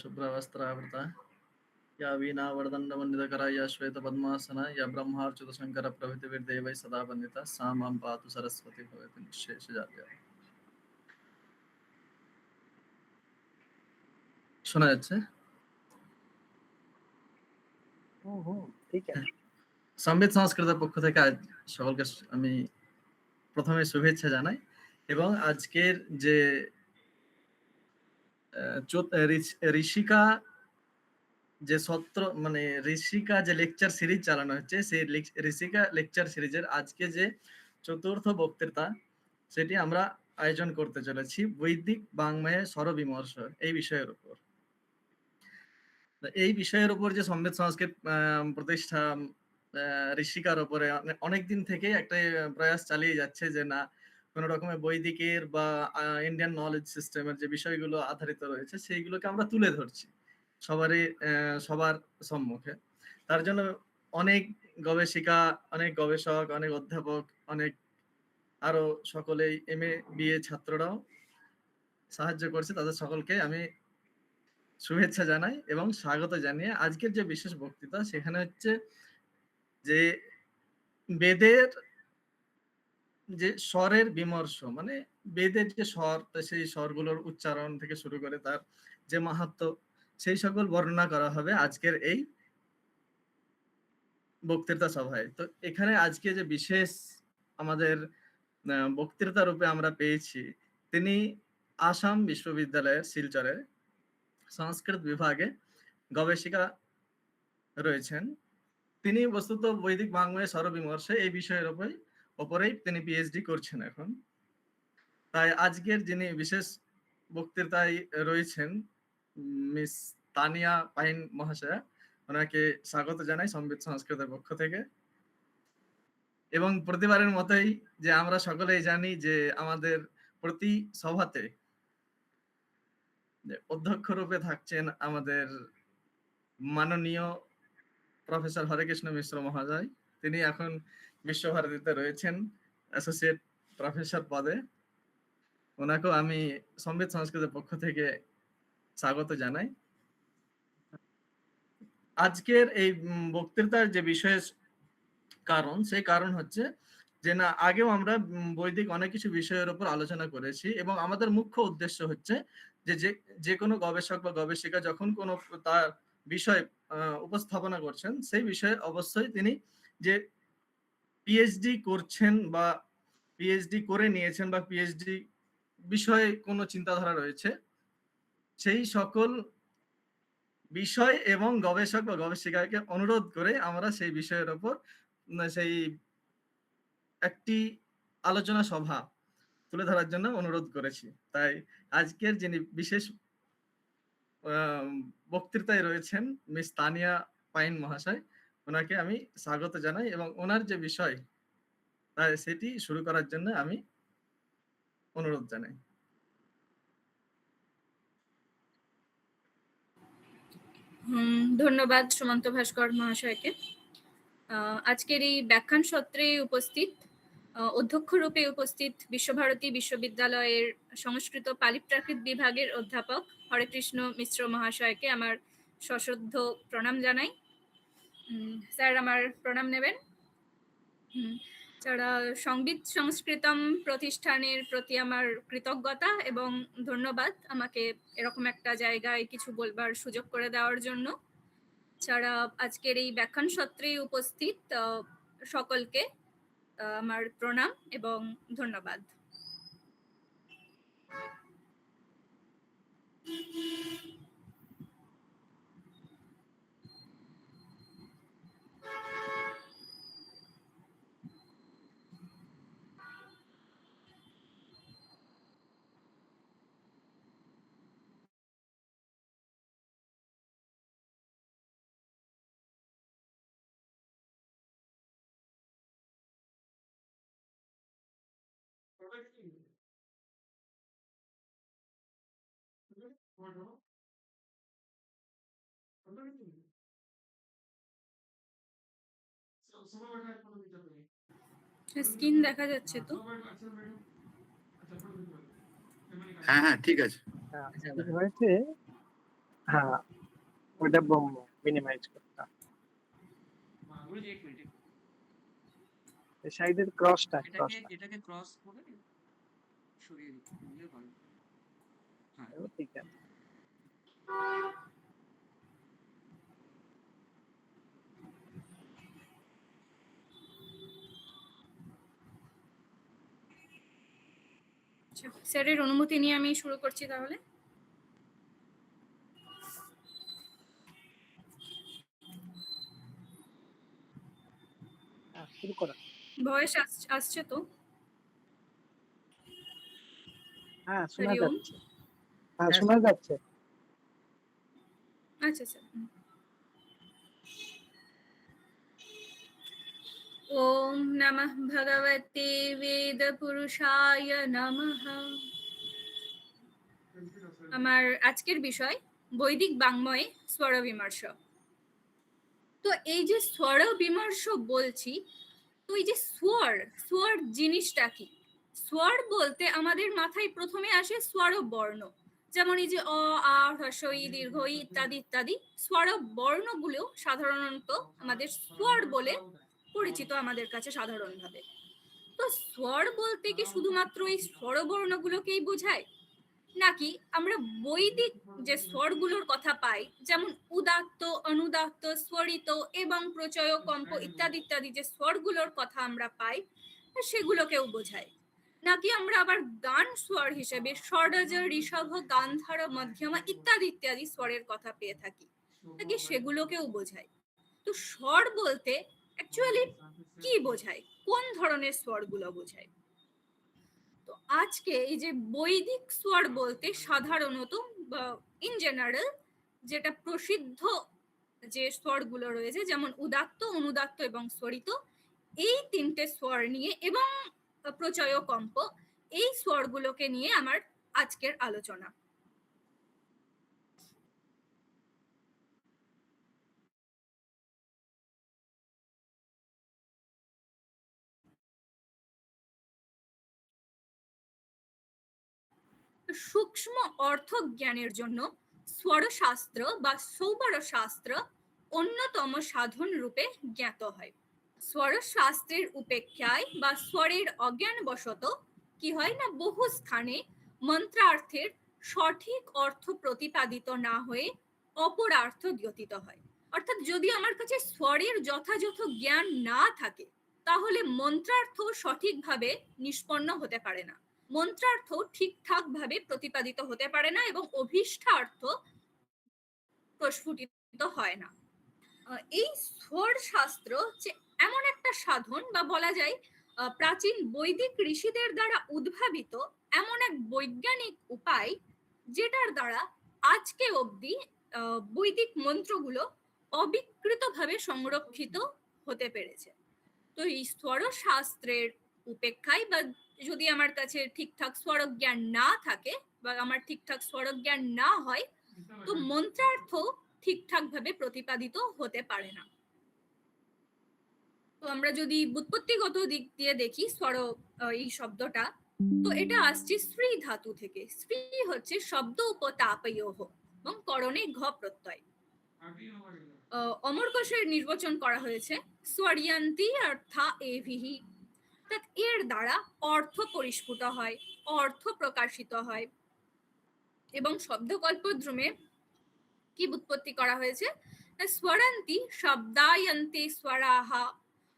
शुभ्रवस्त्रावृता या वीणावरदण्डवन्दितकरा या श्वेतपद्मासना या ब्रह्माच्युतशङ्करप्रभृतिभिर्देवैः सदा वन्दिता सा मां पातु सरस्वती भवतु निःशेषजाड्या। শোনা যাচ্ছে? ঠিক আছে। সংবিত সংস্কৃতের পক্ষ থেকে আজ সকলকে আমি প্রথমে শুভেচ্ছা জানাই এবং আজকের যে ঋষিকা যে সত্র মানে ঋষিকা যে লেকচার সিরিজ চালানো হচ্ছে সেই ঋষিকা লেকচার সিরিজের আজকে যে চতুর্থ বক্তৃতা সেটি আমরা আয়োজন করতে চলেছি বৈদিক বাংমায়ে স্বরবিমর্শ এই বিষয়ের উপর। এই বিষয়ের উপর যে সংবিত সংস্কৃত প্রতিষ্ঠা ঋষিকার উপরে অনেকদিন থেকে একটা প্রয়াস চালিয়ে যাচ্ছে যে না কোনো রকমের বৈদিকের বা ইন্ডিয়ান নলেজ সিস্টেমের যে বিষয়গুলো আধারিত রয়েছে সেইগুলোকে আমরা তুলে ধরছি সবার সম্মুখে। তার জন্য অনেক গবেষিকা, অনেক গবেষক, অনেক অধ্যাপক, অনেক আরো সকলেই MA BA ছাত্ররাও সাহায্য করছে। তাদের সকলকে আমি শুভেচ্ছা জানাই এবং স্বাগত জানিয়ে আজকের যে বিশেষ বক্তৃতা সেখানে হচ্ছে যে বেদের যে স্বরের বিমর্ষ মানে বেদের যে স্বর সেই স্বরগুলোর উচ্চারণ থেকে শুরু করে তার যে মাহাত্ম্য সেই সকল বর্ণনা করা হবে আজকের এই বক্তৃতা সভায়। তো এখানে আজকে যে বিশেষ আমাদের বক্তৃতা রূপে আমরা পেয়েছি তিনি আসাম বিশ্ববিদ্যালয়ের শিলচরের সংস্কৃত বিভাগে গবেষিকা রয়েছেন। তিনি বস্তুত বৈদিক বাংলায় স্বরবিমর্শে এই বিষয়ের ওপরেই তিনি PhD করছেন এখন। তাই আজকের যিনি বিশেষ বক্তৃতায় রয়েছেন মিস তানিয়া পাইন মহাশয়া, ওনাকে স্বাগত জানাই সংবিত সংস্কৃতের পক্ষ থেকে। এবং প্রতিবারের মতোই যে আমরা সকলেই জানি যে আমাদের প্রতি সভাতে অধ্যক্ষ রূপে থাকছেন আমাদের মাননীয় প্রফেসর হরেকৃষ্ণ মিশ্র মহাশয়। তিনি এখন বিশ্বভারতীতে রয়েছেন অ্যাসোসিয়েট প্রফেসর পদে। ওনাকেও আমি সংবিত সংস্কৃতের পক্ষ থেকে স্বাগত জানাই। আজকের এই বক্তৃতার যে বিশেষ কারণ সেই কারণ হচ্ছে যে না আগেও আমরা বৈদিক অনেক কিছু বিষয়ের উপর আলোচনা করেছি এবং আমাদের মুখ্য উদ্দেশ্য হচ্ছে যে কোনো গবেষক বা গবেষিকা যখন কোনো তার বিষয় উপস্থাপনা করছেন সেই বিষয়ে অবশ্যই তিনি যে PhD করছেন বা PhD করে নিয়েছেন বা PhD বিষয়ে কোনো চিন্তাধারা রয়েছে সেই সকল বিষয় এবং গবেষক বা গবেষিকাকে অনুরোধ করে আমরা সেই বিষয়ের উপর সেই একটি আলোচনা সভা তুলে ধরার জন্য অনুরোধ করেছি। তাই আজকের যিনি বিশেষ বক্তৃতায় রয়েছেন মিস তানিয়া পাইন মহাশয়, ওনাকে আমি স্বাগত জানাই এবং ওনার যে বিষয় তাই সেটি শুরু করার জন্য আমি অনুরোধ জানাই। ধন্যবাদ সুমন্ত ভাস্কর মহাশয়কে। আজকের এই ব্যাখ্যান সত্রে উপস্থিত অধ্যক্ষ রূপে উপস্থিত বিশ্বভারতী বিশ্ববিদ্যালয়ের সংস্কৃত পালি প্রাকৃত বিভাগের অধ্যাপক হরেকৃষ্ণ মিশ্র মহাশয়কে আমার সশ্রদ্ধ প্রণাম জানাই। স্যার আমার প্রণাম নেবেন। যারা সংবিত সংস্কৃতম প্রতিষ্ঠানের প্রতি আমার কৃতজ্ঞতা এবং ধন্যবাদ আমাকে এরকম একটা জায়গায় কিছু বলবার সুযোগ করে দেওয়ার জন্য। যারা আজকের এই ব্যাখ্যান সত্রে উপস্থিত সকলকে আমার প্রণাম এবং ধন্যবাদ। স্ক্রিন দেখা যাচ্ছে তো? হ্যাঁ হ্যাঁ ঠিক আছে। হয়েছে হ্যাঁ, ওইটা মিনিমাইজ করতাম। এই সাইডের ক্রসটা এটাকে ক্রস করে সরিয়ে দিলে ভালো। হ্যাঁ, ঠিক আছে। আচ্ছা, স্যারের অনুমতি নিয়ে আমি শুরু করছি তাহলে। শুরু করো। ভয়েস আসছে তো? হ্যাঁ, শোনা হরি ওম। যাচ্ছে। হ্যাঁ, শোনা যাচ্ছে। আচ্ছা স্যার। ওম নমঃ ভগবতে বেদপুরুষায় নমঃ। আমার আজকের বিষয় বৈদিক বাংময়ে স্বর বিমর্ষ। তো এই যে স্বর বিমর্ষ বলছি, তো এই যে স্বর জিনিসটা কি? স্বর বলতে আমাদের মাথায় প্রথমে আসে স্বর বর্ণ, যেমন এই যে অ, আ, হ্রস্ব ই, দীর্ঘ ই ইত্যাদি ইত্যাদি। স্বর বর্ণগুলো সাধারণত আমাদের স্বর বলে পরিচিত আমাদের কাছে সাধারণভাবে। তো স্বর বলতে কি শুধুমাত্র এই স্বরবর্ণগুলোকেই বোঝায়, নাকি আমরা বৈদিক যে স্বরগুলোর কথা পাই, যেমন উদাত্ত, অনুদাত্ত, স্বরিত এবং প্রচয়, কম্প ইত্যাদি ইত্যাদি যে স্বরগুলোর কথা আমরা পাই, সেগুলোকেও বোঝায়? নাকি আমরা আবার গান স্বর হিসেবে ষড়জ, ঋষভ, গান্ধার, মধ্যমা ইত্যাদি ইত্যাদি স্বরের কথা পেয়ে থাকি, নাকি সেগুলোকেও বোঝায়? তো স্বর বলতে অ্যাকচুয়ালি কি বোঝায়, কোন ধরনের স্বরগুলো বোঝায়? তো আজকে এই যে বৈদিক স্বর বলতে সাধারণত ইন জেনারেল যেটা প্রসিদ্ধ যে স্বরগুলো রয়েছে, যেমন উদাত্ত, অনুদাত্ত এবং স্বরিত, এই তিনটে স্বর নিয়ে এবং প্রচয়, কম্প, এই স্বরগুলোকে নিয়ে আমার আজকের আলোচনা। সূক্ষ্ম অর্থ জ্ঞানের জন্য স্বরশাস্ত্র বা সৌবর শাস্ত্র অন্যতম সাধন রূপে জ্ঞাত হয়। স্বরশাস্ত্রের উপেক্ষায় বা স্বরের অজ্ঞান বশত কি হয় না, বহু স্থানে মন্ত্রার্থের সঠিক অর্থ প্রতিপাদিত না হয়ে অপরার্থ দ্যোতিত হয়। অর্থাৎ যদি আমার কাছে স্বরের যথাযথ জ্ঞান না থাকে, তাহলে মন্ত্রার্থ সঠিকভাবে নিষ্পন্ন হতে পারে না, মন্ত্রার্থ ঠিকঠাক ভাবে প্রতিপাদিত হতে পারে না এবং অভীষ্টার্থ প্রস্ফুটিত হয় না। এই স্বর শাস্ত্র যে এমন একটা সাধন, বা বলা যায় প্রাচীন বৈদিক ঋষিদের দ্বারা উদ্ভাবিত এমন এক বৈজ্ঞানিক উপায়, যেটার দ্বারা আজকে অবধি বৈদিক মন্ত্রগুলো অবিকৃতভাবে সংরক্ষিত হতে পেরেছে। তো এই স্বর শাস্ত্রের উপেক্ষায়, বা যদি আমার কাছে ঠিকঠাক স্বরজ্ঞান না থাকে বা আমার ঠিকঠাক স্বরজ্ঞান না হয়, তো মন্ত্রার্থ ঠিকঠাক ভাবে প্রতিপাদিত হতে পারে না। তো আমরা যদি ব্যুৎপত্তিগত দিক দিয়ে দেখি স্বর এই শব্দটা, তো এটা আসছে শ্রী ধাতু থেকে। শ্রী হচ্ছে শব্দ উপতাপয়োহ এবং করণে ঘ প্রত্যয়। অমরকোষের নির্বাচন করা হয়েছে স্বরিয়ন্তি অর্থা এভিহি, অর্থাৎ এর দ্বারা অর্থ পরিস্ফুট হয়, অর্থ প্রকাশিত হয়। এবং শব্দকল্পদ্রুমে কি ব্যুৎপত্তি করা হয়েছে, স্বরান্তি শব্দায়ন্তি স্বরাহা,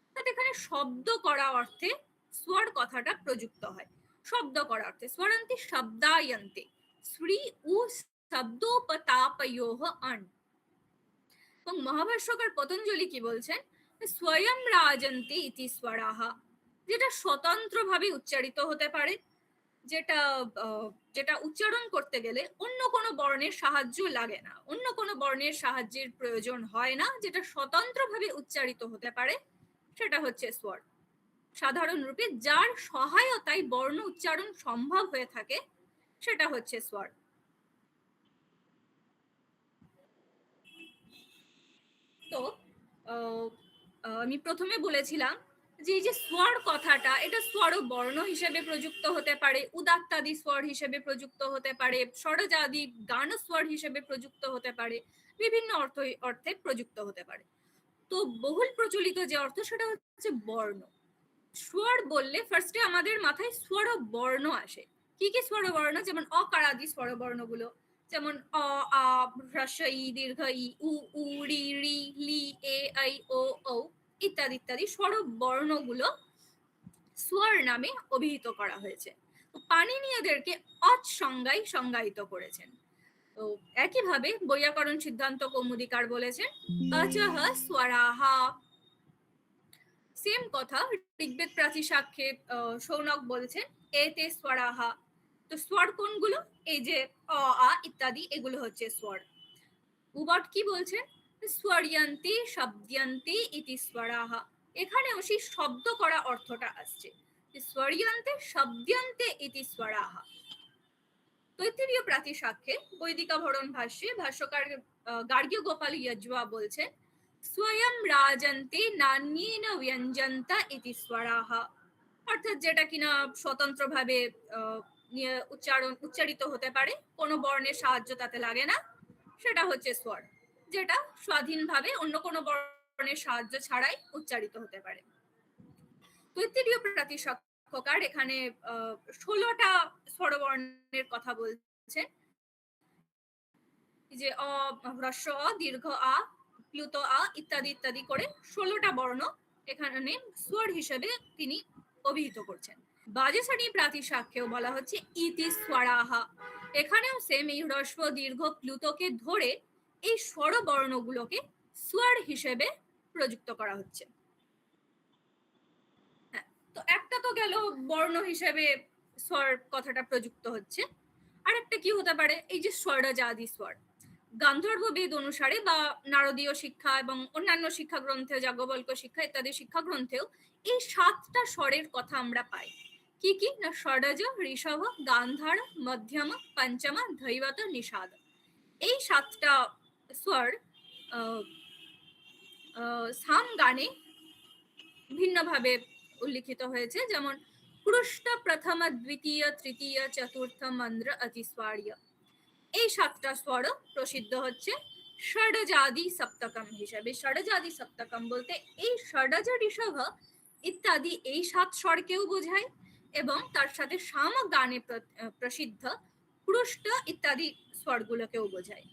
অর্থাৎ এখানে শব্দ করা অর্থে স্বর কথাটা প্রযুক্ত হয়। শব্দ করা অর্থে স্বরান্তি শব্দায়ন্তি শ্রী উ শব্দোপতাপয়োহ আন। এবং মহাভাষ্যকার পতঞ্জলি কি বলছেন, স্বয়ং রাজন্তি ইতি স্বরাহা, যেটা স্বতন্ত্রভাবে উচ্চারিত হতে পারে, যেটা যেটা উচ্চারণ করতে গেলে অন্য কোনো বর্ণের সাহায্য লাগে না, অন্য কোনো বর্ণের সাহায্যের প্রয়োজন হয় না, যেটা স্বতন্ত্রভাবে উচ্চারিত হতে পারে, সেটা হচ্ছে স্বর। সাধারণ রূপে যার সহায়তায় বর্ণ উচ্চারণ সম্ভব হয়ে থাকে, সেটা হচ্ছে স্বর। তো আমি প্রথমে বলেছিলাম যে এই যে স্বর কথাটা, এটা স্বর ও বর্ণ হিসেবে প্রযুক্ত হতে পারে, উদাত্তাদি স্বর হিসেবে প্রযুক্ত হতে পারে, ষড়জাদি গান স্বর হিসেবে প্রযুক্ত হতে পারে, বিভিন্ন অর্থে প্রযুক্ত হতে পারে। তো বহুল প্রচলিত যে অর্থ সেটা হচ্ছে বর্ণ। স্বর বললে ফার্স্টে আমাদের মাথায় স্বর ও বর্ণ আসে। কি কি স্বর ও বর্ণ? যেমন অকারাদি স্বর বর্ণগুলো, যেমন অ, আ, হ্রস্ব ই, দীর্ঘ ই, উ, উ, রি, রি, লি, এ, আই, ও, ঔ ইত্যাদি ইত্যাদি স্বর বর্ণগুলো স্বর নামে অভিহিত করা হয়েছে। পাণিনি এদেরকে অজ সংজ্ঞায় সংজ্ঞায়িত করেছেন। তো একইভাবে বৈয়াকরণ সিদ্ধান্ত কৌমুদিকার বলেছেন অজহ স্বরাহা। সেম কথা ঋগ্বেদ প্রাচী সাক্ষ্যে শৌনক বলছেন এতে স্বরাহা। তো স্বর কোনগুলো? এই যে অ, আ ইত্যাদি, এগুলো হচ্ছে স্বর। উবট কি বলছেন? স্বরিয়ন্তি শব্দয়ন্তি ইতি স্বরাহা। এখানেও সেই শব্দ করা অর্থটা আসছে, স্বরিয়ন্তে শব্দয়ন্তে ইতি স্বরাহা। তৈত্তিরীয় প্রাচী সাক্ষ্যে বৈদিকাভরণ ভাষ্যে ভাষ্যকার গার্গীয় গোপাল যজ্বা বলছেন স্বয়ং রাজন্তে নান্যেন ব্যঞ্জন্ত ইতি স্বরাহা। অর্থাৎ যেটা কিনা স্বতন্ত্রভাবে উচ্চারিত হতে পারে, কোনো বর্ণের সাহায্য তাতে লাগে না, সেটা হচ্ছে স্বর, যেটা স্বাধীনভাবে অন্য কোনো বর্ণের সাহায্য ছাড়াই উচ্চারিত হতে পারে। তৈত্তিরীয় প্রাচী সাক্ষ্যকার এখানে 16টা স্বরবর্ণের কথা বলছেন, যে অ, হ্রস্ব অ, দীর্ঘ আ, প্লুত আ ইত্যাদি ইত্যাদি করে 16টা বর্ণ এখানে স্বর হিসেবে তিনি অভিহিত করছেন। বাজেসানি প্রাচী সাক্ষ্যেও বলা হচ্ছে ইতি স্বরাহা। এখানেও সেম এই হ্রস্ব দীর্ঘ প্লুতকে ধরে এই স্বর বর্ণগুলোকে স্বর হিসেবে প্রযুক্ত করা হচ্ছে। হ্যাঁ, তো একটা তো গেল বর্ণ হিসেবে স্বর কথাটা প্রযুক্ত হচ্ছে। আরেকটা কি হতে পারে? এই যে স্বরজাদি স্বর, গান্ধর্ব বেদ অনুসারে বা নারদীয় শিক্ষা এবং অন্যান্য শিক্ষা গ্রন্থে, যাজ্ঞবল্ক্য শিক্ষা ইত্যাদি শিক্ষা গ্রন্থেও এই 7টা স্বরের কথা আমরা পাই। কি কি? না ষড়জ, ঋষভ, গান্ধার, মধ্যম, পঞ্চম, ধৈবত, নিষাদ। এই 7টা স্বর সাম গানে ভিন্নভাবে উল্লিখিত হয়েছে, যেমন পৃষ্ঠ, প্রথম, দ্বিতীয়, তৃতীয়, চতুর্থ, মন্দ্র, অতিস্বার্য। এই 7টা স্বর প্রসিদ্ধ হচ্ছে ষড়জাদি সপ্তকম হিসেবে। ষড়জাদি সপ্তকম বলতে এই ষড়জ, ঋষভ ইত্যাদি এই 7 স্বরকেও বোঝায় এবং তার সাথে সাম গানে প্রসিদ্ধ পৃষ্ঠ ইত্যাদি স্বরগুলোকেও বোঝায়।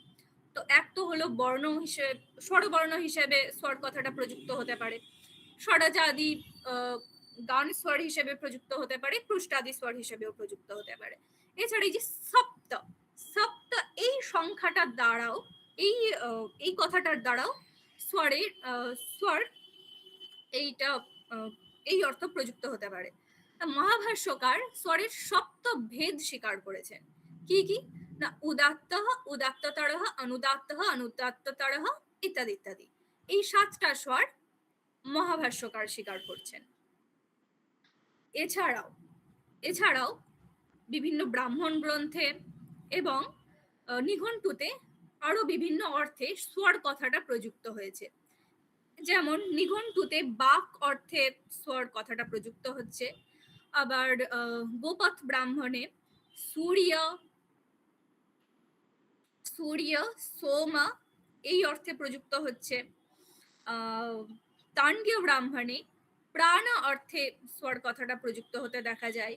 তো এক তো হলো বর্ণ হিসেবে, স্বরবর্ণ হিসেবে স্বর কথাটা প্রযুক্ত হতে পারে, ষড়জাদি গান স্বর হিসেবে প্রযুক্ত হতে পারে, পৃষ্ঠাদি স্বর হিসেবেও প্রযুক্ত হতে পারে। এছাড়া এই যে সপ্ত, সপ্ত এই সংখ্যাটার দ্বারাও, এই কথাটার দ্বারাও স্বরের স্বর এইটা এই অর্থ প্রযুক্ত হতে পারে। মহাভাষ্যকার স্বরের সপ্ত ভেদ স্বীকার করেছেন। কি কি? না উদাত্ত, উদাত্ততর, অনুদাত্ত, অনুদাত্ততর ইত্যাদি ইত্যাদি। এই 7টা স্বর মহাভাষ্যকার স্বীকার করছেন। এছাড়াও বিভিন্ন ব্রাহ্মণ গ্রন্থে এবং নিঘণ্টুতে আরো বিভিন্ন অর্থে স্বর কথাটা প্রযুক্ত হয়েছে। যেমন নিঘণ্টুতে বাক অর্থে স্বর কথাটা প্রযুক্ত হচ্ছে, আবার গোপথ ব্রাহ্মণে সূর্য, সোম এই অর্থে প্রযুক্ত হচ্ছে। তাণ্ডীয় ব্রাহ্মণে প্রাণ অর্থে স্বর কথাটা প্রযুক্ত হতে দেখা যায়।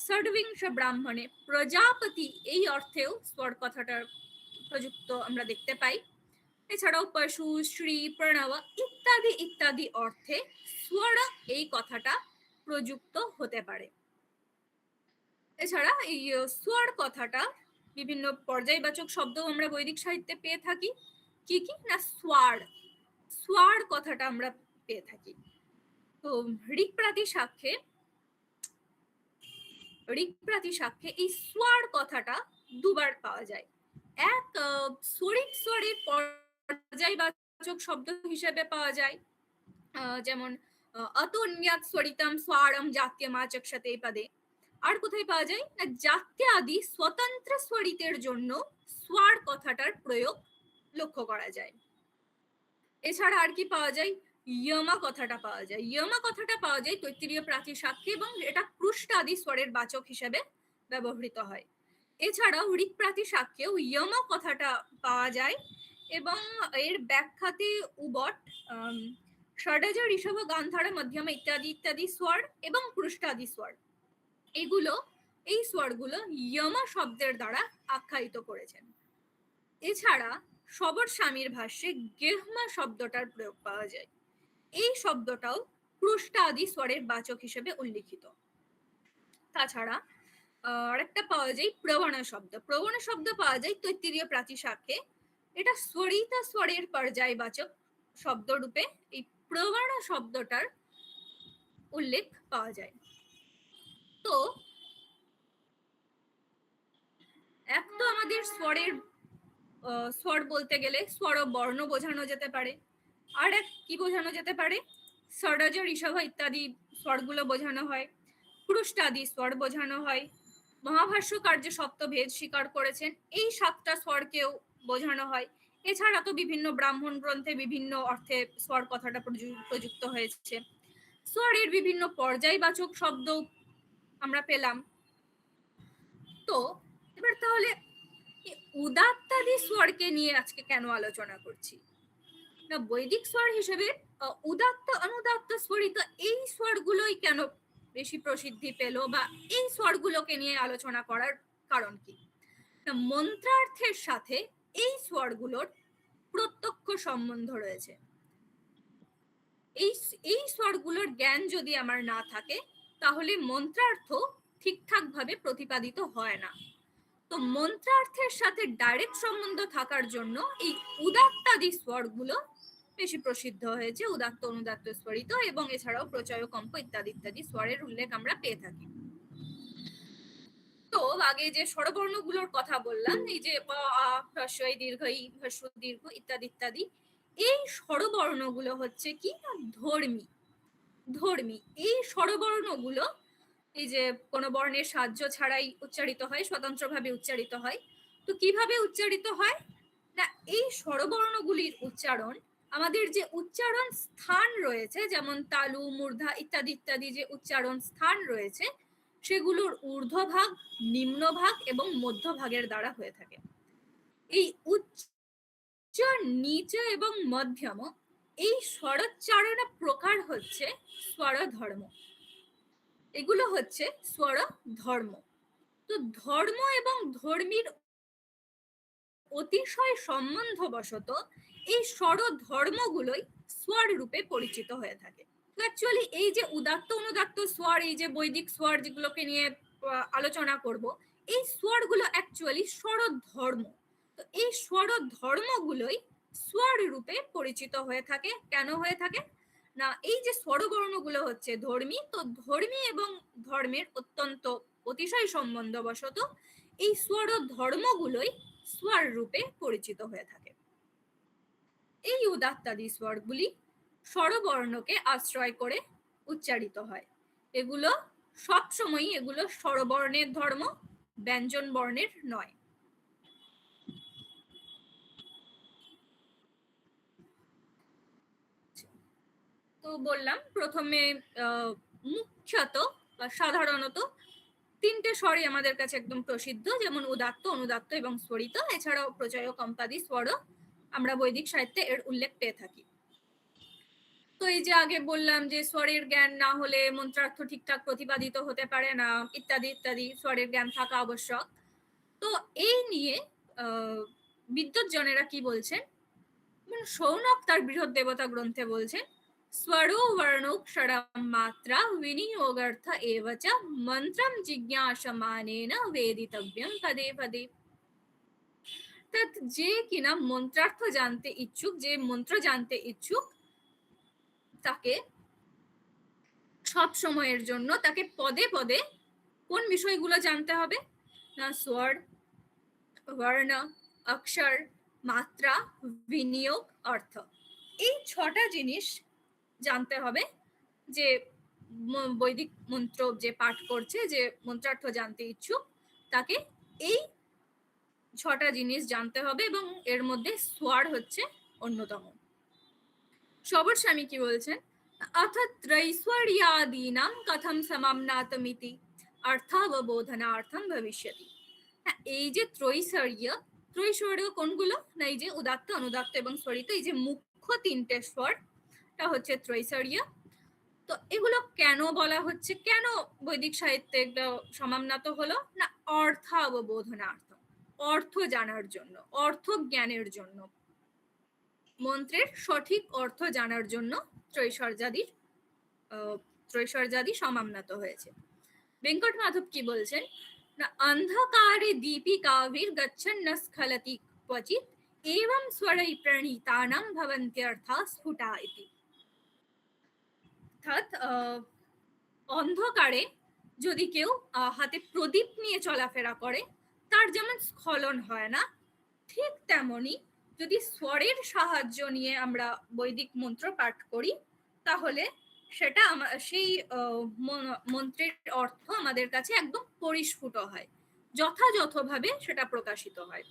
ষড়বিংশ ব্রাহ্মণে প্রজাপতি এই অর্থেও স্বর কথাটা প্রযুক্ত আমরা দেখতে পাই। এছাড়াও পশু, শ্রী, প্রণব ইত্যাদি ইত্যাদি অর্থে স্বর এই কথাটা প্রযুক্ত হতে পারে। এছাড়া এই স্বর কথাটা বিভিন্ন পর্যায়বাচক শব্দ আমরা বৈদিক সাহিত্যে পেয়ে থাকি। কি কি? না স্বার, স্বার কথাটা আমরা পেয়ে থাকি। তো ঋক্প্রাতি সাক্ষ্যে এই স্বার কথাটা দুবার পাওয়া যায়। এক স্বরিত স্বরের পর্যায়বাচক শব্দ হিসেবে পাওয়া যায়, যেমন অতন্যাত স্বরিতম স্বারম জাত্যমাচক্ষতে পদে। আর কোথায় পাওয়া যায়? না জাত্যাদি স্বতন্ত্র স্বরিতের জন্য স্বার কথাটার প্রয়োগ লক্ষ্য করা যায়। এছাড়া আর কি পাওয়া যায়? ইয়মা কথাটা পাওয়া যায়। ইয়মা কথাটা পাওয়া যায় তৈত্তিরীয় প্রাচীর সাক্ষ্যে এবং এটা পৃষ্ঠাদি স্বরের বাচক হিসেবে ব্যবহৃত হয়। এছাড়াও ঋক প্রাচীর সাক্ষ্যেও ইয়মা কথাটা পাওয়া যায় এবং এর ব্যাখ্যাতে উবট, ষড়জ, ঋষভ, গান্ধার, মধ্যম ইত্যাদি ইত্যাদি স্বর এবং পৃষ্ঠাদি স্বর, এই স্বরগুলো ইয়মা শব্দের দ্বারা আখ্যায়িত করেছেন। এছাড়া সবর স্বামীর ভাষ্যে গেহমা শব্দটার প্রয়োগ পাওয়া যায়। এই শব্দটাও পৃষ্ঠাদি স্বরের বাচক হিসেবে উল্লিখিত। তাছাড়া আরেকটা পাওয়া যায় প্রবণ শব্দ। প্রবণ শব্দ পাওয়া যায় তৈত্তিরীয় প্রাচীর সাক্ষ্যে। এটা স্বরিত স্বরের পর্যায়বাচক শব্দ রূপে এই প্রবণ শব্দটার উল্লেখ পাওয়া যায়। তো এক তো আমাদের স্বর বলতে গেলে স্বর ও বর্ণ বোঝানো যেতে পারে। আর এক কি বোঝানো যেতে পারে? ষড়জ, ঋষভ ইত্যাদি স্বরগুলো বোঝানো হয়, পৃষ্ঠাদি স্বর বোঝানো হয়। মহাভাষ্যকার যে সপ্তভেদ স্বীকার করেছেন এই 7টা স্বরকেও বোঝানো হয়। এছাড়া তো বিভিন্ন ব্রাহ্মণ গ্রন্থে বিভিন্ন অর্থে স্বর কথাটা প্রযুক্ত হয়েছে। স্বরের বিভিন্ন পর্যায়বাচক শব্দ আমরা পেলাম। তো এবার তাহলে উদাত্তাদি স্বরকে নিয়ে আজকে কেন আলোচনা করছি না? বৈদিক স্বর হিসেবে উদাত্ত অনুদাত্ত স্বরিত এই স্বরগুলোই কেন বেশি প্রসিদ্ধি পেল বা এই স্বরগুলোকে নিয়ে আলোচনা করার কারণ কি? মন্ত্রার্থের সাথে এই স্বরগুলোর প্রত্যক্ষ সম্বন্ধ রয়েছে। এই স্বরগুলোর জ্ঞান যদি আমার না থাকে তাহলে মন্ত্রার্থ ঠিকঠাক ভাবে প্রতিপাদিত হয় না। তো মন্ত্রার্থের সাথে ডাইরেক্ট সম্বন্ধ থাকার জন্য এই উদাত্তাদি স্বরগুলো বেশি প্রসিদ্ধ হয়েছে, উদাত্ত অনুদাত্ত স্বরিত, এবং এছাড়াও প্রচয়, কম্প ইত্যাদি ইত্যাদি স্বরের উল্লেখ আমরা পেয়ে থাকি। তো আগে যে স্বরবর্ণগুলোর কথা বললাম, এই যে হ্রস্ব ই, দীর্ঘ ই, হ্রস্ব দীর্ঘ ইত্যাদি ইত্যাদি, এই স্বরবর্ণগুলো হচ্ছে কি ধর্মী। এই স্বরবর্ণগুলো এই যে কোনো বর্ণের সাহায্য ছাড়াই উচ্চারিত হয়, স্বতন্ত্রভাবে উচ্চারিত হয়। তো কিভাবে উচ্চারিত হয় না, এই স্বরবর্ণগুলির উচ্চারণ আমাদের যে উচ্চারণ স্থান রয়েছে, যেমন তালু, মূর্ধা ইত্যাদি ইত্যাদি যে উচ্চারণ স্থান রয়েছে, সেগুলোর ঊর্ধ্বভাগ, নিম্নভাগ এবং মধ্যভাগের দ্বারা হয়ে থাকে। এই উচ্চ, নিচ এবং মধ্যম এই স্বরোচ্চারণ প্রকার হচ্ছে স্বরধর্ম। এগুলো হচ্ছে স্বর ধর্ম। তো ধর্ম এবং ধর্মীর অতিশয় সম্বন্ধবশত এই স্বর ধর্মগুলোই স্বর রূপে পরিচিত হয়ে থাকে। তো অ্যাকচুয়ালি এই যে উদাত্ত অনুদাত্ত স্বর, এই যে বৈদিক স্বর যেগুলোকে নিয়ে আলোচনা করব, এই স্বরগুলো অ্যাকচুয়ালি স্বর ধর্ম। তো এই স্বর ধর্মগুলোই স্বর রূপে পরিচিত হয়ে থাকে। কেন হয়ে থাকে না, এই যে স্বরবর্ণগুলো হচ্ছে ধর্মী, তো ধর্মী এবং ধর্মের অত্যন্ত অতিশয় সম্বন্ধবশত এই স্বর ধর্মগুলোই স্বর রূপে পরিচিত হয়ে থাকে। এই উদাত্তাদি স্বরগুলি স্বরবর্ণকে আশ্রয় করে উচ্চারিত হয়। এগুলো সবসময়ই এগুলো স্বরবর্ণের ধর্ম, ব্যঞ্জন বর্ণের নয়। তো বললাম প্রথমে মুখ্যত বা সাধারণত 3টে স্বরই আমাদের কাছে একদম প্রসিদ্ধ, যেমন উদাত্ত, অনুদাত্ত এবং স্বরিত। এছাড়াও প্রচয়, কম্পাদি স্বরও আমরা বৈদিক সাহিত্যে এর উল্লেখ পেয়ে থাকি। তো এই যে আগে বললাম যে স্বরের জ্ঞান না হলে মন্ত্রার্থ ঠিকঠাক প্রতিপাদিত হতে পারে না, ইত্যাদি ইত্যাদি, স্বরের জ্ঞান থাকা আবশ্যক। তো এই নিয়ে বিদ্বজ্জনেরা কি বলছেন, শৌনক তার বৃহৎ দেবতা গ্রন্থে বলছেন, स्वरो वर्णोक्षरं मात्रा विनियोगार्थ एव च मंत्रं जिज्ञासमानेन वेदितव्यं पदे पदे। অর্থাৎ যে কিনা মন্ত্রার্থ জানতে ইচ্ছুক, যে মন্ত্র জানতে ইচ্ছুক, তাকে সব সময়ের জন্য তাকে পদে পদে কোন বিষয়গুলো জানতে হবে না, স্বর, বর্ণ, অক্ষর, মাত্রা, বিনিয়োগ, অর্থ, এই 6টা জিনিস জানতে হবে। যে বৈদিক মন্ত্র যে পাঠ করছে, যে মন্ত্রার্থ জানতে ইচ্ছুক, তাকে এই 6টা জিনিস জানতে হবে এবং এর মধ্যে স্বর হচ্ছে অন্যতম। সবর স্বামী কি বলছেন, অথ ত্রৈশ্বর্যাদীনাম কথম সমাম্নাতমিতি অর্থাববোধনার্থম ভবিষ্যতি। হ্যাঁ, এই যে ত্রৈশ্বর্য কোনগুলো না, এই যে উদাত্ত, অনুদাত্ত এবং স্বরিত, এই যে মুখ্য তিনটে স্বরটা হচ্ছে ত্রৈশ্বর্য। তো এগুলো কেন বলা হচ্ছে, কেন বৈদিক সাহিত্যে এগুলো সমাম্নাত হলো না, অর্থাববোধনার্থ, অর্থ জানার জন্য, অর্থ জ্ঞানের জন্য, মন্ত্রের সঠিক অর্থ জানার জন্য ত্রৈশ্বর্যাদি সমাম্নাত হয়েছে। বেঙ্কট মাধব কি বলছেন না, অন্ধকারে দীপিকাভির গচ্ছন্ন স্খলতি ক্বচিৎ এবং স্বরৈ প্রণীতানাং ভবন্ত্যর্থা স্ফুটা ইতি। অর্থাৎ অন্ধকারে যদি কেউ হাতে প্রদীপ নিয়ে চলাফেরা করে তার যেমন স্খলন হয় না, ঠিক তেমনি যদি স্বরের সাহায্য নিয়ে আমরা বৈদিক মন্ত্র পাঠ করি তাহলে সেটা সেই মন্ত্রের অর্থ আমাদের কাছে একদম পরিস্ফুট হয়, যথাযথভাবে সেটা প্রকাশিত হয়।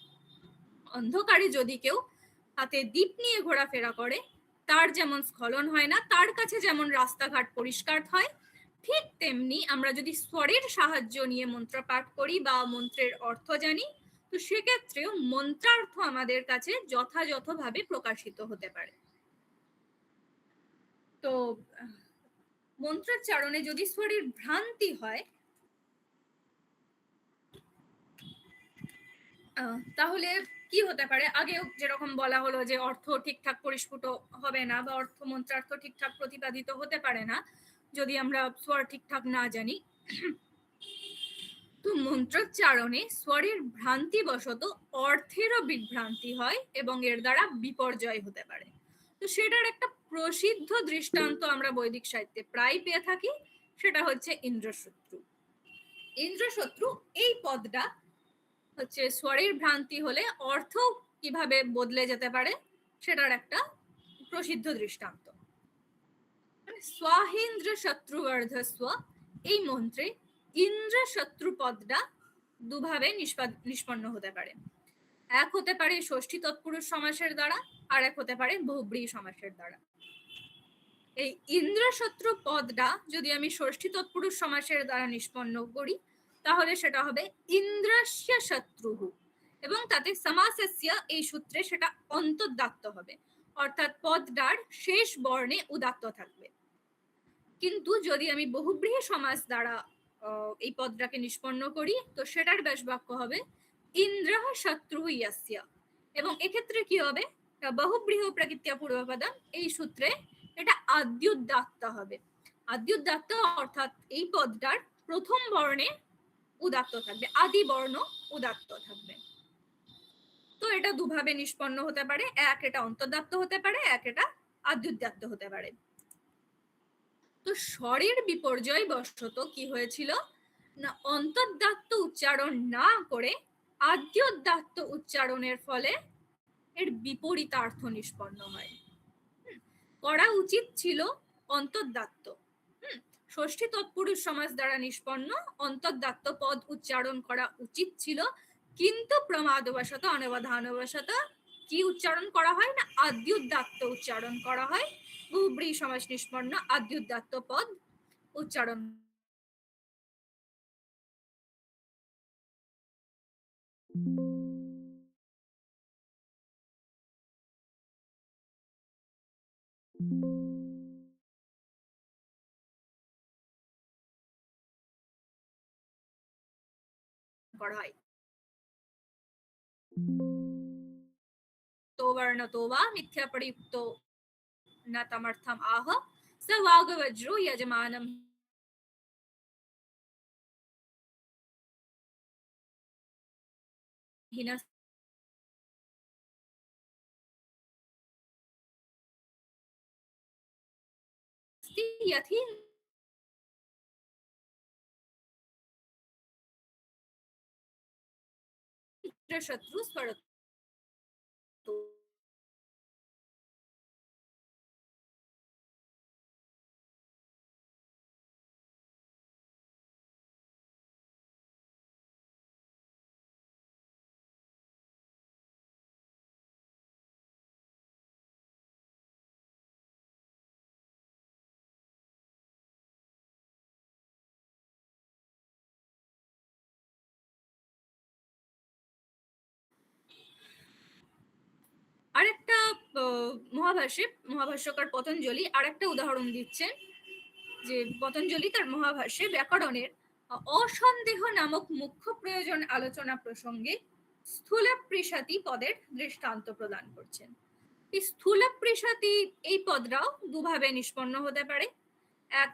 অন্ধকারে যদি কেউ হাতে দীপ নিয়ে ঘোরাফেরা করে তার যেমন স্খলন হয় না, তার কাছে যেমন রাস্তাঘাট পরিষ্কার হয়, ঠিক তেমনি আমরা যদি স্বরের সাহায্য নিয়ে মন্ত্র পাঠ করি বা মন্ত্রের অর্থ জানি, তো সেক্ষেত্রেও মন্ত্রার্থ আমাদের কাছে যথাযথভাবে প্রকাশিত হতে পারে। তো মন্ত্রোচ্চারণে যদি স্বরের ভ্রান্তি হয় তাহলে কি হতে পারে, আগেও যেরকম বলা হলো যে অর্থ ঠিকঠাক পরিস্ফুট হবে না বা অর্থ মন্ত্রার্থ ঠিকঠাক প্রতিপাদিত হতে পারে না যদি আমরা স্বর ঠিকঠাক না জানি। তো মন্ত্রোচ্চারণে স্বরের ভ্রান্তি বশত অর্থেরও বিভ্রান্তি হয় এবং এর দ্বারা বিপর্যয় হতে পারে। তো সেটার একটা প্রসিদ্ধ দৃষ্টান্ত আমরা বৈদিক সাহিত্যে প্রায় পেয়ে থাকি, সেটা হচ্ছে ইন্দ্রশত্রু। ইন্দ্রশত্রু এই পদটা হচ্ছে স্বরের ভ্রান্তি হলে অর্থ কিভাবে বদলে যেতে পারে সেটার একটা প্রসিদ্ধ দৃষ্টান্ত। স্বাহেন্দ্র শত্রুবর্ধস্ব, এই মন্ত্রে ইন্দ্র শত্রু পদটা দুভাবে নিষ্পন্ন হতে পারে। এক হতে পারে ষষ্ঠী তৎপুরুষ সমাসের দ্বারা, আর এক হতে পারে বহুব্রীহি সমাসের দ্বারা। এই ইন্দ্র শত্রু পদটা যদি আমি ষষ্ঠী তৎপুরুষ সমাসের দ্বারা নিষ্পন্ন করি তাহলে সেটা হবে ইন্দ্রস্য শত্রুঃ, এবং তাতে সমাসস্য এই সূত্রে সেটা অন্তর্দাত্ত হবে, অর্থাৎ পদটার শেষ বর্ণে উদাত্ত থাকবে। কিন্তু যদি আমি বহুব্রীহি সমাস দ্বারা এই পদটাকে নিষ্পন্ন করি তো সেটার ব্যাস বাক্য হবে ইন্দ্রঃ শত্রুঃ ইয়স্য, এবং এক্ষেত্রে কি হবে, বহুব্রীহি প্রকৃত্য পূর্বপদম এই সূত্রে এটা আদ্যুদাত্ত হবে। আদ্যুদাত্ত অর্থাৎ এই পদটার প্রথম বর্ণে উদাত্ত থাকবে, আদি বর্ণ উদাত্ত থাকবে। তো এটা দুভাবে নিষ্পন্ন হতে পারে, এক এটা অন্তর্দাত্ত হতে পারে, এক এটা আদ্যুদাত্ত হতে পারে। তো স্বরের বিপর্যয় বশত কি হয়েছিল না, অন্তর্দাত্ত উচ্চারণ না করে আদ্যোদাত্ত উচ্চারণের ফলে এর বিপরীতার্থ নিষ্পন্ন হয়। করা উচিত ছিল অন্তর্দাত্ত, ষষ্ঠী তৎপুরুষ সমাস দ্বারা নিষ্পন্ন অন্তর্দাত্ত পদ উচ্চারণ করা উচিত ছিল, কিন্তু প্রমাদবশত অনবধানবশত কি উচ্চারণ করা হয় না, আদ্যোদাত্ত উচ্চারণ করা হয়, বহুব্রীহি সমাস নিষ্পন্ন আদ্যোদাত্ত পদ উচ্চারণ করা হয়। तो वर्ण तो वा मिथ्या प्रयुक्तो न तमर्थम आह स वागवज्रो यजमानम हिनस्ति यथि शत्रु स्वरतो মহাভাষ্যকার পতঞ্জলি আরেকটা উদাহরণ দিচ্ছেন যে পতঞ্জলি তার মহাভাষ্যে ব্যাকরণের অসন্দেহ নামক মুখ্য প্রয়োজন আলোচনা প্রসঙ্গে স্থূলপ্রিসাতি পদের দৃষ্টান্ত প্রদান করছেন। এই স্থূলপ্রিসাতি এই পদটাও দুভাবে নিষ্পন্ন হতে পারে। এক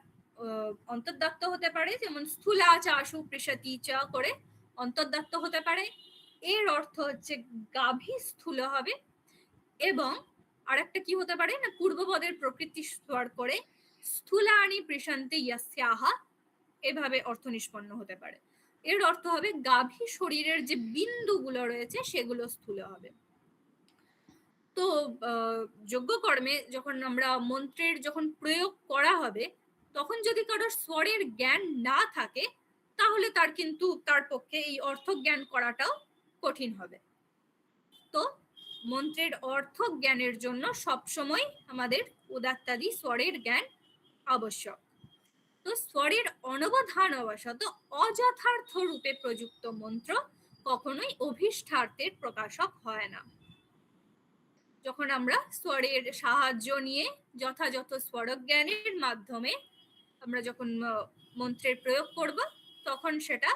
অন্তর্দত্ত হতে পারে, যেমন স্থূলা চাশু পৃষতি চা করে অন্তর্দত্ত হতে পারে, এর অর্থ হচ্ছে গাভী স্থূল হবে। এবং আরেকটা কি হতে পারে না, পূর্বপদের প্রকৃতি স্তর করে স্থূলানি পৃষন্তে ইয়াস্যাহা এভাবে অর্থ নিষ্পন্ন হতে পারে। এর অর্থ হবে গাভী শরীরের যে বিন্দুগুলো রয়েছে সেগুলো স্থূল হবে। তো যজ্ঞকর্মে যখন আমরা মন্ত্রের যখন প্রয়োগ করা হবে, তখন যদি কারোর স্বরের জ্ঞান না থাকে তাহলে তার পক্ষে এই অর্থ জ্ঞান করাটাও কঠিন হবে। তো মন্ত্রের অর্থ জ্ঞানের জন্য সবসময় আমাদের উদাত্তাদি স্বরের জ্ঞান আবশ্যক। তো স্বরের অনবধানবশত অযথার্থ রূপে প্রযুক্ত মন্ত্র কখনোই অভীষ্টার্থের প্রকাশক হয় না। যখন আমরা স্বরের সাহায্য নিয়ে যথাযথ স্বরজ্ঞানের মাধ্যমে আমরা যখন মন্ত্রের প্রয়োগ করব, তখন সেটা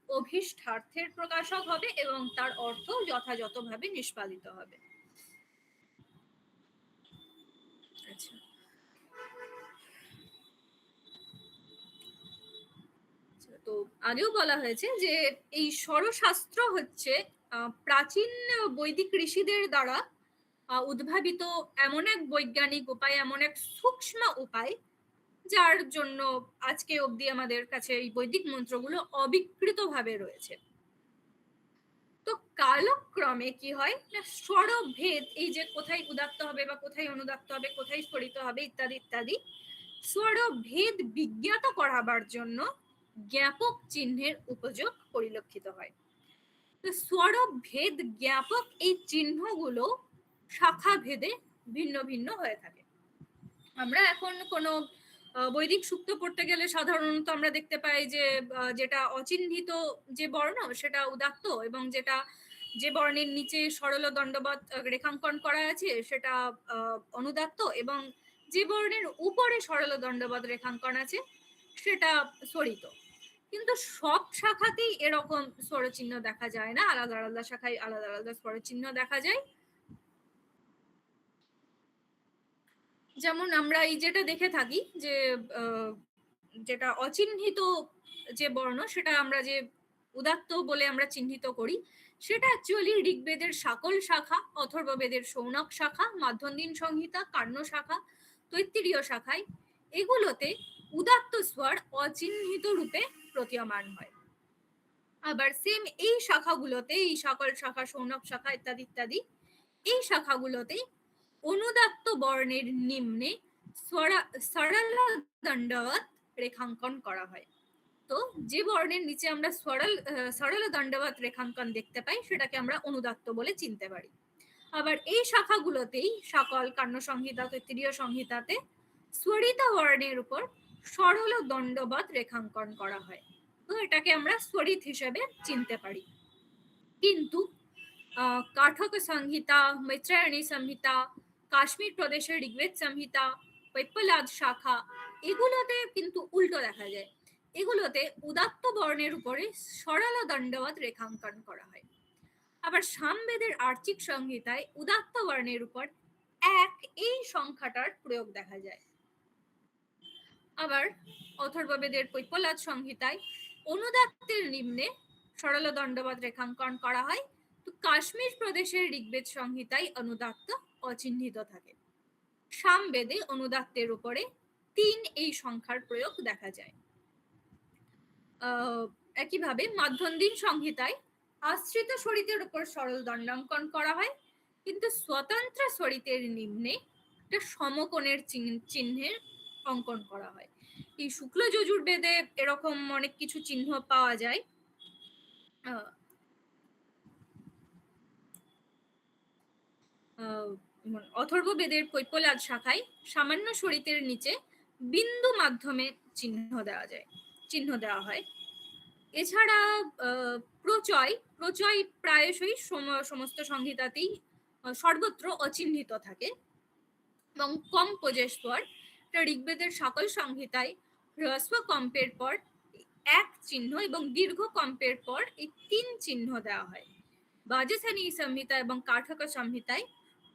অভীষ্টার্থের প্রকাশক হবে এবং তার অর্থ যথাযথভাবে নিষ্পাদিত হবে। আচ্ছা, তো আগেও বলা হয়েছে যে এই স্বরশাস্ত্র হচ্ছে প্রাচীন বৈদিক ঋষিদের দ্বারা উদ্ভাবিত এমন এক বৈজ্ঞানিক উপায়, এমন এক সূক্ষ্ম উপায়, যার জন্য আজকে অবধি আমাদের কাছে এই বৈদিক মন্ত্রগুলো অবিকৃতভাবে রয়েছে। তো কালক্রমে কি হয় না, স্বরভেদ, এই যে কোথায় উদাত্ত হবে বা কোথায় অনুদাত্ত হবে, কোথায় স্ফলিত হবে ইত্যাদি ইত্যাদি, স্বরভেদ বিজ্ঞাত করাবার জন্য জ্ঞাপক চিহ্নের উপযোগ পরিলক্ষিত হয়। তো স্বরভেদ জ্ঞাপক এই চিহ্নগুলো শাখা ভেদে ভিন্ন ভিন্ন হয়ে থাকে। আমরা এখন কোনো বৈদিক সূক্ত পড়তে গেলে সাধারণত আমরা দেখতে পাই যে যেটা অচিহ্নিত যে বর্ণ সেটা উদাত্ত, এবং যে বর্ণের নিচে সরল দণ্ডবৎ রেখাঙ্কন করা আছে সেটা অনুদাত্ত, এবং যে বর্ণের উপরে সরল দণ্ডবৎ রেখাঙ্কন আছে সেটা স্বরিত। কিন্তু সব শাখাতেই এরকম স্বরচিহ্ন দেখা যায় না, আলাদা আলাদা শাখায় আলাদা আলাদা স্বরচিহ্ন দেখা যায়। যেমন আমরা এই যেটা দেখে থাকি যে যেটা অচিহ্নিত যে বর্ণ সেটা আমরা যে উদাত্ত বলে আমরা চিহ্নিত করি, সেটা অ্যাকচুয়ালি ঋগ্বেদের শাকল শাখা, অথর্ববেদের শৌনক শাখা, মাধ্যন্দিন সংহিতা, কার্ণ শাখা, তৈত্তিরীয় শাখায় এগুলোতে উদাত্ত স্বর অচিহ্নিত রূপে প্রতীয়মান হয়। আবার সেম এই শাখাগুলোতে, এই শাকল শাখা, শৌনক শাখা ইত্যাদি ইত্যাদি, এই শাখাগুলোতে অনুদাত্ত বর্ণের নিম্নে সরল দণ্ডবৎ রেখাঙ্কন করা হয়। তো যে বর্ণের নিচে আমরা সরল দণ্ডবৎ রেখাঙ্কন দেখতে পাই সেটাকে আমরা অনুদাত্ত বলে চিনতে পারি। আবার এই শাখাগুলোতেই সকল কার্ণ সংহিতা, তৈত্তিরীয় সংহিতাতে স্বরিত বর্ণের উপর সরল দণ্ডবৎ রেখাঙ্কন করা হয়। তো এটাকে আমরা স্বরিত হিসেবে চিনতে পারি। কিন্তু কাঠক সংহিতা, মৈত্রায়ণী সংহিতা, কাশ্মীর প্রদেশের ঋগ্বেদ সংহিতা, পৈপ্পলাদ শাখা, এগুলোতে কিন্তু উল্টো দেখা যায়। এগুলোতে উদাত্ত বর্ণের উপরে সরল দণ্ডবৎ রেখাঙ্কন করা হয়। আবার সামবেদের আর্চিক সংহিতায় উদাত্ত বর্ণের উপর এই সংখ্যাটার প্রয়োগ দেখা যায়। আবার অথর্ববেদের পৈপ্পলাদ সংহিতায় অনুদাত্তের নিম্নে সরল দণ্ডবৎ রেখাঙ্কন করা হয়। তো কাশ্মীর প্রদেশের ঋগ্বেদ সংহিতায় অনুদাত্ত অচিহ্নিত থাকে। সামবেদে অনুদাত্তের উপরে 3 এই সংখ্যার প্রয়োগ দেখা যায়। একইভাবে মাধ্যন্দিন সংহিতায় আশ্রিত স্বরিতের উপর সরল দণ্ডাঙ্কন করা হয়, কিন্তু স্বতন্ত্র স্বরিতের নিম্নে একটা সমকোণের চিহ্নের অঙ্কন করা হয়। এই শুক্ল যজুর্বেদে এরকম অনেক কিছু চিহ্ন পাওয়া যায়। অথর্ববেদের পৈপ্পলাদ শাখায় সামান্য স্বরিতের নিচে বিন্দু মাধ্যমে চিহ্ন দেওয়া হয়। এছাড়া প্রচয় প্রায়শই সমস্ত সংহিতাতেই সর্বত্র অচিহ্নিত থাকে। এবং কম্প যে স্বর, ঋগ্বেদের সকল সংহিতায় হ্রস্ব কম্পের পর এক চিহ্ন এবং দীর্ঘ কম্পের পর এই 3 চিহ্ন দেওয়া হয়। বাজেসানি সংহিতা এবং কাঠক সংহিতায়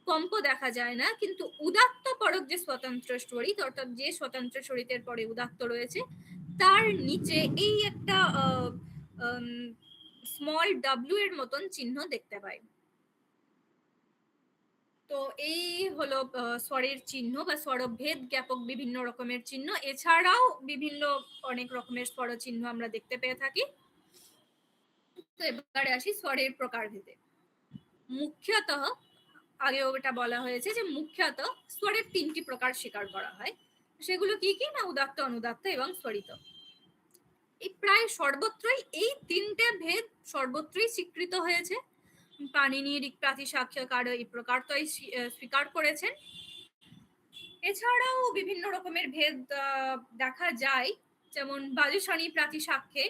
কম্প দেখা যায় না, কিন্তু উদাত্ত পরক যে স্বতন্ত্র স্বরিত, অর্থাৎ যে স্বতন্ত্র স্বরিতের পরে উদাত্ত রয়েছে তার নিচে এই একটা স্মল ডাব্লিউ এর মতন চিহ্ন দেখতে পাই। তো এই হলো স্বরের চিহ্ন বা স্বরভেদ জ্ঞাপক বিভিন্ন রকমের চিহ্ন। এছাড়াও বিভিন্ন অনেক রকমের স্বর চিহ্ন আমরা দেখতে পেয়ে থাকি। তো এবারে আসি স্বরের প্রকারভেদে। মুখ্যতঃ আগেও এটা বলা হয়েছে যে মুখ্যত স্বরের 3টি প্রকার স্বীকার করা হয়। সেগুলো কি কি না উদাত্ত, অনুদাত্ত এবং স্বরিত। এই প্রায় সর্বত্রই এই 3টে ভেদ সর্বত্রই স্বীকৃত হয়েছে। পাণিনি ঋক্প্রাতিসাখ্যকার এই প্রকারটাই স্বীকার করেছেন। এছাড়াও বিভিন্ন রকমের ভেদ দেখা যায়, যেমন বাজেসানি প্রাতিসাখ্যে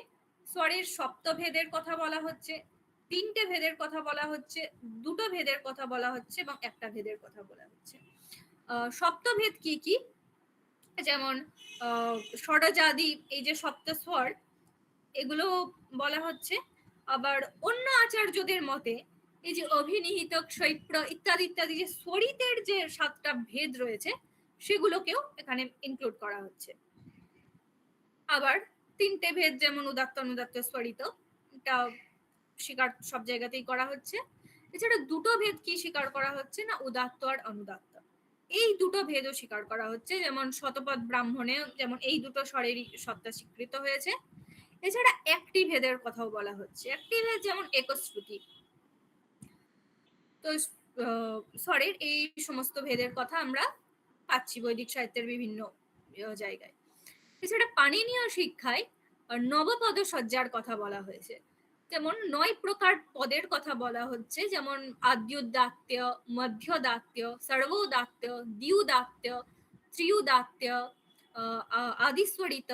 স্বরের সপ্তভেদের কথা বলা হচ্ছে, 3টে ভেদের কথা বলা হচ্ছে, 2টো ভেদের কথা বলা হচ্ছে এবং একটা ভেদের কথা বলা হচ্ছে। সপ্তভেদ কি কি, যেমন ষড়জাদি, এই যে সপ্ত স্বর এগুলো বলা হচ্ছে। আবার অন্য আচার্যদের মতে এই যে অভিনিহিত, ক্ষৈপ্র ইত্যাদি ইত্যাদি যে স্বরিতের যে 7টা ভেদ রয়েছে সেগুলোকেও এখানে ইনক্লুড করা হচ্ছে। আবার 3টে ভেদ যেমন উদাত্ত, অনুদাত্ত, স্বরিত, এটা স্বীকার সব জায়গাতেই করা হচ্ছে। এছাড়া 2টো ভেদ কি স্বীকার করা হচ্ছে না উদাত্ত আর অনুদাত্ত, এই 2টো ভেদও স্বীকার করা হচ্ছে। যেমন শতপথ ব্রাহ্মণে যেমন এই 2টো স্বরেরই সত্তা স্বীকৃত হয়েছে। এছাড়া একটি ভেদের কথাও বলা হচ্ছে, একটি ভেদ যেমন একশ্রুতি। তো স্বরের এই সমস্ত ভেদের কথা আমরা পাচ্ছি বৈদিক সাহিত্যের বিভিন্ন জায়গায়। এছাড়া পাণিনীয় শিক্ষায় নবপদ সজ্জার কথা বলা হয়েছে। যেমন 9 প্রকার পদের কথা বলা হচ্ছে, যেমন আদ্যোদাত্ত, মধ্যদাত্ত, সর্বোদাত্ত, দ্বিউদাত্ত, ত্রিউদাত্ত, আদিস্বরিত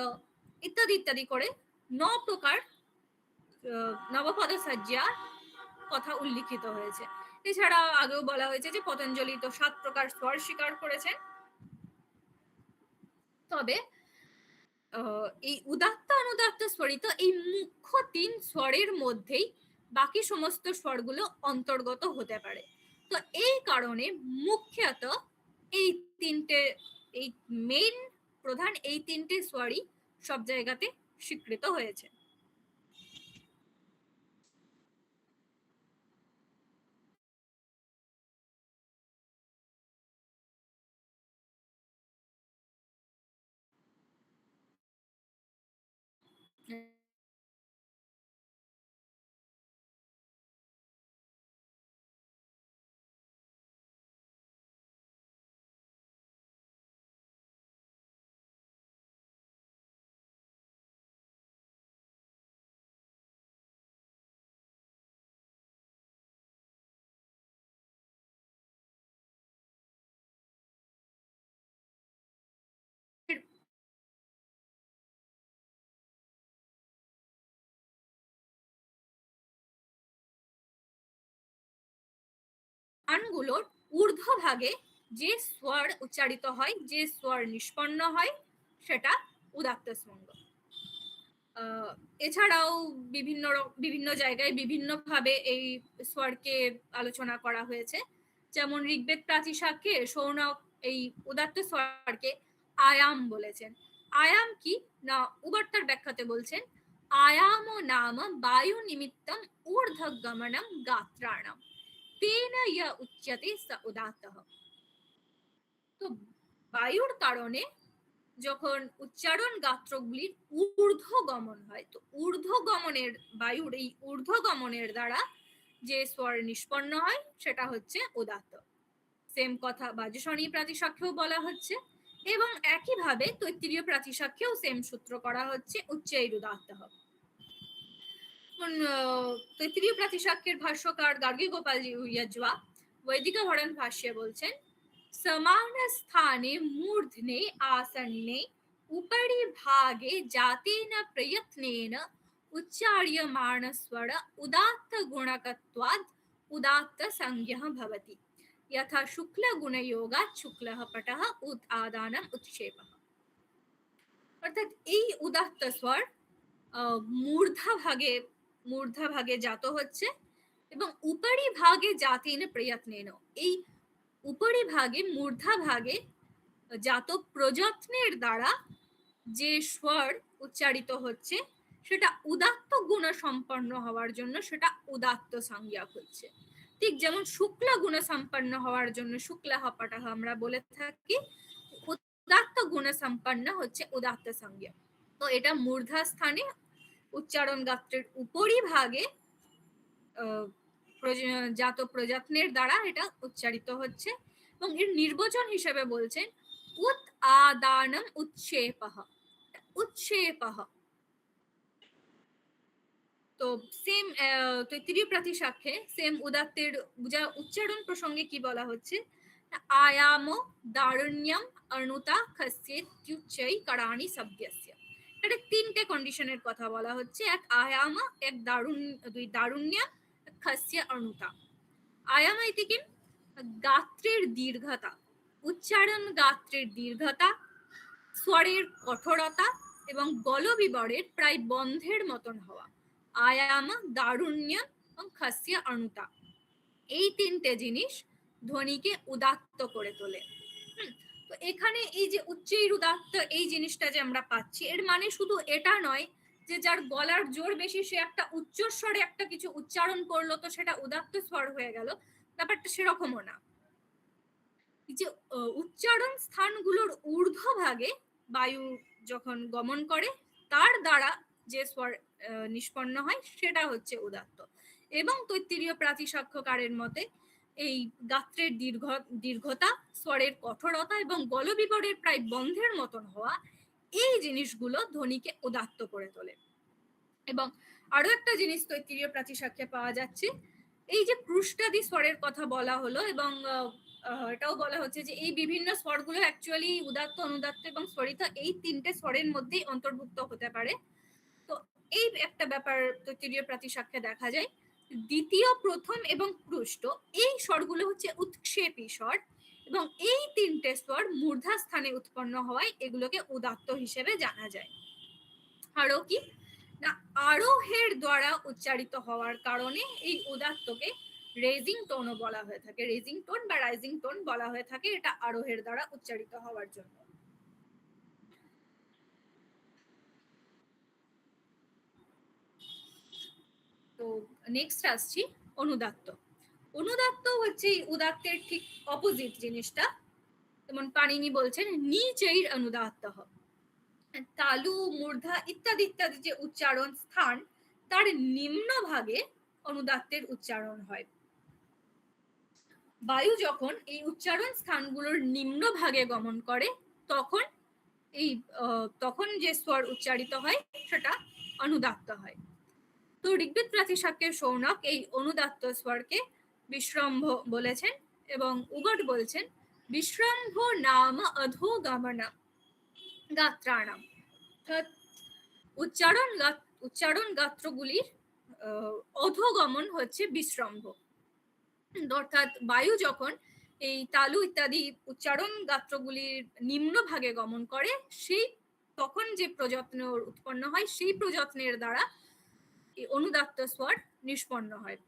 ইত্যাদি ইত্যাদি করে 9 প্রকার নবপদ সজ্জার কথা উল্লিখিত হয়েছে। এছাড়া আগেও বলা হয়েছে যে পতঞ্জলি তো 7 প্রকার স্বর স্বীকার করেছেন। তবে এই উদাত্ত, অনুদাত্ত, স্বরিত এই মুখ্য 3 স্বরের মধ্যেই বাকি সমস্ত স্বরগুলো অন্তর্গত হতে পারে। তো এই কারণে মুখ্যত এই 3টে, এই মেইন প্রধান এই 3টে স্বরই সব জায়গাতে স্বীকৃত হয়েছে। গানগুলোর ঊর্ধ্বভাগে যে স্বর উচ্চারিত হয়, যে স্বর নিষ্পন্ন হয়, সেটা উদাত্ত শৃঙ্গ। এছাড়াও বিভিন্ন জায়গায় বিভিন্নভাবে এই স্বরকে আলোচনা করা হয়েছে। যেমন ঋগ্বেদ প্রাতিসাখ্যে শৌনক এই উদাত্ত স্বরকে আয়াম বলেছেন। আয়াম কি না উবার্তার ব্যাখ্যাতে বলছেন, আয়াম নাম বায়ু নিমিত্তম ঊর্ধ্বগমনম গাত্রাণম তেন ইয়া উচ্যতে স উদাত্তঃ। তো বায়ুর কারণে যখন উচ্চারণ গাত্রগুলির ঊর্ধ্বগমন হয়, তো ঊর্ধ্বগমনের বায়ুর এই ঊর্ধ্বগমনের দ্বারা যে স্বর নিষ্পন্ন হয় সেটা হচ্ছে উদাত্ত। সেম কথা বাজেসানি প্রাতিসাখ্যেও বলা হচ্ছে এবং একইভাবে তৈত্তিরীয় প্রাতিসাখ্যেও সেম সূত্র করা হচ্ছে উচ্চৈরুদাত্তঃ। তৈত্তিরীয় প্রাতিসাখ্যের ভাষ্যকার গার্গী গোপাল ইয়াজ্বা বৈদিকহরণ ভাষ্যে বলছেন, समान स्थाने मूर्धने आसन्ने उपरि भागे जातेन प्रयत्नेन उच्चार्यमाण स्वर उदात्त गुणकत्वात् उदात्त संज्ञः भवति। यथा शुक्लगुणयोगात् शुक्लः पटः उद आदानम उत्क्षेपः। অর্থাৎ এই উদাত্ত স্বর মূর্ধা ভাগে জাত হচ্ছে এবং উপরি ভাগে জাতিন প্রয়ত্নেন, এই উপরি ভাগে মূর্ধা ভাগে জাত প্রযত্নের দ্বারা যে স্বর উচ্চারিত হচ্ছে সেটা উদাত্ত গুণ সম্পন্ন হওয়ার জন্য সেটা উদাত্ত সংজ্ঞক হচ্ছে। ঠিক যেমন শুক্ল গুণ সম্পন্ন হওয়ার জন্য শুক্লা হপাটাহ আমরা বলে থাকি, উদাত্ত গুণ সম্পন্ন হচ্ছে উদাত্ত সংজ্ঞক। তো এটা মূর্ধা স্থানে উচ্চারণ গাত্রের উপরি ভাগে জাত প্রযত্নের দ্বারা এটা উচ্চারিত হচ্ছে এবং এর নির্বচন হিসেবে বলছেন উত আদানম উৎক্ষেপঃ। উৎক্ষেপঃ তো সেম তৃতীয় প্রাতিশাখ্যে সেম উদাত্তের উচ্চারণ প্রসঙ্গে কি বলা হচ্ছে, আয়াম দারুণ্যম অণুতা খস্যেত্যুচ্চৈ করাণি শব্দস্য। এটা তিনটে কন্ডিশনের কথা বলা হচ্ছে, এক আয়াম, এক দুই দারুণ্য, খস্য অণুতা। আয়াম ইতি কিম, গাত্রের দীর্ঘতা, উচ্চারণ গাত্রের দীর্ঘতা, স্বরের কঠোরতা এবং গলবিবরের প্রায় বন্ধের মতন হওয়া। আয়াম, দারুণ্য এবং খস্য অণুতা, এই তিনটে জিনিস ধ্বনিকে উদাত্ত করে তোলে। তো এখানে এই যে উচ্চের উদাত্ত এই জিনিসটা যে আমরা পাচ্ছি, এর মানে শুধু এটা নয় যে যার গলার জোর বেশি সে একটা উচ্চস্বরে একটা কিছু উচ্চারণ করলো তো সেটা উদাত্ত স্বর হয়ে গেল, ব্যাপারটা সেরকমও না। যে উচ্চারণ স্থানগুলোর ঊর্ধ্বভাগে বায়ু যখন গমন করে তার দ্বারা যে স্বর নিষ্পন্ন হয় সেটা হচ্ছে উদাত্ত। এবং তৈত্তিরীয় প্রাতিশাখ্যকারের মতে এই গাত্রের দীর্ঘতা, স্বরের কঠোরতা এবং গলবিবরের প্রায় বন্ধের মতন হওয়া, এই জিনিসগুলো ধ্বনিকে উদাত্ত করে তোলে। এবং আরো একটা জিনিস তৈত্তিরীয় প্রাতিশাখ্যে পাওয়া যাচ্ছে, এই যে পৃষ্ঠাদি স্বরের কথা বলা হলো এবং এটাও বলা হচ্ছে যে এই বিভিন্ন স্বরগুলো অ্যাকচুয়ালি উদাত্ত, অনুদাত্ত এবং স্বরিত এই তিনটে স্বরের মধ্যেই অন্তর্ভুক্ত হতে পারে। তো এই একটা ব্যাপার তৈত্তিরীয় প্রাতিশাখ্যে দেখা যায়। দ্বিতীয়, প্রথম এবং পৃষ্ঠ এই স্বরগুলো হচ্ছে উৎক্ষেপী স্বর এবং এই তিনটে স্বর মূর্ধা স্থানে উৎপন্ন হওয়ায় এগুলোকে উদাত্ত হিসেবে জানা যায়। আরো কি না, আরোহের দ্বারা উচ্চারিত হওয়ার কারণে এই উদাত্তকে রেজিং টোনও বলা হয়ে থাকে, রেজিং টোন বা রাইজিং টোন বলা হয়ে থাকে, এটা আরোহের দ্বারা উচ্চারিত হওয়ার জন্য। তো নেক্সট আসছি অনুদাত্ত। অনুদাত্ত হচ্ছে উদাত্তের ঠিক অপোজিট জিনিসটা, যেমন পাণিনি বলছেন নিচৈর অনুদাত্ত। তালু, মূর্ধা ইত্যাদি ইত্যাদি যে উচ্চারণ স্থান তার নিম্ন ভাগে অনুদাত্তের উচ্চারণ হয়। বায়ু যখন এই উচ্চারণ স্থানগুলোর নিম্ন ভাগে গমন করে তখন তখন যে স্বর উচ্চারিত হয় সেটা অনুদাত্ত হয়। তো ঋগ্বেদ প্রাতিশাখ্যের শৌনক এই অনুদাত্ত স্বরকে বিশ্রম্ভ বলেছেন এবং উগট বলছেন বিশ্রম্ভ নাম অধোগমনম গাত্রাণাম। উচ্চারণ গাত্রগুলির অধোগমন হচ্ছে বিশ্রম্ভ। অর্থাৎ বায়ু যখন এই তালু ইত্যাদি উচ্চারণ গাত্রগুলির নিম্ন ভাগে গমন করে সেই তখন যে প্রযত্ন উৎপন্ন হয় সেই প্রযত্নের দ্বারা এই অনুদাত্ত স্বর নিষ্পন্ন হয়।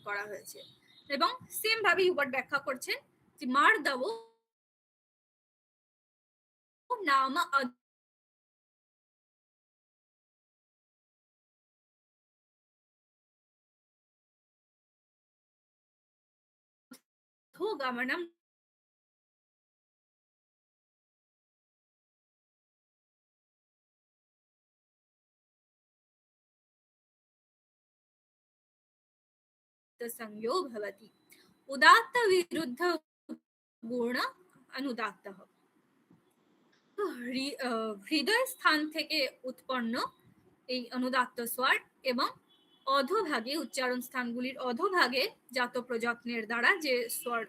করা হয়েছে এবং সেম ভাবে হুবার্ট ব্যাখ্যা করছেন যে মার দাও নাম অধোগমনম संज्ञो भवति। उदात्त विरुद्ध गुण अनुदात्तः। তো হৃদয় স্থান থেকে উৎপন্ন এই অনুদাত্ত স্বর এবং অধোভাগে উচ্চারণ স্থানগুলির অধোভাগে জাত প্রযত্নের দ্বারা যে স্বর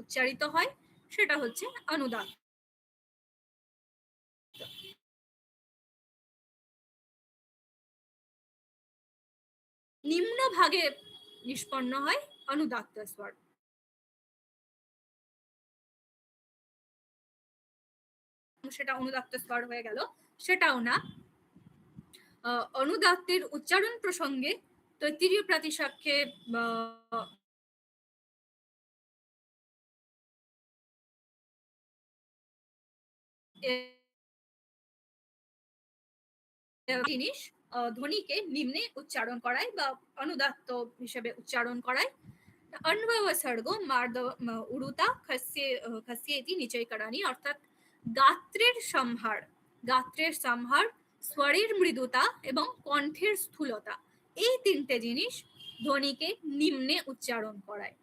উচ্চারিত হয় সেটা হচ্ছে অনুদাত্ত। নিম্ন ভাগে নিষ্পন্ন হয় অনুদাত্ত স্বর। সেটা অনুদাত্ত স্বর হয়ে গেল, সেটাও না। অনুদাত্তের উচ্চারণ প্রসঙ্গে তৈত্তিরীয় প্রাতিশাখ্যে জিনিস ধ্বনিকে নিম্নে উচ্চারণ করায় বা অনুদাত্ত হিসেবে উচ্চারণ করায়। অন্বয়সর্গ মার্দ উড়ুতা খস্যেতি নিচয়করণী, অর্থাৎ গাত্রের সম্হার, স্বরের মৃদুতা এবং কণ্ঠের স্থূলতা, এই তিনটে জিনিস ধ্বনিকে নিম্নে উচ্চারণ করায়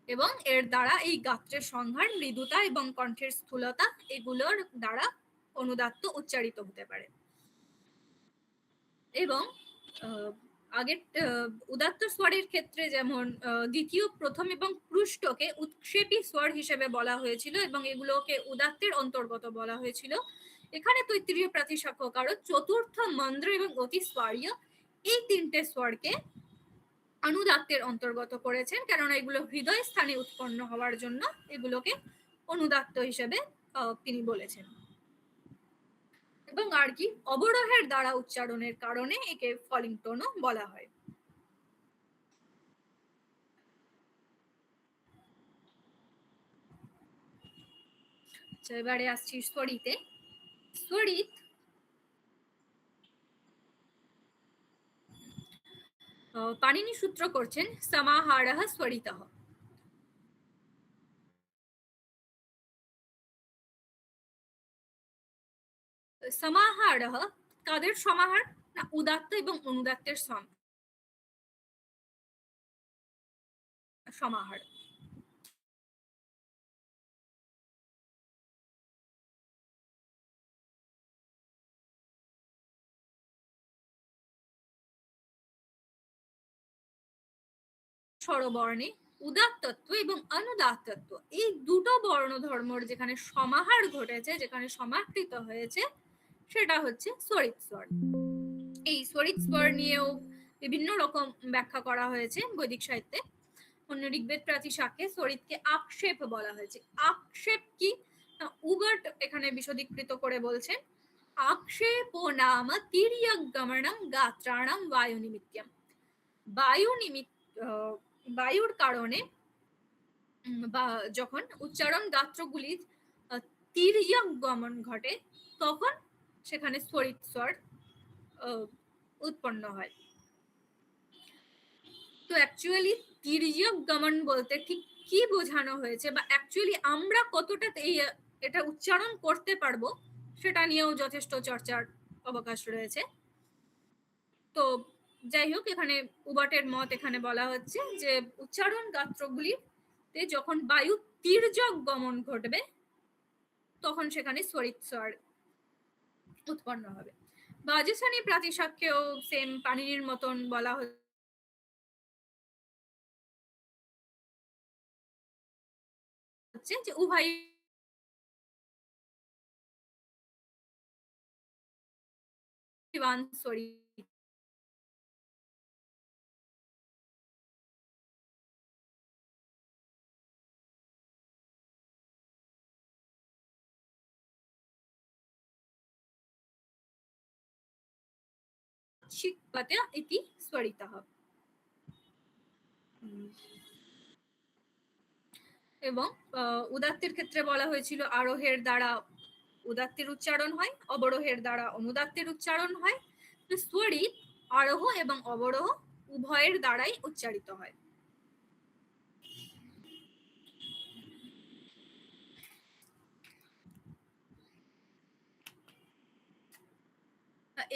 এবং এর দ্বারা এই গাত্রের সংহার, মৃদুতা এবং কণ্ঠের স্থূলতা এগুলোর দ্বারা অনুদাত্ত উচ্চারিত হতে পারে। এবং আগের উদাত্ত স্বরের ক্ষেত্রে যেমন দ্বিতীয়, প্রথম এবং পৃষ্ঠকে উৎক্ষেপী স্বর হিসেবে বলা হয়েছিল এবং এগুলোকে উদাত্তের অন্তর্গত বলা হয়েছিল, এখানে তৈত্তিরীয় প্রাতিশাখ্যকারও চতুর্থ, মন্দ্র এবং অতিস্বরীয় এই তিনটে স্বরকে অনুদাত্তের অন্তর্গত করেছেন, কেননা এগুলো হৃদয় স্থানে উৎপন্ন হওয়ার জন্য এগুলোকে অনুদাত্ত হিসেবে তিনি বলেছেন। এবং আর কি, অবরোহের দ্বারা উচ্চারণের কারণে একে ফলিং টোনও বলা হয়। এবারে আসছি স্বরিতে। স্বরিত পাণিনি সূত্র করছেন সমাহারः স্বরিতः। সমাহারः কাদের সমাহার? না, উদাত্ত এবং অনুদাত্তের সমাহার। স্বরবর্ণে উদাত্তত্ব এবং অনুদাত্তত্ব এই দুটো বর্ণ ধর্মর যেখানে সমাহার ঘটেছে, যেখানে সমাকৃত হয়েছে, সেটা হচ্ছে স্বরিত স্বর। এই স্বরিত স্বর নিয়েও বিভিন্ন রকম ব্যাখ্যা করা হয়েছে বৈদিক সাহিত্যে। অন্য ঋগ্বেদ প্রাতিশাখ্যে স্বরিতকে আক্ষেপ বলা হয়েছে। আক্ষেপ কি? উবাট এখানে বিশদীকৃত করে বলছেন, আক্ষেপো নাম তির্যগমনম গাত্রাণাম বায়ু নিমিত্তম। বায়ুর কারণে বা যখন উচ্চারণ গাত্রগুলির তির্যক গমন ঘটে তখন সেখানে স্বরিত স্বর উৎপন্ন হয়। তো অ্যাকচুয়ালি তির্যক গমন বলতে ঠিক কি বোঝানো হয়েছে বা অ্যাকচুয়ালি আমরা কতটা এটা উচ্চারণ করতে পারবো সেটা নিয়েও যথেষ্ট চর্চার অবকাশ রয়েছে। তো যাই হোক, এখানে উবাটের মত এখানে বলা হচ্ছে যে উচ্চারণ গাত্রগুলিতে যখন বায়ু তির্যক গমন ঘটবে তখন সেখানে স্বরিত স্বর উৎপন্ন হবে। বাজেসানি প্রাতিশাখ্যেও সেম পাণিনির মতন বলা হচ্ছে যে উভয় স্বরিত শিক্ষতে ইতি স্বরিতঃ। এবং উদাত্তের ক্ষেত্রে বলা হয়েছিল আরোহের দ্বারা উদাত্তের উচ্চারণ হয়, অবরোহের দ্বারা অনুদাত্তের উচ্চারণ হয়। স্বরিত আরোহ এবং অবরোহ উভয়ের দ্বারাই উচ্চারিত হয়।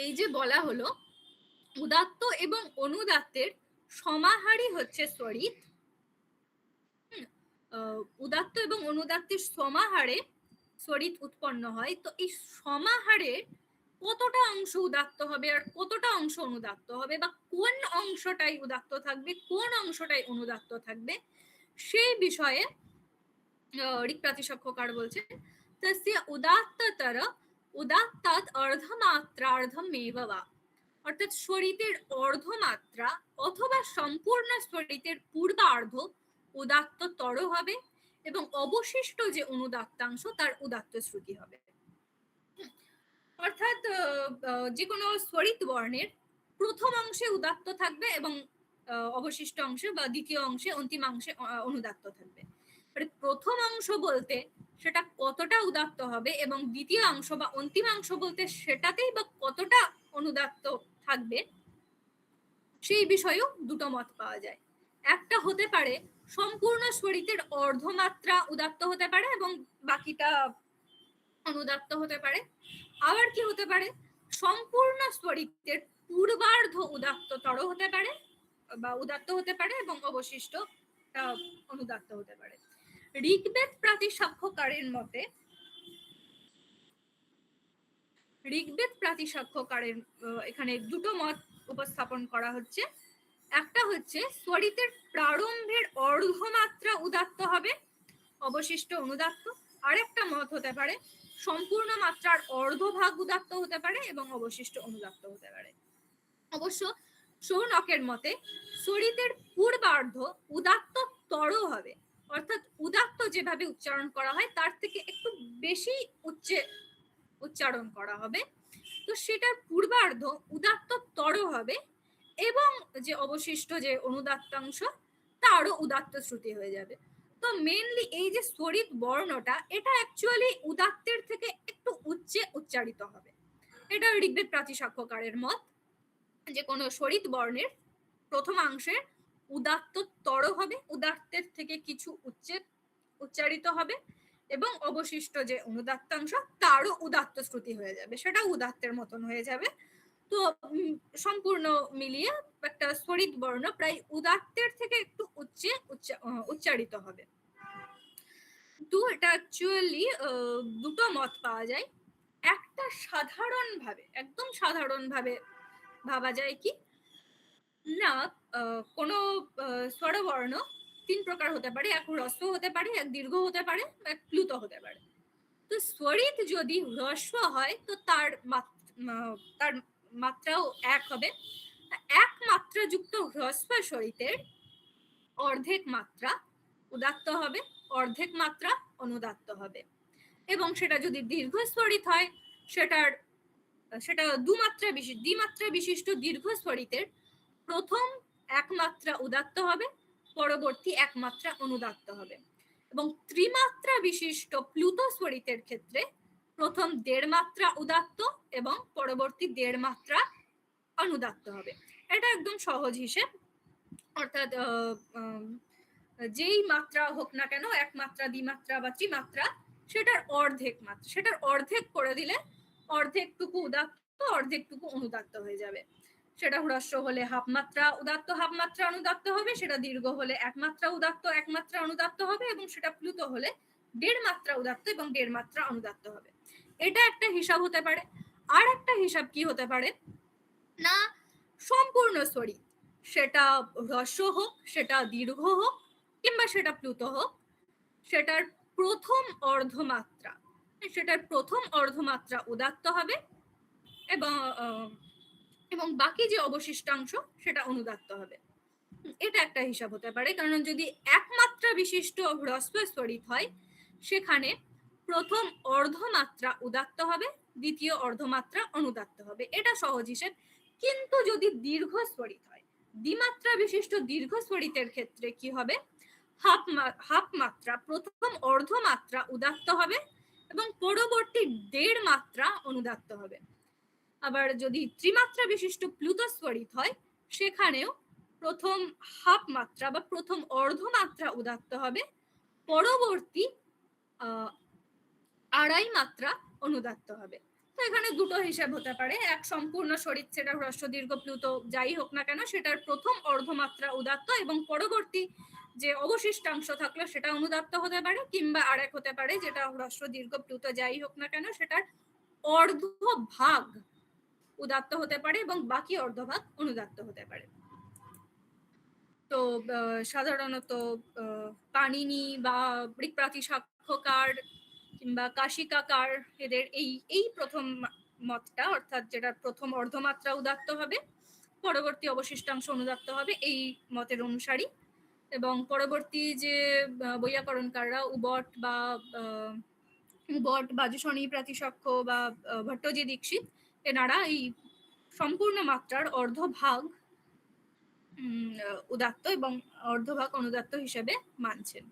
এই যে বলা হলো উদাত্ত এবং অনুদাত্তের সমাহারই হচ্ছে স্বরিত। উদাত্ত এবং অনুদাত্তের সমাহারে স্বরিত উৎপন্ন হয়। তো এই সমাহারে কতটা অংশ উদাত্ত হবে আর কতটা অংশ অনুদাত্ত হবে বা কোন অংশটাই উদাত্ত থাকবে কোন অংশটাই অনুদাত্ত থাকবে সেই বিষয়ে ঋক প্রাতিশাখ্যকার বলছে তস্য উদাত্ততর উদাত্তাৎ অর্ধমাত্রার্ধমেব বা, অর্থাৎ স্বরিতের অর্ধমাত্রা অথবা সম্পূর্ণ স্বরিতের পূর্বার্ধ উদাত্ততর হবে এবং অবশিষ্ট যে অনুদাত্তাংশ তার উদাত্ত শ্রুতি হবে। অর্থাৎ যে কোনো স্বরিত বর্ণের প্রথম অংশে উদাত্ত থাকবে এবং অবশিষ্ট অংশে বা দ্বিতীয় অংশে অন্তিমাংশে অনুদাত্ত থাকবে। প্রথম অংশ বলতে সেটা কতটা উদাত্ত হবে এবং দ্বিতীয় অংশ বা অন্তিমাংশ বলতে সেটাতেই বা কতটা অনুদাত্ত থাকবে, সেই বিষয়েও দুটো মত পাওয়া যায়। একটা হতে পারে সম্পূর্ণ স্বরিতের অর্ধমাত্রা উদাত্ত হতে পারে এবং বাকিটা অনুদাত্ত হতে পারে। আবার কি হতে পারে, সম্পূর্ণ স্বরিতের পূর্বার্ধ উদাত্ততর হতে পারে বা উদাত্ত হতে পারে এবং অবশিষ্ট অনুদাত্ত হতে পারে। ঋগ্বেদ প্রাতিশাখ্যকারের মতে ঋগ্বেদ প্রাতিশাখ্যকারের এখানে দুটো মত উপস্থাপন করা হচ্ছে। একটা হচ্ছে স্বরিতের প্রারম্ভের অর্ধমাত্রা উদাত্ত হবে, অবশিষ্ট অনুদাত্ত। আরেকটা মত হতে পারে সম্পূর্ণ মাত্রার অর্ধভাগ উদাত্ত হতে পারে এবং অবশিষ্ট অনুদাত্ত হতে পারে। অবশ্য সৌনকের মতে স্বরিতের পূর্বার্ধ উদাত্ত তর হবে, অর্থাৎ উদাত্ত যেভাবে উচ্চারণ করা হয় তার থেকে একটু বেশি উচ্চে উচ্চারণ করা হবে, তো সেটার পূর্বার্ধ উদাত্ত তর হবে এবং যে অবশিষ্ট যে অনুদাত্তাংশ তারও উদাত্ত শ্রুতি হয়ে যাবে। তো মেইনলি এই যে স্বরিত বর্ণটা এটা অ্যাকচুয়ালি উদাত্তের থেকে একটু উচ্চে উচ্চারিত হবে। এটা ঋগ্বেদ প্রাতিশাখ্যকারের মত যে কোনো স্বরিত বর্ণের প্রথমাংশে উদাত্ত তর হবে, উদাত্তের থেকে কিছু উচ্চে উচ্চারিত হবে এবং অবশিষ্ট যে অনুদাত্তাংশ তারও উদাত্ত শ্রুতি হয়ে যাবে, সেটা উদাত্তের মতন হয়ে যাবে। তো সম্পূর্ণ মিলিয়ে একটা স্বরিত বর্ণ প্রায় উদাত্তের থেকে একটু উচ্চে উচ্চারিত হবে। তো এটা অ্যাকচুয়ালি দুটো মত পাওয়া যায়। একটা সাধারণভাবে একদম সাধারণভাবে ভাবা যায় কি না, কোনো স্বরবর্ণ তিন প্রকার হতে পারে, এক হ্রস্ব হতে পারে, এক দীর্ঘ হতে পারে, এক প্লুত হতে পারে। তো স্বরিত যদি হ্রস্ব হয় তো তার মাত্রাও এক হবে। এক মাত্রা যুক্ত হ্রস্ব স্বরিতের অর্ধেক মাত্রা উদাত্ত হবে, অর্ধেক মাত্রা অনুদাত্ত হবে। এবং সেটা যদি দীর্ঘ স্বরিত হয় সেটা দ্বিমাত্রা বিশিষ্ট দীর্ঘ স্বরিতের প্রথম এক মাত্রা উদাত্ত হবে, পরবর্তী এক মাত্রা অনুদাত্ত হবে। এবং ত্রিমাত্রা বিশিষ্ট প্লুত স্বরিতের ক্ষেত্রে প্রথম দেড় মাত্রা উদাত্ত এবং পরবর্তী দেড় মাত্রা অনুদাত্ত হবে। এটা একদম সহজ হিসেব, অর্থাৎ যেই মাত্রা হোক না কেন, এক মাত্রা দ্বিমাত্রা বা ত্রিমাত্রা, সেটার অর্ধেক করে দিলে অর্ধেকটুকু উদাত্ত অর্ধেকটুকু অনুদাত্ত হয়ে যাবে। সেটা হ্রস্ব হলে হাফ মাত্রা উদাত্ত হাফ মাত্রা অনুদাত্ত হবে, সেটা দীর্ঘ হলে এক মাত্রা উদাত্ত এক মাত্রা অনুদাত্ত হবে এবং সেটা প্লুত হলে দেড় মাত্রা উদাত্ত এবং দেড় মাত্রা অনুদাত্ত হবে। এটা একটা হিসাব হতে পারে। আর একটা হিসাব কি হতে পারে না, সম্পূর্ণ স্বরিত, সেটা হ্রস্ব হোক, সেটা দীর্ঘ হোক কিংবা সেটা প্লুত হোক, সেটার প্রথম অর্ধমাত্রা উদাত্ত হবে এবং বাকি যে অবশিষ্টাংশ সেটা অনুদাত্ত হবে। এটা একটা হিসাব হতে পারে, কারণ যদি একমাত্রা বিশিষ্ট হ্রস্ব স্বরিত হয় সেখানে প্রথম অর্ধমাত্রা উদাত্ত হবে, দ্বিতীয় অর্ধমাত্রা অনুদাত্ত হবে। এটা সহজ হিসেব। কিন্তু যদি দীর্ঘ স্বরিত হয়, দ্বিমাত্রা বিশিষ্ট দীর্ঘ স্বরিতের ক্ষেত্রে কি হবে, হাফ মাত্রা প্রথম অর্ধমাত্রা উদাত্ত হবে এবং পরবর্তী দেড় মাত্রা অনুদাত্ত হবে। আবার যদি ত্রিমাত্রা বিশিষ্ট প্লুত স্বরিত হয় সেখানেও প্রথম হাফ মাত্রা বা প্রথম অর্ধমাত্রা উদাত্ত হবে, পরবর্তী আড়াই মাত্রা অনুদাত্ত হবে। তো এখানে দুটো হিসাব হতে পারে, এক সম্পূর্ণ স্বরিত, সেটা হ্রস্ব দীর্ঘ প্লুত যাই হোক না কেন সেটার প্রথম অর্ধমাত্রা উদাত্ত এবং পরবর্তী যে অবশিষ্টাংশ থাকলো সেটা অনুদাত্ত হতে পারে, কিংবা আরেক হতে পারে যেটা হ্রস্ব দীর্ঘ প্লুত যাই হোক না কেন সেটার অর্ধভাগ উদাত্ত হতে পারে এবং বাকি অর্ধভাগ অনুদাত্ত হতে পারে। তো তো সাধারণত পাণিনি বা ঋক্প্রাতিশাখ্যকার কিংবা কাশিকাকার এদের এই প্রথম মতটা, অর্থাৎ যেটা প্রথম অর্ধমাত্রা উদাত্ত হবে, পরবর্তী অবশিষ্টাংশ অনুদাত্ত হবে, এই মতের অনুসারী। এবং পরবর্তী যে বৈয়াকরণকাররা উবট বাজুসনী প্রাতিশাখ্য বা ভট্টজি দীক্ষিত, এনারা এই সম্পূর্ণ মাত্রার অর্ধভাগ উদাত্ত এবং অর্ধভাগ অনুদাত্ত হিসেবে মানছেন।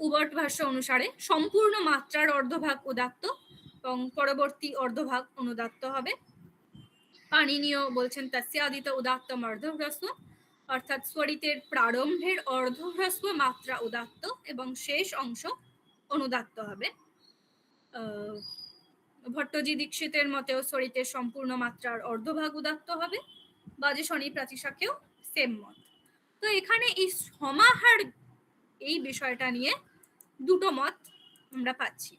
উবট ভাষ্য অনুসারে সম্পূর্ণ মাত্রার অর্ধভাগ উদাত্ত এবং পরবর্তী অর্ধভাগ অনুদাত্ত হবে। পাণিনিও বলছেন তস্যাদিত উদাত্তম অর্ধহ্রস্ব, অর্থাৎ স্বরিতের প্রারম্ভের অর্ধহ্রস্ব মাত্রা উদাত্ত এবং শেষ অংশ অনুদাত্ত হবে। ভট্টজি দীক্ষিতের মতেও স্বরিতের সম্পূর্ণ মাত্রার অর্ধভাগ উদাত্ত হবে। বাজুসনী প্রাতিশাখ্যেও সেম মত। তো এখানে এই সমাহার এই বিষয়টা নিয়ে দুটো মত আমরা পাচ্ছি।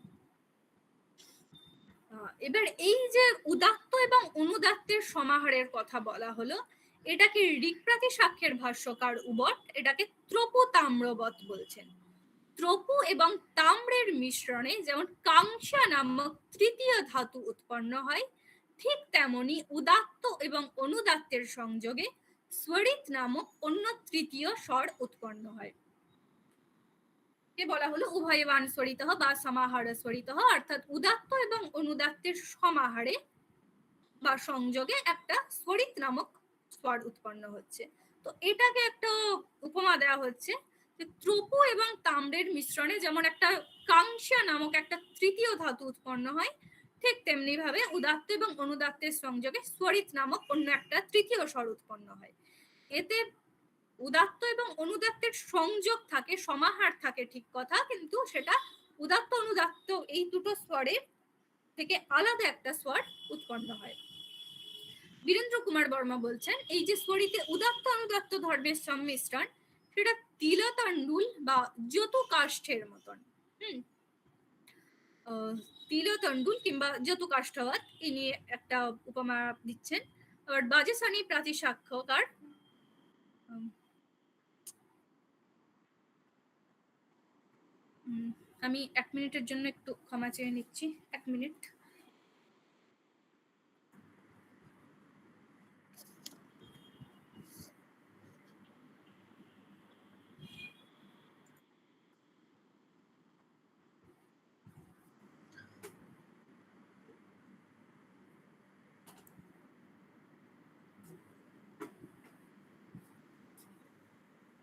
এবার এই যে উদাত্ত এবং অনুদাত্তের সমাহারের কথা বলা হলো, এটাকে ঋক্প্রাতিশাখ্যের ভাষ্যকার উবট এটাকে ত্রপু তাম্রবৎ বলছেন। ত্রপু এবং তাম্রের মিশ্রণে যেমন কাংসা নামক তৃতীয় ধাতু উৎপন্ন হয়, ঠিক তেমনি উদাত্ত এবং অনুদাত্তের সংযোগে স্বরিত নামক অন্য তৃতীয় স্বর উৎপন্ন হয়। কে বলা হলো উভয়বান স্বরিতঃ বা সমাহার স্বরিতঃ, অর্থাৎ উদাত্ত এবং অনুদাত্তের সমাহারে বা সংযোগে একটা স্বরিত নামক স্বর উৎপন্ন হচ্ছে। তো এটাকে একটা উপমা দেওয়া হচ্ছে যে ত্রপু এবং তাম্রের মিশ্রণে যেমন একটা কাংসা নামক একটা তৃতীয় ধাতু উৎপন্ন হয়, ঠিক তেমনি ভাবে উদাত্ত এবং অনুদাত্তের সংযোগে স্বরিত নামক অন্য একটা তৃতীয় স্বর উৎপন্ন হয়। এতে উদাত্ত এবং অনুদাত্তের সংযোগ থাকে, সমাহার থাকে, ঠিক কথা, কিন্তু সেটা উদাত্ত অনুদাত্ত এই দুটো স্বরের থেকে আলাদা একটা স্বর উৎপন্ন হয়। বীরেন্দ্র কুমার বর্মা বলছেন এই যে স্বরিতে উদাত্ত অনুদাত্ত ধর্মের সংমিশ্রণ, সেটা তিলতণ্ডুল বা যতুকাষ্ঠের মতন। তিলতণ্ডুল কিংবা যতুকাষ্ঠবৎ এই নিয়ে একটা উপমা দিচ্ছেন। আবার বাজুসনী প্রাতিশাখ্যকার আমি 1 মিনিটের জন্য একটু ক্ষমা চেয়ে নিচ্ছি। 1 মিনিট।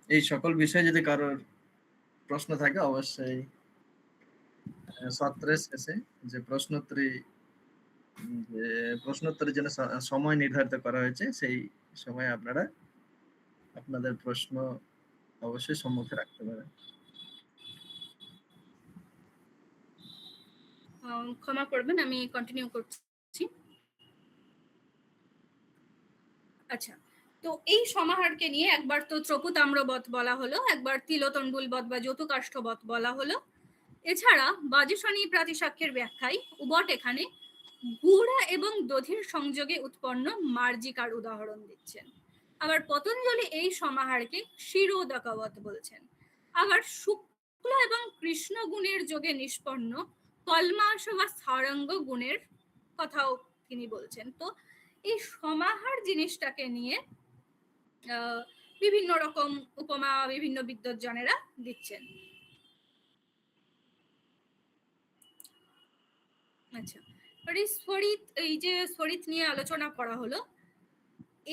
এই সকল বিষয়ে যদি কারোর প্রশ্ন থাকে অবশ্যই সত্রের শেষে যে প্রশ্নোত্তরের জন্য সময় নির্ধারিত করা হয়েছে, সেই সময় আপনারা আপনাদের প্রশ্ন অবশ্যই সম্মুখে রাখতে পারেন। ক্ষমা করবেন, আমি কন্টিনিউ করছি। আচ্ছা, তো এই সমাহারকে নিয়ে একবার তো ত্রপু তাম্রবৎ বলা হলো, একবার তিলতণ্ডুলবৎ বা যতুকাষ্ঠবৎ বলা হলো। এছাড়া বাজুসনী প্রাতিশাখ্যের ব্যাখ্যায় উবট এখানে গুড় এবং দধির সংযোগে উৎপন্ন মার্জিকার উদাহরণ দিচ্ছেন। আবার পতঞ্জলি এই সমাহারকে ক্ষীরোদকবৎ বলছেন। আবার শুক্ল এবং কৃষ্ণ গুণের যোগে নিষ্পন্ন কলমাস বা সারঙ্গ গুণের কথাও তিনি বলছেন। তো এই সমাহার জিনিসটাকে নিয়ে বিভিন্ন রকম উপমা বিভিন্ন বিদ্বজ্জনেরা দিচ্ছেন। আচ্ছা, স্বরিত, এই যে স্বরিত নিয়ে আলোচনা করা হলো,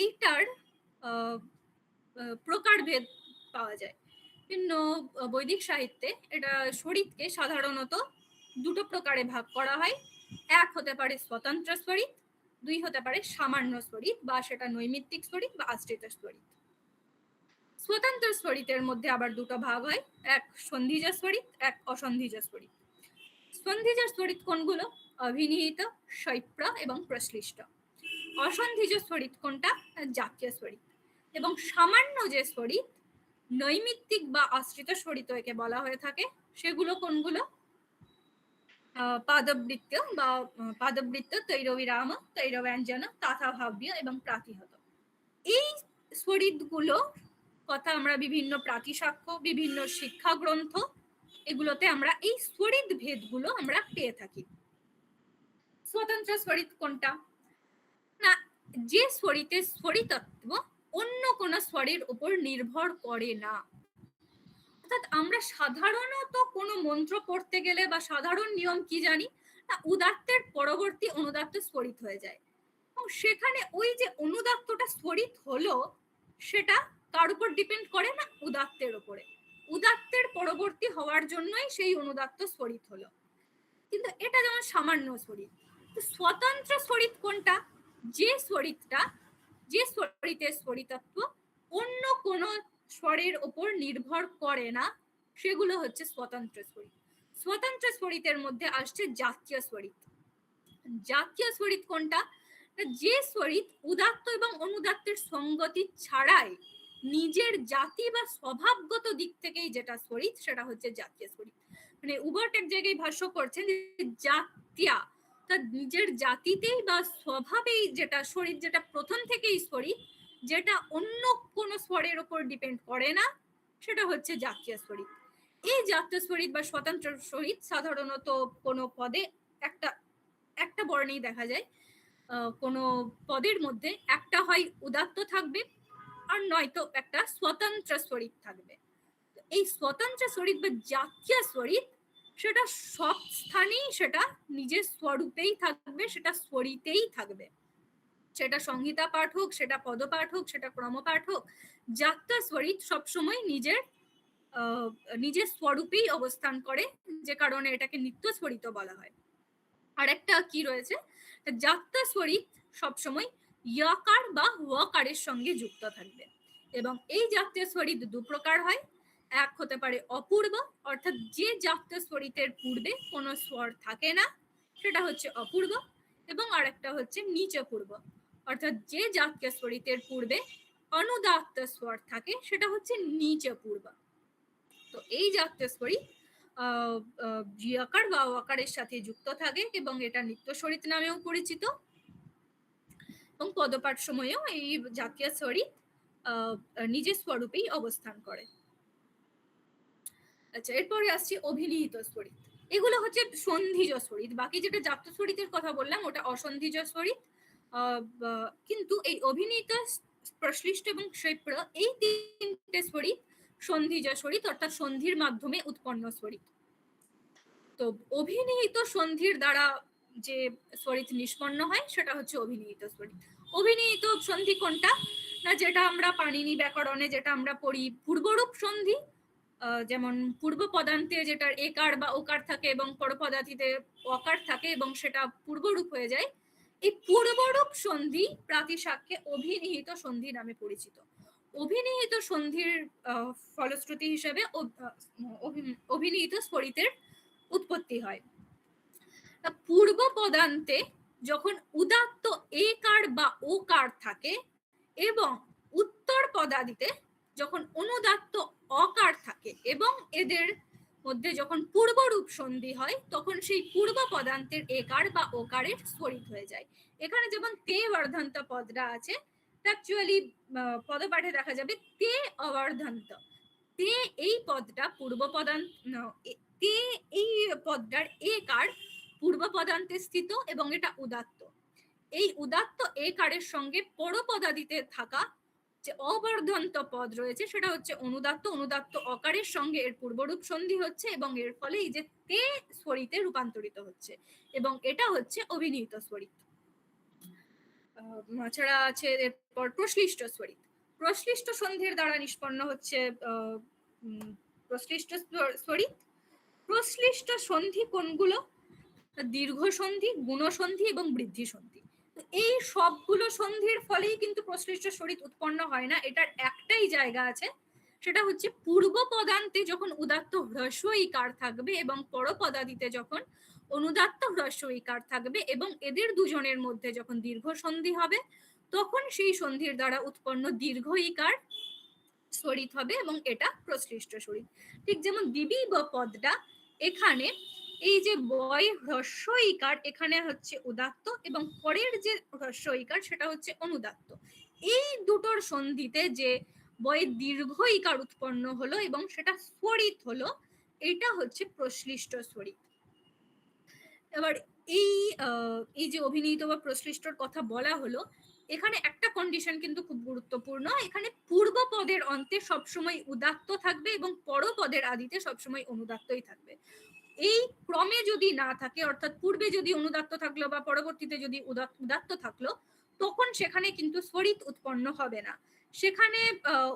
এইটার প্রকারভেদ পাওয়া যায় বিভিন্ন বৈদিক সাহিত্যে। এটা স্বরিতকে সাধারণত দুটো প্রকারে ভাগ করা হয়। এক হতে পারে স্বতন্ত্র স্বরিত, দুই হতে পারে সামান্য স্বরিত বা সেটা নৈমিত্তিক স্বরিত বা আশ্রিত স্বরিত। স্বতন্ত্র স্বরিতের মধ্যে আবার দুটো ভাগ হয়, এক সন্ধিজ স্বরিত, এক অসন্ধিজ স্বরিত। সন্ধিজ স্বরিত কোনগুলো? অভিনিহিত, শৈপ্র এবং প্রশ্লিষ্ট। অসন্ধিজ স্বরিত কোনটা? জাতীয় স্বরিত। এবং সামান্য যে স্বরিত, নৈমিত্তিক বা আশ্রিত স্বরিত একে বলা হয়ে থাকে, সেগুলো কোনগুলো? পাদবৃত্ত বা পাদবৃত্ত, তৈরবিরাম, তৈরব্যঞ্জন, তথাভাব্য এবং প্রাতিহত। এই স্বরিতগুলো কথা আমরা বিভিন্ন প্রাতিসাক্ষ্য, বিভিন্ন শিক্ষা গ্রন্থ, এগুলোতে আমরা এই স্বরিত ভেদগুলো আমরা পেয়ে থাকি। স্বতন্ত্র স্বরিত কোনটা? না, যে স্বরিতের স্বরিতত্ব অন্য কোন স্বরের উপর নির্ভর করে না। অর্থাৎ আমরা সাধারণত কোনো মন্ত্র পড়তে গেলে বা সাধারণ নিয়ম কি জানি না, উদাত্তের পরবর্তী অনুদাত্ত স্বরিত হয়ে যায়, এবং সেখানে ওই যে অনুদাত্তটা স্বরিত হলো সেটা কার উপর ডিপেন্ড করে না, উদাত্তের উপরে। উদাত্তের পরবর্তী হওয়ার জন্যই সেই অনুদাত্ত স্বরিত হলো, কিন্তু এটা যেমন সামান্য স্বরিত। তো স্বতন্ত্র স্বরিত কোনটা? যে স্বরিতটা, যে স্বরিতের স্বরিতত্ব অন্য কোন স্বরের উপর নির্ভর করে না, সেগুলো হচ্ছে স্বতন্ত্র স্বরিত। স্বতন্ত্র স্বরিতের মধ্যে আসছে জাতীয় স্বরিত। জাতীয় স্বরিত কোনটা? যে স্বরিত উদাত্ত এবং অনুদাত্তের সঙ্গতি ছাড়াই নিজের জাতি বা স্বভাবগত দিক থেকেই যেটা স্বরিত, সেটা হচ্ছে জাতীয় স্বরিত। মানে উবর্ট এক জায়গায় ভাষ্য করছেন যে জাতীয়া, তার নিজের জাতিতেই বা স্বভাবেই যেটা স্বরিত, যেটা প্রথম থেকেই স্বরিত, যেটা অন্য কোন স্বরের উপর ডিপেন্ড করে না, সেটা হচ্ছে জাতীয় স্বরিত। এই জাতীয় স্বরিত বা স্বতন্ত্র স্বরিত সাধারণত কোনো পদে একটা একটা বর্ণেই দেখা যায়। কোনো পদের মধ্যে একটা হয় উদাত্ত থাকবে, আর নয়তো একটা স্বতন্ত্র স্বরিত থাকবে। এই স্বতন্ত্র স্বরিত বা জাতীয় স্বরিত সেটা সব স্থানেই সেটা নিজের স্বরূপেই থাকবে, সেটা স্বরিতেই থাকবে। সেটা সংহিতা পাঠ হোক, সেটা পদপাঠ হোক, সেটা ক্রমপাঠ হোক, জাতীয় স্বরিত সবসময় নিজের স্বরূপেই অবস্থান করে, যে কারণে এটাকে নিত্য স্বরিত বলা হয়। আর একটা কি রয়েছে, জাতীয় স্বরিত সবসময় ইয়কার বা ওয়াকারের সঙ্গে যুক্ত থাকবে, এবং এই জাতীয় স্বরিত দু প্রকার হয়। এক হতে পারে অপূর্ব, অর্থাৎ যে জাতীয় স্বরিতের পূর্বে কোনো স্বর থাকে না, সেটা হচ্ছে অপূর্ব, এবং আরেকটা হচ্ছে নিচপূর্ব, অর্থাৎ যে জাতীয় স্বরিতের পূর্বে অনুদাত্ত স্বর থাকে, সেটা হচ্ছে নিচপূর্ব। তো এই জাতীয় স্বরিত জিয়াকার বা ওয়াকারের সাথে যুক্ত থাকে, এবং এটা নিত্য স্বরিত নামেও পরিচিত, এবং পদপাঠ সময়েও এই জাতীয় স্বরিত নিজের স্বরূপেই অবস্থান করে। আচ্ছা, এরপরে আসছে অভিনিহিত স্বরিত। এগুলো হচ্ছে সন্ধিজ স্বরিত। বাকি যেটা জাতীয় স্বরিতের কথা বললাম ওটা অসন্ধিজ স্বরিত, কিন্তু এই অভিনিহিত, প্রশ্লিষ্ট এবং ক্ষেপ্র, এই তিনটে স্বরিত সন্ধিজ স্বরিত, অর্থাৎ সন্ধির মাধ্যমে উৎপন্ন স্বরিত। তো অভিনিহিত সন্ধির দ্বারা যে স্বরিত নিষ্পন্ন হয় সেটা হচ্ছে অভিনিহিত স্বরিত। অভিনিহিত সন্ধি কোনটা না, যেটা আমরা পাণিনি ব্যাকরণে যেটা আমরা পড়ি পূর্বরূপ সন্ধি, যেমন পূর্ব পদান্তে যেটার একার বা ওকার থাকে এবং পরপদান্তে অকার থাকে এবং সেটা পূর্বরূপ হয়ে যায়, এই পূর্বরূপ সন্ধি প্রাতিসাক্ষ্যে অভিনিহিত সন্ধি নামে পরিচিত। অভিনিহিত সন্ধির ফলশ্রুতি হিসেবে অভিনিহিত স্বরিতের উৎপত্তি হয়। পূর্ব পদান্তে যখন উদাত্ত একার বা ওকার থাকে এবং উত্তর পদাদিতে যখন অনুদাত্ত অকার থাকে এবং এদের মধ্যে যখন পূর্বরূপ সন্ধি হয়, তখন সেই পূর্ব পদান্তের একার বা ওকারের স্বরিত হয়ে যায়। এখানে যেমন তে বর্ধন্ত পদটা আছে, অ্যাকচুয়ালি পদপাঠে দেখা যাবে তে অবর্ধন্ত। তে এই পদটা পূর্ব পদান্ত, তে এই পদটার একার পূর্ব পদান্তে স্থিত এবং এটা উদাত্ত। এই উদাত্ত একারের সঙ্গে পরপদাদিতে থাকা যে অবর্ধন্ত পদ রয়েছে সেটা হচ্ছে অনুদাত্ত। অনুদাত্ত অকারের সঙ্গে এর পূর্বরূপ সন্ধি হচ্ছে এবং এর ফলে এই যে তে স্বরিতে রূপান্তরিত হচ্ছে, এবং এটা হচ্ছে অভিনিহিত স্বরিত। ছাড়া আছে এরপর প্রশ্লিষ্ট স্বরিত। প্রশ্লিষ্ট সন্ধির দ্বারা নিষ্পন্ন হচ্ছে প্রশ্লিষ্ট স্বরিত। প্রশ্লিষ্ট সন্ধি কোনগুলো? দীর্ঘ সন্ধি, গুণ সন্ধি এবং বৃদ্ধি সন্ধি। এই সবগুলো সন্ধির ফলেই কিন্তু প্রশ্লিষ্ট স্বরিত উৎপন্ন হয় না। এটার একটাই জায়গা আছে, সেটা হচ্ছে পূর্ব পদান্তে যখন উদাত্ত হ্রস্ব ইকার থাকবে এবং পরপদাদিতে যখন অনুদাত্ত হ্রস্ব ইকার থাকবে এবং এদের দুজনের মধ্যে যখন দীর্ঘ সন্ধি হবে, তখন সেই সন্ধির দ্বারা উৎপন্ন দীর্ঘ ইকার স্বরিত হবে এবং এটা প্রশ্লিষ্ট স্বরিত। ঠিক যেমন দিবি বা পদটা, এখানে এই যে বয় হ্রস্ব ইকার এখানে হচ্ছে উদাত্ত এবং পরের যে হ্রস্ব ইকার সেটা হচ্ছে অনুদাত্ত। এই দুটোর সন্ধিতে যে বয়ের দীর্ঘ ইকার উৎপন্ন হলো এবং সেটা স্বরিত হলো, এটা হচ্ছে প্রশ্লিষ্ট স্বরিত। এবার এই যে অভিনীত বা প্রশ্লিষ্টর কথা বলা হলো, এখানে একটা কন্ডিশন কিন্তু খুব গুরুত্বপূর্ণ। এখানে পূর্ব পদের অন্তে সবসময় উদাত্ত থাকবে এবং পরপদের আদিতে সবসময় অনুদাত্তই থাকবে। এই ক্রমে যদি না থাকে, অর্থাৎ পূর্বে যদি অনুদাত্ত থাকলো বা পরবর্তীতে যদি উদাত্ত থাকলো, তখন সেখানে কিন্তু স্বরিত উৎপন্ন হবে না। সেখানে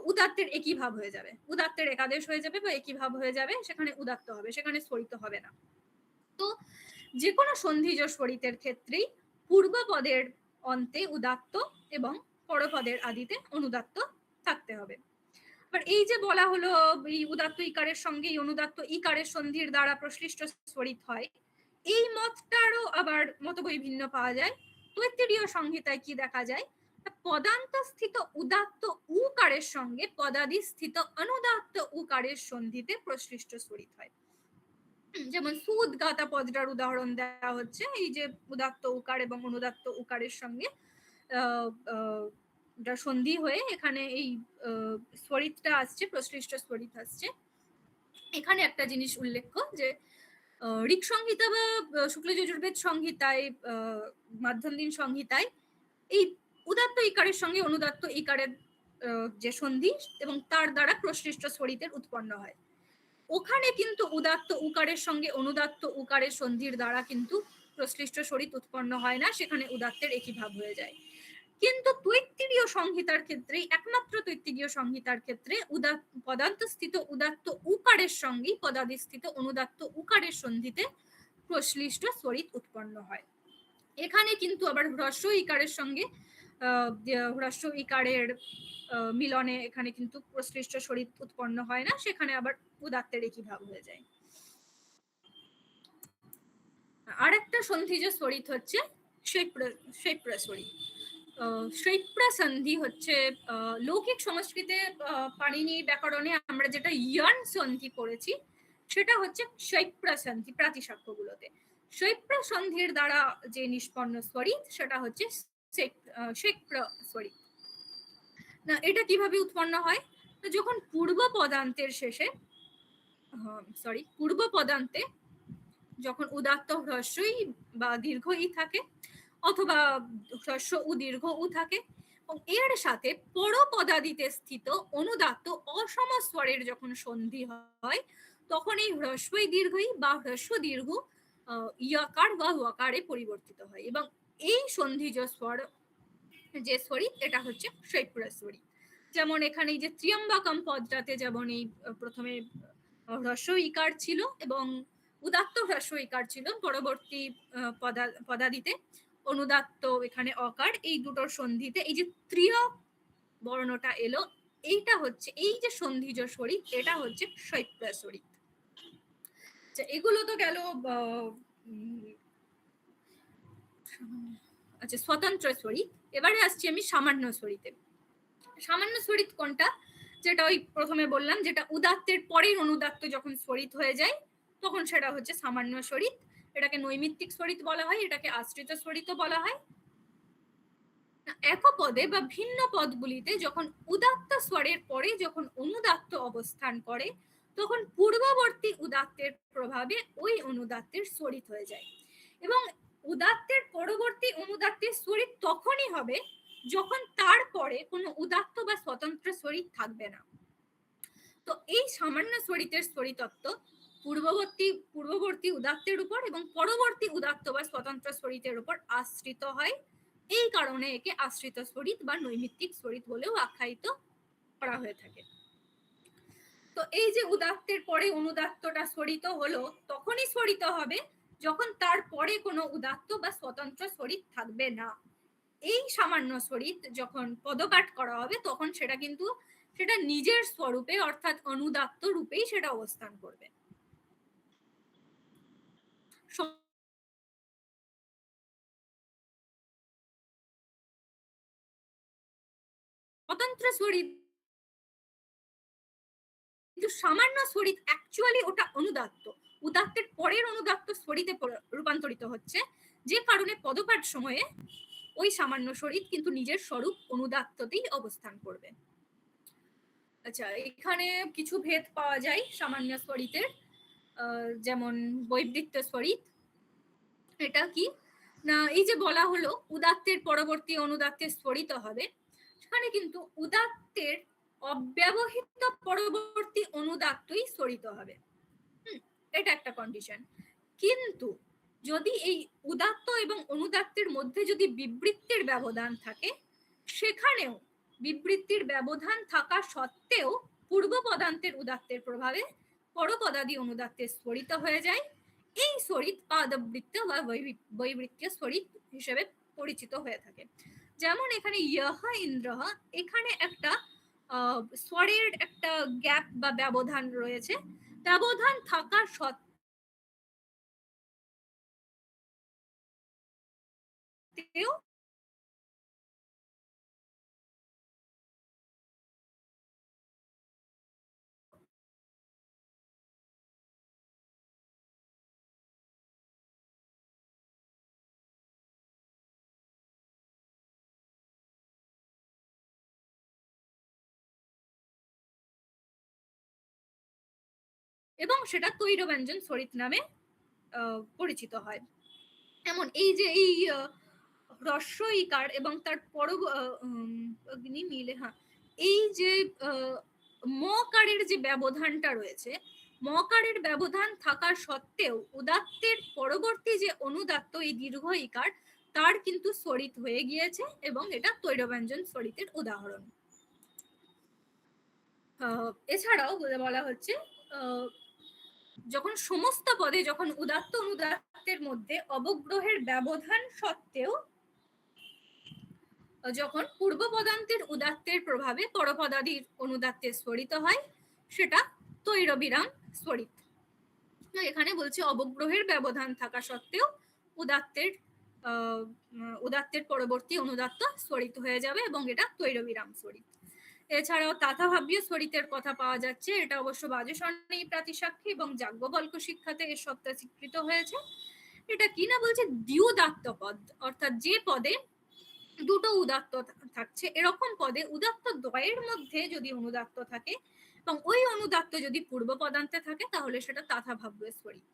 উদাত্তের একই ভাব হয়ে যাবে, উদাত্তের একাদেশ হয়ে যাবে বা একই ভাব হয়ে যাবে, সেখানে উদাত্ত হবে, সেখানে স্বরিত হবে না। তো যে কোনো সন্ধিজ স্বরিতের ক্ষেত্রেই পূর্ব পদের অন্তে উদাত্ত এবং পরপদের আদিতে অনুদাত্ত থাকতে হবে। আর এই যে বলা হলো এই উদাত্ত ইকারের সঙ্গে এই অনুদাত্ত ইকারের সন্ধির দ্বারা প্রশ্লিষ্ট স্বরিত হয়, এই মতটারও আবার মতবৈভিন্ন পাওয়া যায়। তৈত্তিরীয় সংহিতায় কি দেখা যায়, পদান্ত স্থিত উদাত্ত উকারের সঙ্গে পদাদি স্থিত অনুদাত্ত উকারের সন্ধিতে প্রশ্লিষ্ট স্বরিত হয়। যেমন সুদগাতা পদটার উদাহরণ দেওয়া হচ্ছে, এই যে উদাত্ত উকার এবং অনুদাত্ত উকারের সঙ্গে সন্ধি হয়ে এখানে এই স্বরিতটা আসছে, প্রশ্লিষ্ট স্বরিত আসছে। এখানে একটা জিনিস উল্লেখ্য যে ঋক সংহিতা বা শুক্ল যজুর্বেদ সংহিতায়, মাধ্যন্দিন সংহিতায় এই উদাত্ত ইকারের সঙ্গে অনুদাত্ত ইকারের যে সন্ধি এবং তার দ্বারা প্রশ্লিষ্ট স্বরিতের উৎপন্ন হয়, ওখানে কিন্তু উদাত্ত উকারের সঙ্গে অনুদাত্ত উকারের সন্ধির দ্বারা কিন্তু প্রশ্লিষ্ট স্বরিত উৎপন্ন হয় না, সেখানে উদাত্তের একই ভাব হয়ে যায়। কিন্তু তৈত্তিরীয় সংহিতার ক্ষেত্রে, একমাত্র তৈত্তিরীয় সংহিতার ক্ষেত্রে পদান্তস্থিত উদাত্ত উকারের সঙ্গে পদাদিস্থিত অনুদাত্ত উকারের সন্ধিতে প্রশ্লিষ্ট স্বরিত উৎপন্ন হয়। এখানে কিন্তু আবার হ্রস্ব ইকারের সঙ্গে হ্রস্ব ইকারের মিলনে এখানে কিন্তু প্রশ্লিষ্ট স্বরিত উৎপন্ন হয় না, সেখানে আবার উদাত্তের একই ভাব হয়ে যায়। আর একটা সন্ধিজ স্বরিত হচ্ছে শৈপ্র স্বরিত। শৈপ্র সন্ধি হচ্ছে লৌকিক সংস্কৃতে পাণিনি ব্যাকরণে আমরা যেটা ইয়ান সন্ধি পড়েছি, সেটা হচ্ছে শৈপ্র সন্ধি প্রাতিসাক্ষ্যগুলোতে। শৈপ্র সন্ধির দ্বারা যে নিষ্পন্ন স্বরিত সেটা হচ্ছে শৈপ্র স্বরিত। না, এটা কিভাবে উৎপন্ন হয়, যখন পূর্ব পদান্তের শেষে পূর্ব পদান্তে যখন উদাত্ত হ্রস্বই বা দীর্ঘ ই থাকে অথবা হ্রস্ব উ দীর্ঘ উ থাকে এবং এর সাথে পরপদাদিতে স্থিত অনুদাত্ত অসম স্বরের যখন সন্ধি হয়, তখন এই হ্রস্বই দীর্ঘই বা হ্রস্ব দীর্ঘ ইয়কার বা ওয়াকারে পরিবর্তিত হয় এবং এই সন্ধিজ স্বর যে স্বরিত এটা হচ্ছে শৈপ্র স্বরিত। যেমন এখানে এই যে ত্র্যম্বকম পদটাতে যেমন এই প্রথমে হ্রস্ব ইকার ছিল এবং উদাত্ত হ্রস্ব ইকার ছিল, পরবর্তী পদাদিতে অনুদাত্ত এখানে অকার, এই দুটোর সন্ধিতে এই যে ত্রিয় বর্ণটা এলো, এইটা হচ্ছে এই যে সন্ধিজ স্বরিত, এটা হচ্ছে শৈপ্র স্বরিত। এগুলো তো গেল আচ্ছা স্বতন্ত্র স্বরিত। এবারে আসছি আমি সামান্য স্বরিতে। সামান্য স্বরিত কোনটা, যেটা ওই প্রথমে বললাম, যেটা উদাত্তের পরের অনুদাত্ত যখন স্বরিত হয়ে যায় তখন সেটা হচ্ছে সামান্য স্বরিত। এটাকে নৈমিত্তিক স্বরিত বলা হয়, এটাকে আশ্রিত স্বরিত বলা হয়। এক পদে বা ভিন্ন পদগুলিতে যখন উদাত্ত স্বরের পরে যখন অনুদাত্ত অবস্থান করে, তখন পূর্ববর্তী উদাত্তের প্রভাবে ওই অনুদাত্তের স্বরিত হয়ে যায় এবং উদাত্তের পরবর্তী অনুদাত্তের স্বরিত তখনই হবে যখন তারপরে কোনো উদাত্ত বা স্বতন্ত্র স্বরিত থাকবে না। তো এই সামান্য স্বরিতের স্বরিতত্ব পূর্ববর্তী উদাত্তের উপর এবং পরবর্তী উদাত্ত বা স্বতন্ত্র স্বরিতের উপর আশ্রিত হয়। এই কারণে একে আশ্রিত স্বরিত বা নৈমিত্তিক স্বরিত বলেও আখ্যায়িত করা হয়ে থাকে। তো এই যে উদাত্তের পরে অনুদাত্তটা স্বরিত হলো, তখনই স্বরিত হবে যখন তারপরে কোনো উদাত্ত বা স্বতন্ত্র স্বরিত থাকবে না। এই সামান্য স্বরিত যখন পদপাঠ করা হবে তখন সেটা কিন্তু সেটা নিজের স্বরূপে অর্থাৎ অনুদাত্ত রূপেই সেটা অবস্থান করবে। স্বতন্ত্র স্বরিত কিন্তু সামান্য স্বরিত অ্যাকচুয়ালি ওটা অনুদাত্ত, উদাত্তের পরের অনুদাত্ত স্বরিতে রূপান্তরিত হচ্ছে, যে কারণে পদপাঠ সময়ে ওই সামান্য স্বরিত কিন্তু নিজের স্বরূপ অনুদাত্ততেই অবস্থান করবে। আচ্ছা, এখানে কিছু ভেদ পাওয়া যায় সামান্য স্বরিতের, যেমন বৈবৃত্ত স্বরিত। এটা কি না, এই যে বলা হলো উদাত্তের পরবর্তী অনুদাত্তের স্বরিত হবে, সেখানে কিন্তু উদাত্তের অব্যবহৃত পরবর্তী অনুদাত্তই স্বরিত হবে। এটা একটা কন্ডিশন। কিন্তু যদি এই উদাত্ত এবং অনুদাত্তের মধ্যে যদি বিবৃত্তির ব্যবধান থাকে, সেখানেও বিবৃত্তির ব্যবধান থাকা সত্ত্বেও পূর্ব পদান্তের উদাত্তের প্রভাবে পরপদাদি অনুদাত্তের স্বরিত হয়ে যায়। এই স্বরিত পাদবৃত্ত বা বৈবৃত্তীয় স্বরিত হিসেবে পরিচিত হয়ে থাকে। যেমন এখানে ইয়হ ইন্দ্রহ, এখানে একটা স্বরের একটা গ্যাপ বা ব্যবধান রয়েছে, ব্যবধান থাকা সত্ত্বেও এবং সেটা তৈর ব্যঞ্জন স্বরিত নামে পরিচিত হয়। এমন এই যে এই হ্রস্ব ইকার এবং তার মিলে, হ্যাঁ, এই যে মকারের যে ব্যবধানটা রয়েছে, মকারের ব্যবধান থাকা সত্ত্বেও উদাত্তের পরবর্তী যে অনুদাত্ত এই দীর্ঘ ইকার, তার কিন্তু স্বরিত হয়ে গিয়েছে এবং এটা তৈর ব্যঞ্জন স্বরিতের উদাহরণ। এছাড়াও বলা হচ্ছে যখন সমস্ত পদে যখন উদাত্ত অনুদাত্তের মধ্যে অবগ্রহের ব্যবধান সত্ত্বেও যখন পূর্ব পদান্তের উদাত্তের প্রভাবে পরপদাদির অনুদাত্তে স্বরিত হয়, সেটা তৈরবিরাম স্বরিত। এখানে বলছে অবগ্রহের ব্যবধান থাকা সত্ত্বেও উদাত্তের পরবর্তী অনুদাত্ত স্বরিত হয়ে যাবে এবং এটা তৈরবিরাম স্বরিত। এছাড়াও তাথাভাব্য স্বরিতের কথা পাওয়া যাচ্ছে, এটা অবশ্য বাজুসর্ণী প্রাতিসাক্ষী এবং যাজ্ঞবল্ক্য শিক্ষাতে এর সত্তা স্বীকৃত হয়েছে। এটা কি না বলছে দ্বিউদাত্ত পদ, অর্থাৎ যে পদে দুটো উদাত্ত থাকছে, এরকম পদে উদাত্ত দ্বয়ের মধ্যে যদি অনুদাত্ত থাকে এবং ওই অনুদাত্ত যদি পূর্ব পদান্তে থাকে, তাহলে সেটা তাথাভাব্য স্বরিত।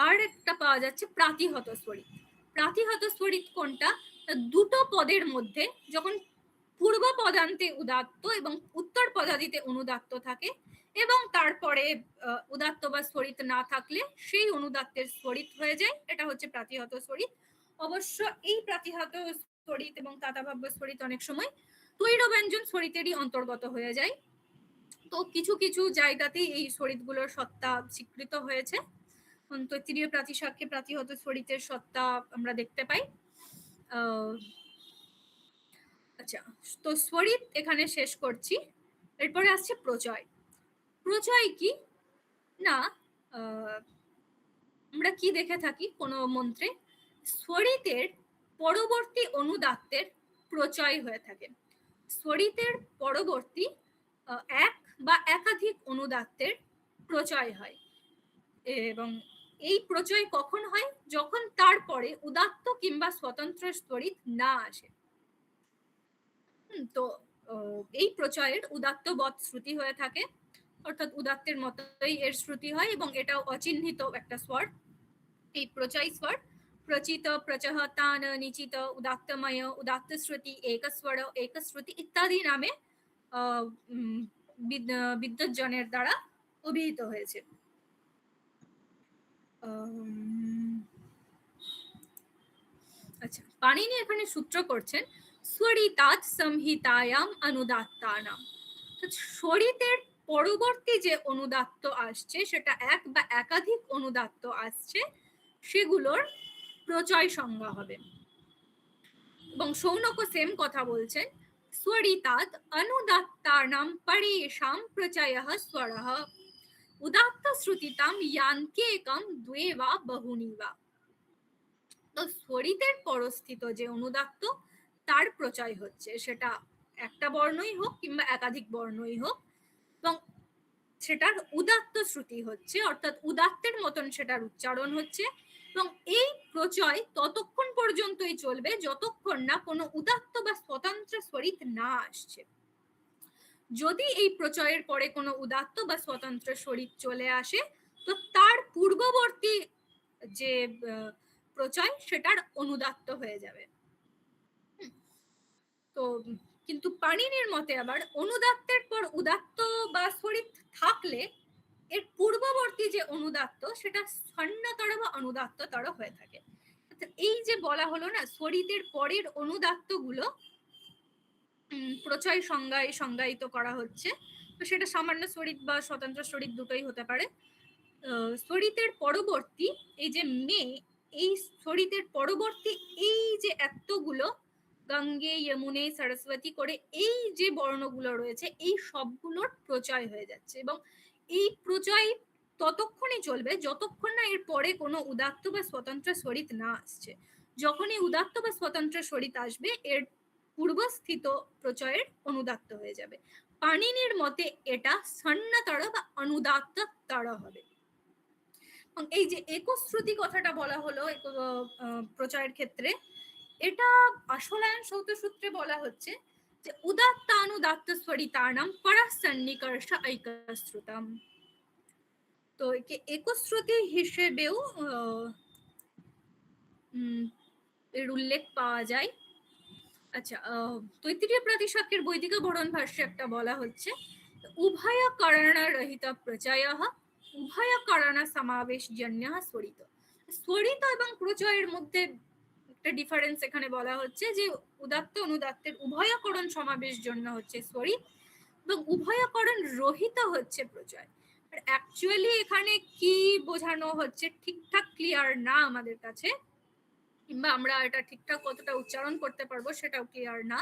আর একটা পাওয়া যাচ্ছে প্রাতিহত স্বরিত। প্রাতিহত স্বরিত কোনটা? দুটো পদের মধ্যে যখন পূর্ব পদান্তে উদাত্ত এবং উত্তর পদাদিতে অনুদাত্ত থাকে এবং তারপরে উদাত্ত বা স্বরিত না থাকলে সেই অনুদাত্তের স্বরিত হয়ে যায়, এটা হচ্ছে প্রাতিহত স্বরিত। অবশ্য এই প্রাতিহত স্বরিত এবং তাতাভাব্য স্বরিত অনেক সময় তৈর ব্যঞ্জন স্বরিতেরই অন্তর্গত হয়ে যায়। তো কিছু কিছু জায়গাতেই এই স্বরিতগুলোর সত্তা স্বীকৃত হয়েছে। তৃতীয় প্রাতিসাক্ষ্যে প্রাতিহত স্বরিতের সত্তা আমরা দেখতে পাই। আচ্ছা, তো স্বরিত এখানে শেষ করছি। এরপরে আসছে প্রচয়। প্রচয় কি না, আমরা কি দেখে থাকি কোনো মন্ত্রে, স্বরিতের পরবর্তী অনুদাত্তের প্রচয় হয়ে থাকে। স্বরিতের পরবর্তী এক বা একাধিক অনুদাত্তের প্রচয় হয়, এবং এই প্রচয় কখন হয়? যখন তারপরে উদাত্ত কিংবা স্বতন্ত্র স্বরিত না আসে। তো এই প্রচয়ের উদাত্ত বৎ শ্রুতি হয়ে থাকে, অর্থাৎ উদাত্তের মতোই এর শ্রুতি হয় এবং এটাও অচিহ্নিত একটা স্বর। এই প্রচয় স্বর প্রচিত, প্রচহ, তান, নিচিত, উদাত্তময়, উদাত্ত শ্রুতি, একস্বর, একশ্রুতি ইত্যাদি নামে বিদ্বজ্জনের দ্বারা অভিহিত হয়েছে। আচ্ছা, পাণিনি এখানে সূত্র করছেন স্বরিতাৎ সংহিতায়াম অনুদাত্তানাম। স্বরিতের পরবর্তী যে অনুদাত্ত আসছে, সেটা এক বা একাধিক অনুদাত্ত আসছে, সেগুলোর প্রচয় সংজ্ঞা হবে। এবং শৌনক সেম কথা বলছেন, স্বরিতাৎ অনুদাত্তানাম পরেষাং প্রচয়ঃ স্বরঃ উদাত্ত শ্রুতিতাম ইয়ান্কেকম দ্বে বা বহুনি বা। তো স্বরিতের পরস্থিত যে অনুদাত্ত, তার প্রচয় হচ্ছে, সেটা একটা বর্ণই হোক কিংবা একাধিক বর্ণই হোক, এবং সেটার উদাত্ত শ্রুতি হচ্ছে, অর্থাৎ উদাত্তের মতন সেটার উচ্চারণ হচ্ছে, এবং এই প্রচয় ততক্ষণ পর্যন্তই চলবে যতক্ষণ না কোনো উদাত্ত বা স্বতন্ত্র স্বরিত না আসছে। যদি এই প্রচয়ের পরে কোনো উদাত্ত বা স্বতন্ত্র স্বরিত চলে আসে, তো তার পূর্ববর্তী যে প্রচয় সেটার অনুদাত্ত হয়ে যাবে। তো কিন্তু পাণিনির মতে আবার অনুদাত্তের পর উদাত্ত বা স্বরিত থাকলে এর পূর্ববর্তী যে অনুদাত্ত সেটা সন্ন্যতর বা অনুদাত্ততর হয়ে থাকে। এই যে বলা হলো না, স্বরিতের পরের অনুদাত্ত গুলো প্রচয় সংজ্ঞায় সংজ্ঞায়িত করা হচ্ছে, তো সেটা সামান্য স্বরিত বা স্বতন্ত্র স্বরিত দুটোই হতে পারে। স্বরিতের পরবর্তী এই যে মে, এই স্বরিতের পরবর্তী এই যে এতগুলো গঙ্গে, যমুনে, সরস্বতী করে এই যে বর্ণগুলো রয়েছে, এই সবগুলোর প্রচয় হয়ে যাচ্ছে, এবং এই প্রচয় ততক্ষণই চলবে যতক্ষণ না এর পরে কোনো উদাত্ত বা স্বতন্ত্র স্বরিত না আসছে। যখনই উদাত্ত বা স্বতন্ত্র স্বরিত আসবে, এর পূর্বস্থিত প্রচয়ের অনুদাত্ত হয়ে যাবে। পাণিনির মতে এটা সন্ন্যতর বা অনুদাত্ততর হবে। এই যে একশ্রুতি কথাটা বলা হলো প্রচয়ের ক্ষেত্রে, এটা আশলায়ন সৌত সূত্রে বলা হচ্ছে যে উদাত্তানুদাত্ত স্বরিতানাম পরসন্নিকর্ষ ঐকশ্রুতম। তো একে একশ্রুতি হিসেবেও এর উল্লেখ পাওয়া যায়। আচ্ছা, তৈত্তিরীয় প্রাতিশাক্যের বৈদিক বরণ ভাষ্যে একটা বলা হচ্ছে উভয় কারণ রহিত প্রচয়ঃ উভয় কারণ সমাবেশজন্য স্বরিত। স্বরিত এবং প্রচয়ের মধ্যে একটা ডিফারেন্স এখানে বলা হচ্ছে যে উদাত্ত অনুদাত্তের উভয়করণ সমাবেশ জন্য হচ্ছে স্বরিত, এবং উভয়করণ রহিত হচ্ছে প্রচয়। অ্যাকচুয়ালি এখানে কি বোঝানো হচ্ছে ঠিকঠাক ক্লিয়ার না আমাদের কাছে, কিংবা আমরা এটা ঠিকঠাক কতটা উচ্চারণ করতে পারবো সেটাও ক্লিয়ার না।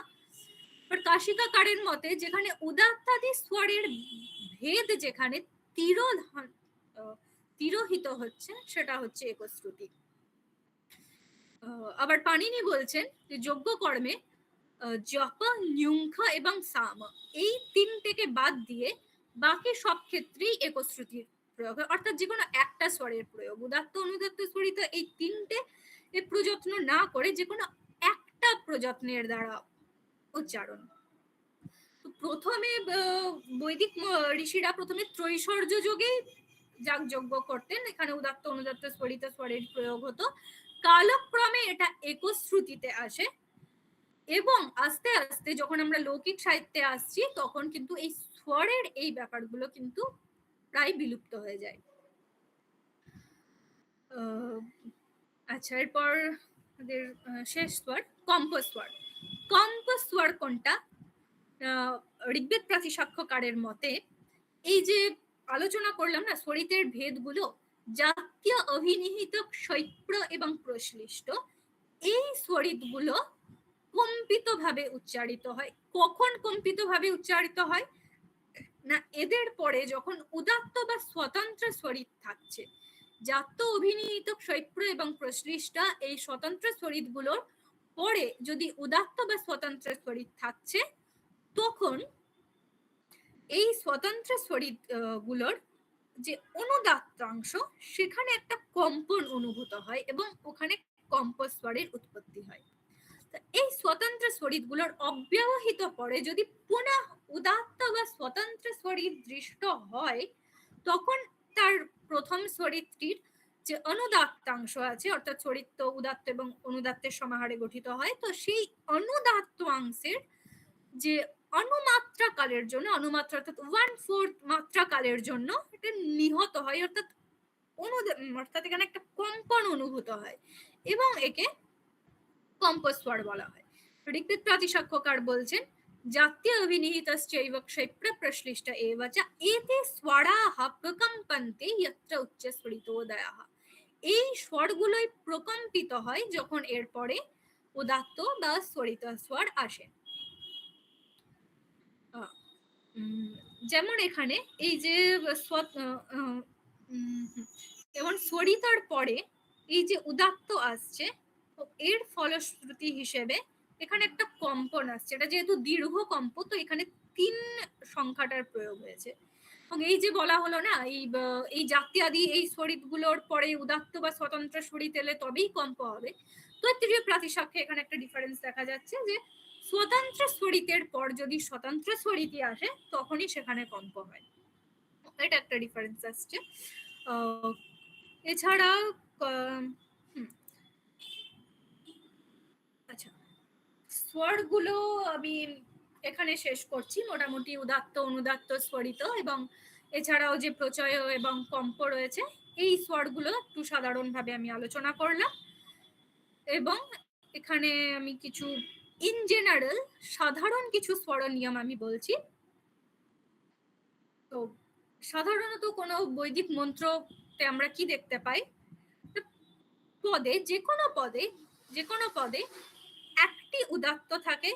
বাট কাশিকাকারের মতে যেখানে উদাত্তাদি স্বরের ভেদ যেখানে তিরোহিত হচ্ছে সেটা হচ্ছে একশ্রুতি। আবার পাণিনি বলছেন যে যজ্ঞ কর্মে জপ, ন্যুঙ্খ এবং সাম এই তিনটেকে বাদ দিয়ে বাকি সব ক্ষেত্রেই একশ্রুতির প্রয়োগ হয়, অর্থাৎ যে কোনো একটা স্বরের প্রয়োগ, উদাত্ত অনুদাত্ত স্বরিত এই তিনটে প্রযত্ন না করে যে কোনো একটা প্রযত্নের দ্বারা উচ্চারণ। প্রথমে বৈদিক ঋষিরা প্রথমে ত্রৈশ্বর্য যোগেই যাগযজ্ঞ করতেন, এখানে উদাত্ত অনুদাত্ত স্বরিত স্বরের প্রয়োগ হতো। কালক্রমে এটা একশ্রুতিতে আসে, এবং আস্তে আস্তে যখন আমরা লৌকিক সাহিত্যে আসছি তখন কিন্তু এই স্বরের এই ব্যাপারগুলো কিন্তু প্রায় বিলুপ্ত হয়ে যায়। আচ্ছা, এরপর আমাদের শেষ স্বর কম্পস্বর। কম্পস্বর কোনটা? ঋগ্বেদ প্রাতিশাক্যকারের মতে এই যে আলোচনা করলাম না স্বরিতের ভেদগুলো, জাতীয় অভিনিহিত ক্ষৈপ্র এবং প্রশ্লিষ্ট, এই স্বরিতগুলো কম্পিত ভাবে উচ্চারিত হয়। কখন কম্পিত ভাবে উচ্চারিত হয় না, এদের পরে যখন উদাত্ত বা স্বতন্ত্র স্বরিত থাকছে, জাত্য অভিনিহিত ক্ষৈপ্র এবং প্রশ্লিষ্ট এই স্বতন্ত্র স্বরিতগুলোর পরে যদি উদাত্ত বা স্বতন্ত্র স্বরিত থাকছে, তখন এই স্বতন্ত্র স্বরিত গুলোর যে অনুদাত্তাংশ সেখানে একটা কম্পন অনুভূত হয় এবং ওখানে কম্পস্বরের উৎপত্তি হয়। এই স্বতন্ত্র স্বরিতগুলোর অব্যবহিত পরে যদি পুনঃ উদাত্ত বা স্বতন্ত্র স্বরিত দৃষ্ট হয়, তখন তার প্রথম স্বরিতটির যে অনুদাত্তাংশ আছে, অর্থাৎ স্বরিত উদাত্ত এবং অনুদাত্তের সমাহারে গঠিত হয়, তো সেই অনুদাত্তাংশের যে অনুমাত্রা কালের জন্য, অনুমাত্রা অর্থাৎ 1/4 মাত্রা কালের জন্য এটা নিহত হয়, অর্থাৎ এখানে একটা কম্পন অনুভূত হয় এবং একে কম্পস্বর বলা হয়। ঋগ্বেদ প্রাতিশাক্যকার বলছেন জাতীয় অভিনিহিতশ্চৈব ক্ষৈপ্র প্রশ্লিষ্ট এব চ এতে স্বরাঃ প্রকম্পন্তে যত্র উচ্চ স্ফুরিতোদয়াঃ। এই স্বরগুলোই প্রকম্পিত হয় যখন এরপরে উদাত্ত বা স্ফুরিত স্বর আসে। যেমন এখানে এই যে যেমন স্বরিতার পরে এই যে উদাত্ত আসছে, এর ফলশ্রুতি হিসেবে এখানে একটা কম্পন আসছে, এটা যেহেতু দীর্ঘ কম্প, তো এখানে 3 সংখ্যাটার প্রয়োগ হয়েছে। এবং এই যে বলা হলো না এই জাতিয়াদি এই স্বরিতগুলোর পরে উদাত্ত বা স্বতন্ত্র স্বরিত এলে তবেই কম্প হবে। তো তৃতীয় প্রাতিসাখ্যে এখানে একটা ডিফারেন্স দেখা যাচ্ছে যে স্বতন্ত্র স্বরিতের পর যদি স্বতন্ত্র স্বরিতই আসে তখনই সেখানে কম্প হয়, এটা একটা ডিফারেন্স আসছে। এছাড়া আচ্ছা, স্বরগুলো আমি এখানে শেষ করছি, মোটামুটি উদাত্ত অনুদাত্ত স্বরিত এবং এছাড়াও যে প্রচয় এবং কম্প রয়েছে এই স্বরগুলো একটু সাধারণভাবে আমি আলোচনা করলাম। এবং এখানে আমি কিছু ইন জেনারেল সাধারণ কিছু স্বর নিয়ম আমি বলছি। তো সাধারণত কোনো বৈদিক মন্ত্রতে আমরা কি দেখতে পাই, পদে যে কোনো পদে একটি উদাত্ত থাকে,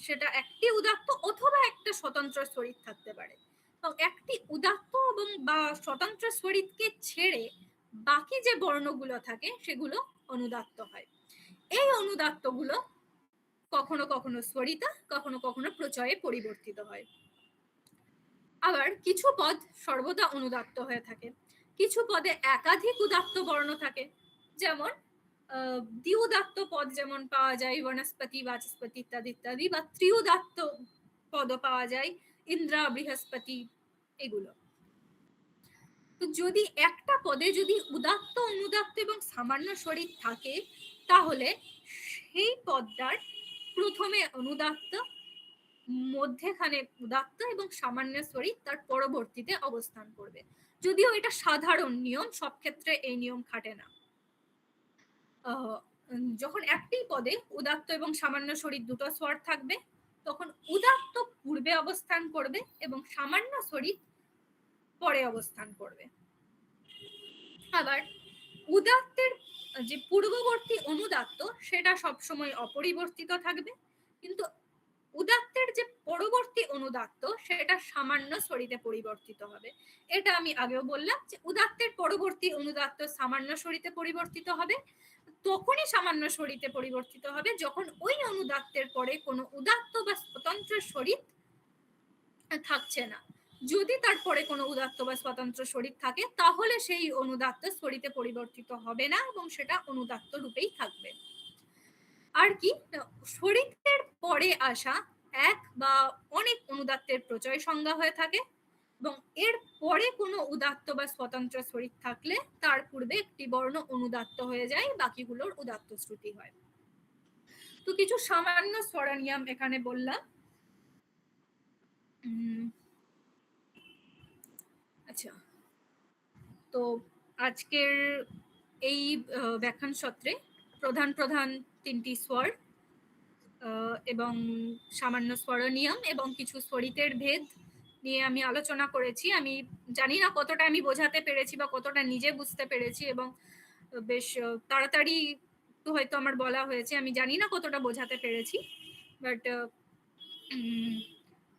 সেটা একটি উদাত্ত অথবা একটা স্বতন্ত্র স্বরিত থাকতে পারে। তো একটি উদাত্ত এবং বা স্বতন্ত্র স্বরিতকে ছেড়ে বাকি যে বর্ণগুলো থাকে সেগুলো অনুদাত্ত হয়। এই অনুদাত্তগুলো কখনো কখনো স্বরিতা, কখনো কখনো প্রচয়ে পরিবর্তিত হয়। আবার কিছু পদ সর্বদা অনুদাত্ত হয়ে থাকে, কিছু পদে একাধিক উদাত্ত বর্ণ থাকে, যেমন দ্বিউদাত্ত পদ যেমন পাওয়া যায় বনস্পতি, বাচস্পতি ইত্যাদি ইত্যাদি, বা ত্রিউদাত্ত পদও পাওয়া যায় ইন্দ্রা, বৃহস্পতি, এগুলো। তো যদি একটা পদে যদি উদাত্ত, অনুদাত্ত এবং সামান্য স্বরিত থাকে তাহলে সেই পদটার প্রথমে অনুদাত্ত, মধ্যেখানে উদাত্ত এবং সামান্য স্বরিত তার পরবর্তীতে অবস্থান করবে। যদিও এটা সাধারণ নিয়ম, সব ক্ষেত্রে এই নিয়ম খাটে না। যখন একটি পদে উদাত্ত এবং সামান্য স্বরিত দুটো স্বর থাকবে তখন উদাত্ত পূর্বে অবস্থান করবে এবং সামান্য স্বরিত পরে অবস্থান করবে। আবার উদাত্তের যে পূর্ববর্তী অনুদাত্ত সেটা সবসময় অপরিবর্তিত থাকবে, কিন্তু উদাত্তের যে পরবর্তী অনুদাত্ত সেটা সামান্য স্বরিতে পরিবর্তিত হবে। এটা আমি আগেও বললাম যে উদাত্তের পরবর্তী অনুদাত্ত সামান্য স্বরিতে পরিবর্তিত হবে, তখনই সামান্য স্বরিতে পরিবর্তিত হবে যখন ওই অনুদাত্তের পরে কোনো উদাত্ত বা স্বতন্ত্র স্বরিত থাকছে না। যদি তারপরে কোনো উদাত্ত বা স্বতন্ত্র স্বরিত থাকে তাহলে সেই অনুদাত্ত স্বরিতে পরিবর্তিত হবে না এবং সেটা অনুদাত্ত রূপেই থাকবে। আর কি, স্বরিতের পরে আসা এক বা অনেক অনুদাত্তের প্রচয় সংজ্ঞা হয়ে থাকে এবং এর পরে কোনো উদাত্ত বা স্বতন্ত্র স্বরিত থাকলে তার পূর্বে একটি বর্ণ অনুদাত্ত হয়ে যায়, বাকিগুলোর উদাত্ত শ্রুতি হয়। তো কিছু সামান্য স্বরনিয়ম এখানে বললাম। আচ্ছা, তো আজকের এই ব্যাখ্যান সত্রে প্রধান প্রধান তিনটি স্বর এবং সামান্য স্বরনিয়ম এবং কিছু স্বরিতের ভেদ নিয়ে আমি আলোচনা করেছি। আমি জানি না কতটা আমি বোঝাতে পেরেছি বা কতটা নিজে বুঝতে পেরেছি, এবং বেশ তাড়াতাড়ি একটু হয়তো আমার বলা হয়েছে, আমি জানি না কতটা বোঝাতে পেরেছি। বাট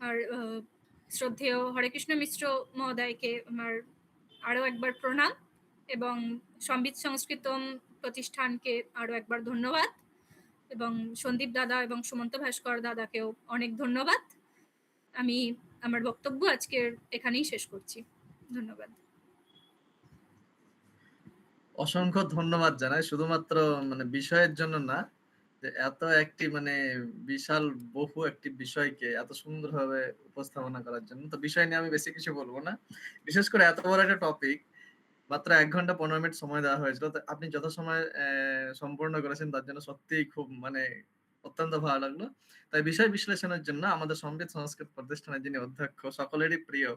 আর শ্রদ্ধেয় হরেকৃষ্ণ মিশ্র মহোদয়কে আমার আরো একবার প্রণাম এবং সম্বিত সংস্কৃতম প্রতিষ্ঠানকে আরো একবার ধন্যবাদ, এবং সন্দীপ দাদা এবং সুমন্ত ভাস্কর দাদাকেও অনেক ধন্যবাদ। আমি আমার বক্তব্য আজকের এখানেই শেষ করছি। ধন্যবাদ। অসংখ্য ধন্যবাদ জানাই, শুধুমাত্র মানে বিষয়ের জন্য না, যে এত একটি মানে বিশাল বহু একটি বিষয়কে এত সুন্দরভাবে উপস্থাপনা করার জন্য। তো বিষয় নিয়ে আমি বেশি কিছু বলবো না, বিশেষ করে এত বড় একটা টপিক মাত্র 1 ঘন্টা 15 মিনিট সময় দেওয়া হয়েছিল। তো আপনি যত সময় সম্পূর্ণ করেছেন তার জন্য সত্যিই খুব মানে অত্যন্ত ভালো লাগলো। তাই বিষয় বিশ্লেষণের জন্য আমাদের সম্বিত সংস্কৃত প্রতিষ্ঠানের যিনি অধ্যক্ষ, সকলেরই প্রিয়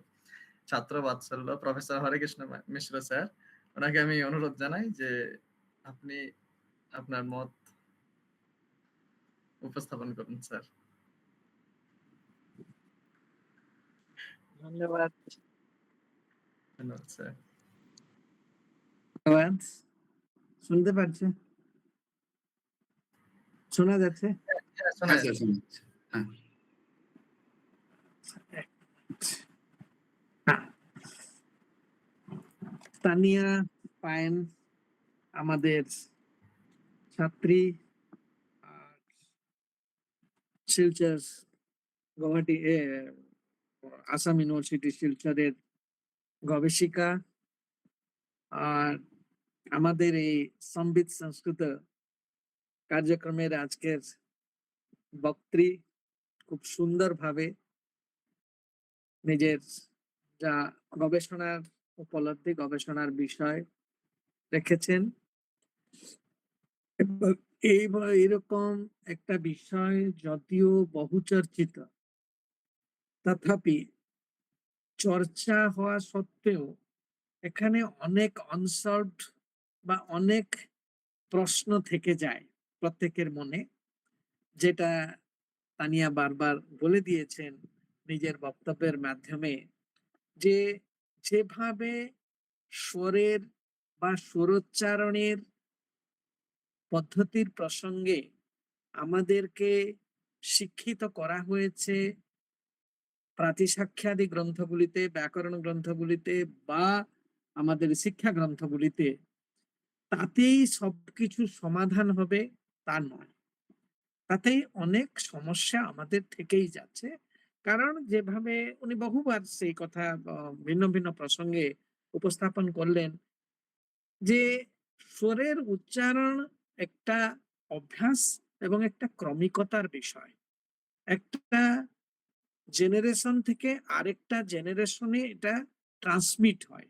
ছাত্র বাৎসল্য প্রফেসর হরেকৃষ্ণ মিশ্র স্যার, ওনাকে আমি অনুরোধ জানাই যে আপনি আপনার মত উপস্থাপন করুন স্যার। ধন্যবাদ। ধন্যবাদ স্যার। ধন্যবাদ। শুনতে পাচ্ছে? শোনা যাচ্ছে? হ্যাঁ, শোনা আচ্ছা, যাচ্ছে। শুনছি। হ্যাঁ। তানিয়া পায়েন আমাদের ছাত্রী, আর শিলচর গুয়াহাটি আসাম ইউনিভার্সিটি শিলচরের গবেষিকা। আর আমাদের এই সম্বিত সংস্কৃত কার্যক্রমের আজকের বক্ত্রী খুব সুন্দরভাবে নিজের যা গবেষণার উপলব্ধি, গবেষণার বিষয় রেখেছেন। এবং এরকম একটা বিষয় যদিও বহু চর্চিত, তথাপি চর্চা হওয়া সত্ত্বেও এখানে অনেক আনসলভড বা অনেক প্রশ্ন থেকে যায় প্রত্যেকের মনে, যেটা তানিয়া বারবার বলে দিয়েছেন নিজের বক্তব্যের মাধ্যমে, যে যেভাবে স্বরের বা স্বরোচ্চারণের পদ্ধতির প্রসঙ্গে আমাদেরকে শিক্ষিত করা হয়েছে প্রাতিসাখ্যাদি গ্রন্থগুলিতে, ব্যাকরণ গ্রন্থগুলিতে বা আমাদের শিক্ষা গ্রন্থগুলিতে, তাতেই সবকিছু সমাধান হবে তা নয়। তাতেই অনেক সমস্যা আমাদের থেকেই যাচ্ছে। কারণ যেভাবে উনি বহুবার সেই কথা ভিন্ন ভিন্ন প্রসঙ্গে উপস্থাপন করলেন, যে স্বরের উচ্চারণ একটা অভ্যাস এবং একটা ক্রমিকতার বিষয়। একটা জেনারেশন থেকে আরেকটা জেনারেশনে এটা ট্রান্সমিট হয়।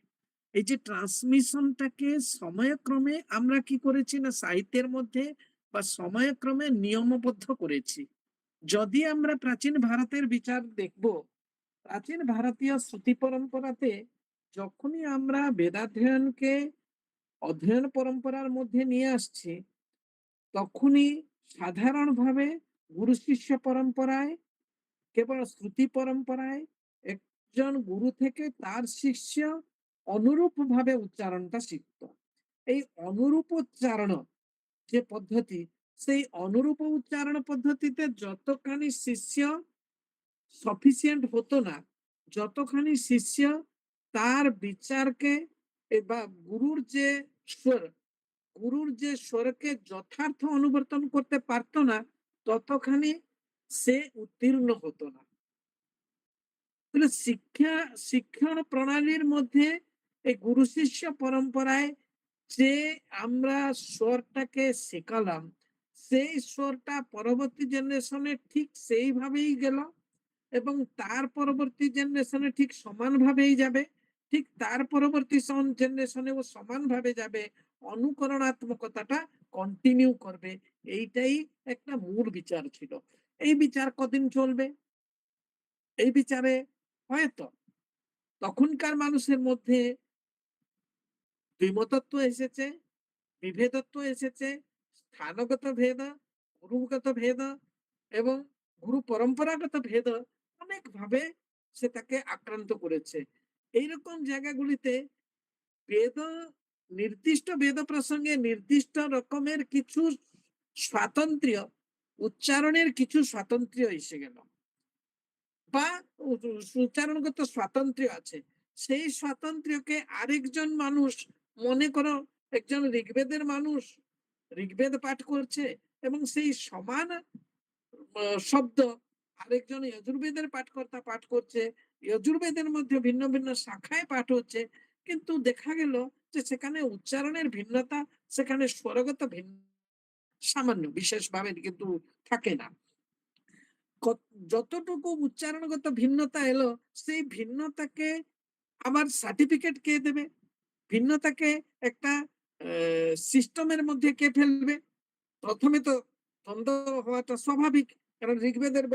এই যে ট্রান্সমিশনটাকে সময়ক্রমে আমরা কি করেছি না সাহিত্যের মধ্যে বা সময়ক্রমে নিয়মবদ্ধ করেছি। যদি আমরা প্রাচীন ভারতের বিচার দেখব, প্রাচীন ভারতীয় শ্রুতি পরম্পরাতে যখনই আমরা বেদাধ্যয়নকে অধ্যয়ন পরম্পরার মধ্যে নিয়ে আসছি, তখনই সাধারণভাবে গুরু শিষ্য পরম্পরায়, কেবল শ্রুতি পরম্পরায় একজন গুরু থেকে তার শিষ্য অনুরূপ ভাবে উচ্চারণটা শিখত। এই অনুরূপ উচ্চারণ যে পদ্ধতি, সেই অনুরূপ উচ্চারণ পদ্ধতিতে যতখানি শিষ্য সফিসিয়েন্ট হতো না, যতখানি শিষ্য তার বিচারকে বা স্বর গুরুর যে স্বরকে যথার্থ অনুবর্তন করতে পারতো না, ততখানি সে উত্তীর্ণ হতো না। তাহলে শিক্ষণ প্রণালীর মধ্যে এই গুরু শিষ্য পরম্পরায় যে আমরা স্বরটাকে শেখালাম, সেই স্বরটা পরবর্তী জেনারেশনে ঠিক সেইভাবেই গেল এবং তার পরবর্তী জেনারেশনে ঠিক সমানভাবেই যাবে, ঠিক তার পরবর্তী জেনারেশনেও সমানভাবে যাবে, অনুকরণাত্মকতাটা কন্টিনিউ করবে। এইটাই একটা মূল বিচার ছিল। এই বিচার কদিন চলবে? এই বিচারে হয়তো তখনকার মানুষের মধ্যে দ্বিমতত্ব এসেছে, বিভেদত্ব এসেছে, স্থানগত ভেদ, গুরুগত ভেদ এবং গুরু পরম্পরাগত ভেদ অনেকভাবে সেটাকে আক্রান্ত করেছে। এইরকম জায়গাগুলিতে বেদ, নির্দিষ্ট বেদ প্রসঙ্গে নির্দিষ্ট রকমের কিছু স্বাতন্ত্র্য, উচ্চারণের কিছু স্বাতন্ত্র্য এসে গেল বা উচ্চারণগত স্বাতন্ত্র্য আছে। সেই স্বাতন্ত্র্যকে আরেকজন মানুষ, মনে করো একজন ঋগ্বেদের মানুষ ঋগ্বেদ পাঠ করছে এবং সেই সমান শব্দ আরেকজন যজুর্বেদের পাঠকর্তা পাঠ করছে, যজুর্বেদের মধ্যে ভিন্ন ভিন্ন শাখায় পাঠ হচ্ছে, কিন্তু দেখা গেল যে সেখানে উচ্চারণের ভিন্নতা, সেখানে স্বরগত ভিন্ন সামান্য বিশেষভাবে কিন্তু থাকে না। যতটুকু উচ্চারণগত ভিন্নতা এলো, সেই ভিন্নতাকে আবার সার্টিফিকেট কে দেবে? ভিন্নতাকে একটা সিস্টেমের মধ্যে কে ফেলবে? প্রথমে তো দ্বন্দ্ব হওয়াটা স্বাভাবিক, কারণ ঋগ্বেদের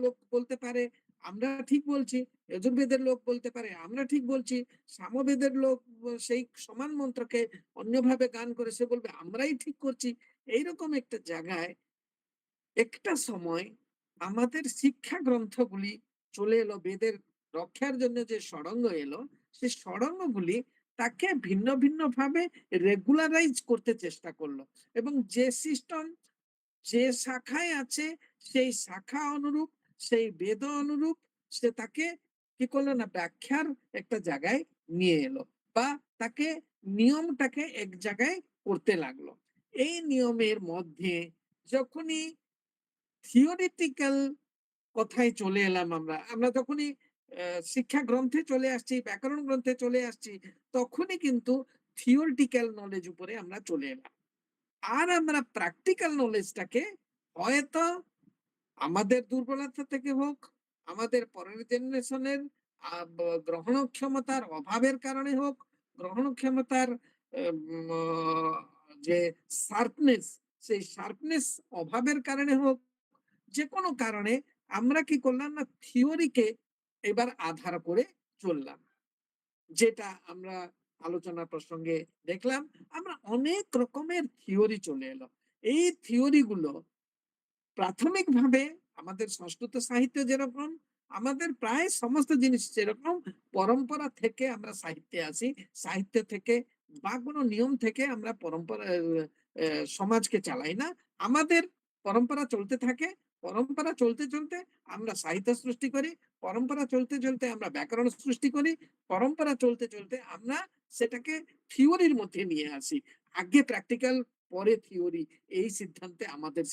লোক বলতে পারে আমরা ঠিক বলছি, যজুর্বেদের লোক বলতে পারে আমরা ঠিক বলছি, সামবেদের লোক সেই সমান মন্ত্রকে অন্যভাবে গান করে সে বলবে আমরাই ঠিক করছি। এইরকম একটা জায়গায় একটা সময় আমাদের শিক্ষা গ্রন্থগুলি চলে এলো, বেদের রক্ষার জন্য যে ষড়ঙ্গ এলো, সেই ষড়ঙ্গগুলি তাকে ভিন্ন ভিন্ন ভাবে রেগুলারাইজ করতে চেষ্টা করলো এবং যে সিস্টেম যে শাখায় আছে সেই শাখা অনুরূপ, সেই বেদ অনুরূপ সে তাকে কি করলো না ব্যাখ্যার একটা জায়গায় নিয়ে এলো বা তাকে নিয়মটাকে এক জায়গায় করতে লাগলো। এই নিয়মের মধ্যে যখনই থিওরিটিক্যাল কথায় চলে এলাম, আমরা যখনই শিক্ষা গ্রন্থে চলে আসছি, ব্যাকরণ গ্রন্থে চলে আসছি, তখনই কিন্তু থিওরিটিক্যাল নলেজ উপরে আমরা চলে এলাম। আর আমরা প্র্যাকটিক্যাল নলেজটাকে হয়তো আমাদের দুর্বলতা থেকে হোক, আমাদের পরের জেনারেশনের গ্রহণ ক্ষমতার অভাবের কারণে হোক, গ্রহণ ক্ষমতার যে শার্পনেস, সেই শার্পনেস অভাবের কারণে হোক, যে কোনো কারণে আমরা কি করলাম না, থিওরিকে এবার আধার করে চললাম। যেটা আমরা আলোচনা প্রসঙ্গে দেখলাম, আমরা অনেক রকমের থিওরি চলে এলো। এই থিওরি গুলো প্রাথমিকভাবে আমাদের সংস্কৃত সাহিত্য যেরকম, আমাদের প্রায় সমস্ত জিনিস যেরকম পরম্পরা থেকে আমরা সাহিত্যে আসি, সাহিত্য থেকে বা কোনো নিয়ম থেকে আমরা পরম্পরা সমাজকে চালাই না। আমাদের পরম্পরা চলতে থাকে, পরম্পরা চলতে চলতে আমরা সাহিত্য সৃষ্টি করি, পরম্পরা চলতে চলতে আমরা ব্যাকরণ সৃষ্টি করি, পরম্পরা চলতে চলতে আমরা সেটাকে থিওরির মধ্যে নিয়ে আসি। আগে প্র্যাকটিক্যাল, পরে থিওরি, এই সিদ্ধান্তে আমাদের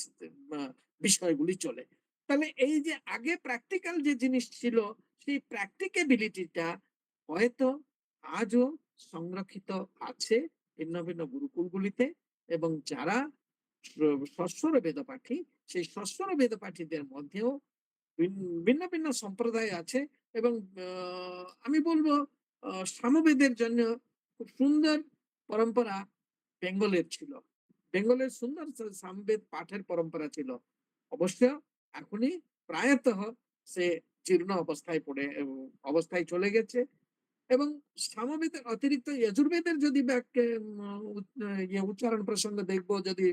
বিষয়গুলি চলে। তাহলে এই যে আগে প্র্যাকটিক্যাল যে জিনিস ছিল, সেই প্র্যাকটিক্যাবিলিটিটা হয়তো আজও সংরক্ষিত আছে ভিন্ন ভিন্ন গুরুকুলগুলিতে, এবং যারা সস্বর বেদপাঠী, সেই সস্বর বেদপাঠীদের মধ্যেও ভিন্ন ভিন্ন সম্প্রদায় আছে। এবং আমি বলবো সামবেদের জন্য খুব সুন্দর পরম্পরা বেঙ্গলের ছিল। বেঙ্গলের সুন্দর সামবেদ পাঠের পরম্পরা ছিল। অবশ্য এখনই প্রায়তঃ সে জীর্ণ অবস্থায় চলে গেছে। এবং সামবেদের অতিরিক্ত যজুর্বেদের যদি উচ্চারণ প্রসঙ্গ দেখবো, যদি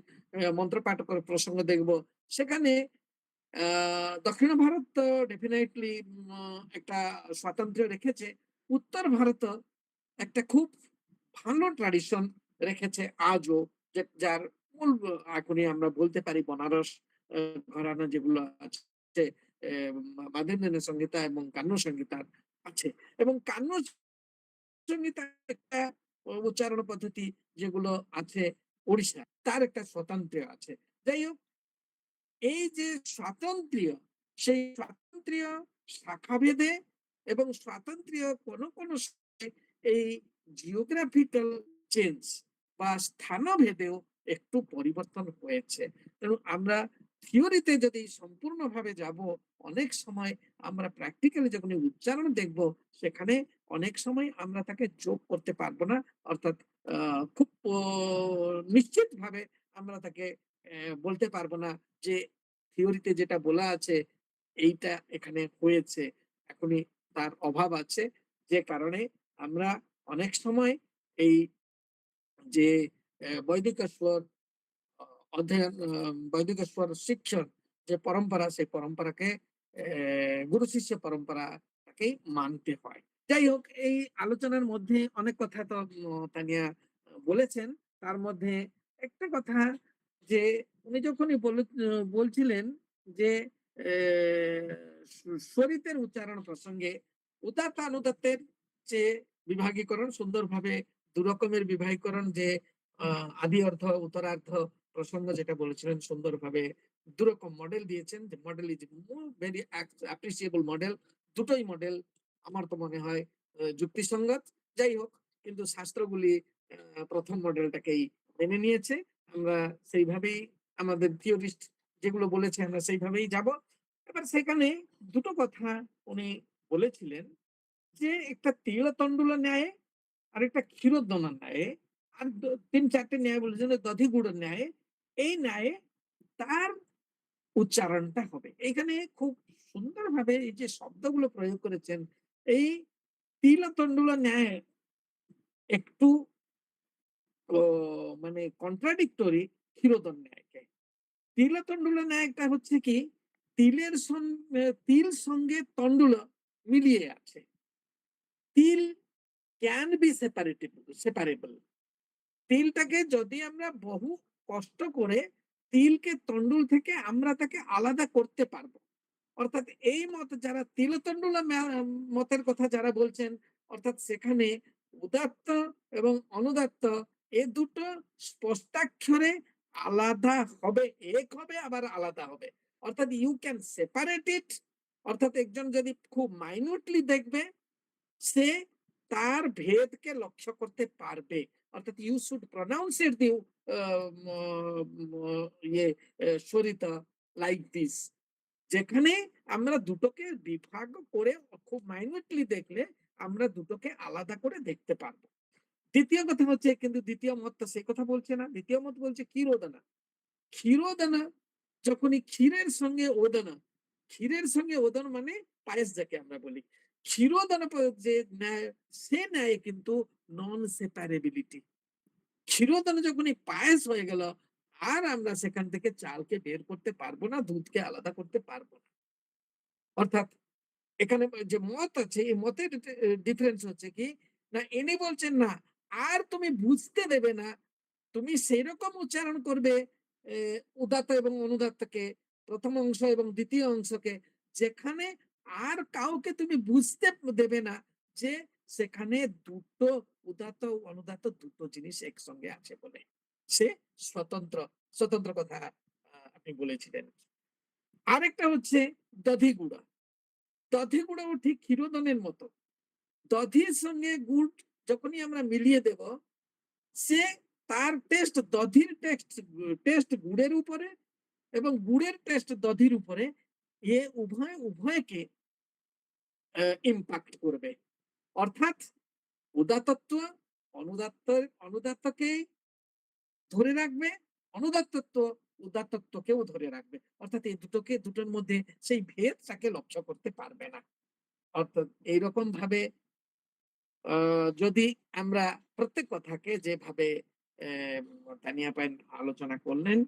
মন্ত্রপাঠ প্রসঙ্গ দেখবো, সেখানে দক্ষিণ ভারত তো ডেফিনেটলি একটা স্বাতন্ত্র্য রেখেছে। উত্তর ভারত একটা খুব ভালো ট্র্যাডিশন রেখেছে আজও, যার মূল এখনই আমরা বলতে পারি বনারস ঘরানা যেগুলো আছে, মাধবদেব সংহিতা এবং কান্ন সংহিতা আছে। এবং কান্ন সংহিতা একটা উচ্চারণ পদ্ধতি যেগুলো আছে ওড়িশা, তার একটা স্বতন্ত্র আছে। যাই হোক, এই যে স্বাতন্ত্র্য, সেই স্বাতন্ত্র্য শাখাভেদে এবং স্বাতন্ত্র্য কোন এই জিওগ্রাফিক্যাল চেঞ্জ বা স্থানভেদেও একটু পরিবর্তন হয়েছে। এবং আমরা থিওরিতে যদি সম্পূর্ণভাবে যাব, অনেক সময় আমরা প্র্যাকটিক্যালি যখন উচ্চারণ দেখব, সেখানে অনেক সময় আমরা তাকে যোগ করতে পারবো না, অর্থাৎ খুব নিশ্চিতভাবে আমরা তাকে বলতে পারবো না যে থিওরিতে যেটা বলা আছে এইটা এখানে হয়েছে। এখনই তার অভাব আছে, যে কারণে আমরা অনেক সময় এই যে বৈদিকেশ্বর অধ্যয়ন, বৈদিকেশ্বর শিক্ষণ যে পরম্পরা, সেই পরম্পরাকে গুরু শিষ্য পরম্পরাকেই মানতে হয়। যাই হোক, এই আলোচনার মধ্যে অনেক কথা তো তানিয়া বলেছেন। তার মধ্যে একটা কথা, যে উনি যখনই বলছিলেন যে স্বরিতের উচ্চারণ প্রসঙ্গে উদাত্ত অনুদাত্তের যে বিভাগীকরণ, সুন্দরভাবে দু রকমের বিভাগীকরণ, যে আদি অর্থ উত্তরার্ধ প্রসঙ্গ যেটা বলেছিলেন, সুন্দরভাবে দুরকম মডেল দিয়েছেন। যে model is very appreciable model. দুটোই মডেল আমার তো মনে হয় যুক্তিসঙ্গত। যাই হোক, কিন্তু শাস্ত্রগুলি প্রথম মডেলটাকেই মেনে নিয়েছে। আমরা সেইভাবেই, আমাদের থিওরিস্ট যেগুলো বলেছে আমরা সেইভাবেই যাব। এবার সেখানে দুটো কথা উনি বলেছিলেন, যে একটা তিলতণ্ডুল ন্যায় আর একটা ক্ষীরোদ্দনা ন্যায়, আর ৩-৪টে ন্যায় বলেছেন, দধিগুড় ন্যায়। এই ন্যায়ে তার উচ্চারণটা হবে। এখানে খুব সুন্দরভাবে এই যে শব্দগুলো প্রয়োগ করেছেন, এই তিলতণ্ডুল ন্যায় একটু মানে কন্ট্রাডিক্টরি ক্ষীরোদন ন্যায়কে। তিলতণ্ডুল ন্যায়টা হচ্ছে কি, তিলের তিল সঙ্গে তণ্ডুল মিলিয়ে আছে। তিল ক্যান বি সেপারেবল। তিলটাকে যদি আমরা বহু কষ্ট করে তিলকে তণ্ডুল থেকে আমরা তাকে আলাদা করতে পারবো। অর্থাৎ এই মত যারা তিলতণ্ডুল মতের কথা যারা বলছেন, অর্থাৎ সেখানে উদাত্ত এবং অনুদাত্ত এ দুটো স্পষ্টাক্ষরে আলাদা হবে, এক হবে আবার আলাদা হবে। অর্থাৎ ইউ ক্যান সেপারেট ইট অর্থাৎ একজন যদি খুব মাইনুটলি দেখবে, সে তার ভেদকে লক্ষ্য করতে পারবে। অর্থাৎ ইউ শুড প্রনাউন্স ইট দি ইয়ে সরিতা লাইক দিস, যেখানে আমরা দুটোকে বিভাগ করে খুব মাইনুটলি দেখলে আমরা দুটোকে আলাদা করে দেখতে পারবো। দ্বিতীয় কথা হচ্ছে, কিন্তু দ্বিতীয় মতটা সে কথা বলছে না। দ্বিতীয় মত বলছে ক্ষীরোদানা। ক্ষীরোদানা যখনই ক্ষীরের সঙ্গে ওদানা, ক্ষীরের সঙ্গে ওদান মানে পায়েস যাকে আমরা বলি, ক্ষীরোদানা যে ন্যায়, সে ন্যায় কিন্তু নন সেপারেবিলিটি। ক্ষীরোদানা যখনই পায়েস হয়ে গেল, আর আমরা সেখান থেকে চালকে বের করতে পারবো না, দুধকে আলাদা করতে পারবো না। অর্থাৎ এখানে যে মত আছে, এই মতের ডিফারেন্স হচ্ছে কি না, ইনি বলছেন না আর তুমি বুঝতে দেবে না, তুমি সেইরকম উচ্চারণ করবে উদাত্ত এবং অনুদাত্তকে, প্রথম অংশ এবং দ্বিতীয় অংশকে, যেখানে আর কাউকে তুমি বুঝতে দেবে না যে সেখানে দুটো উদাত্ত ও অনুদাত্ত দুটো জিনিস একসঙ্গে আছে বলে। সে স্বতন্ত্র স্বতন্ত্র কথা আপনি বলেছিলেন। আরেকটা হচ্ছে দধি গুঁড়া। দধি গুঁড়াও ঠিক ক্ষীরোদনের মতো। দধির সঙ্গে গুড় যখনই আমরা মিলিয়ে দেব, সে তার টেস্ট, দধির টেস্ট গুড়ের উপরে এবং গুড়ের টেস্ট দধির উপরে, এ উভয়কে ইম্প্যাক্ট করবে। অর্থাৎ উদাত্তত্ব অনুদাত্তকে ধরে রাখবে, অনুদাত্তত্ব উদাত্তত্বকেও ধরে রাখবে। অর্থাৎ এই দুটোর মধ্যে সেই ভেদটাকে লক্ষ্য করতে পারবে না। অর্থাৎ এইরকম ভাবে যদি আমরা প্রত্যেক কথাকে যেভাবে তানিয়া পাইন আলোচনা করলেন,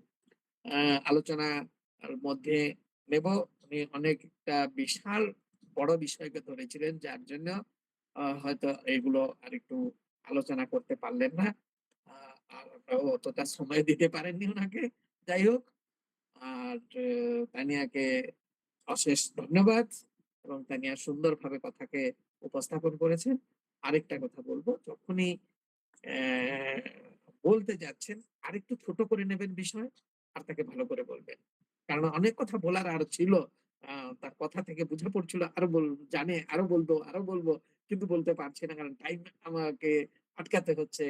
আলোচনার মধ্যে নেব, উনি অনেকটা বিশাল বড় বিষয়কে ধরেছিলেন, যার জন্য হয়তো এগুলো আর একটু আলোচনা করতে পারলেন না, আর অতটা সময় দিতে পারেননি ওনাকে। যাই হোক, আর তানিয়াকে অশেষ ধন্যবাদ, এবং তানিয়া সুন্দরভাবে কথাকে উপস্থাপন করেছেন। আরেকটা কথা বলবো, যখনই বলতে যাচ্ছেন আরেকটু ছোট করে নেবেন বিষয়, আর তাকে ভালো করে বলবেন। কারণ অনেক কথা বলার আর ছিল, তার কথা থেকে বুঝে পড়ছিল আরো জানে আরো বলবো, কিন্তু বলতে পারছি না, কারণ টাইম আমাকে আটকাতে হচ্ছে।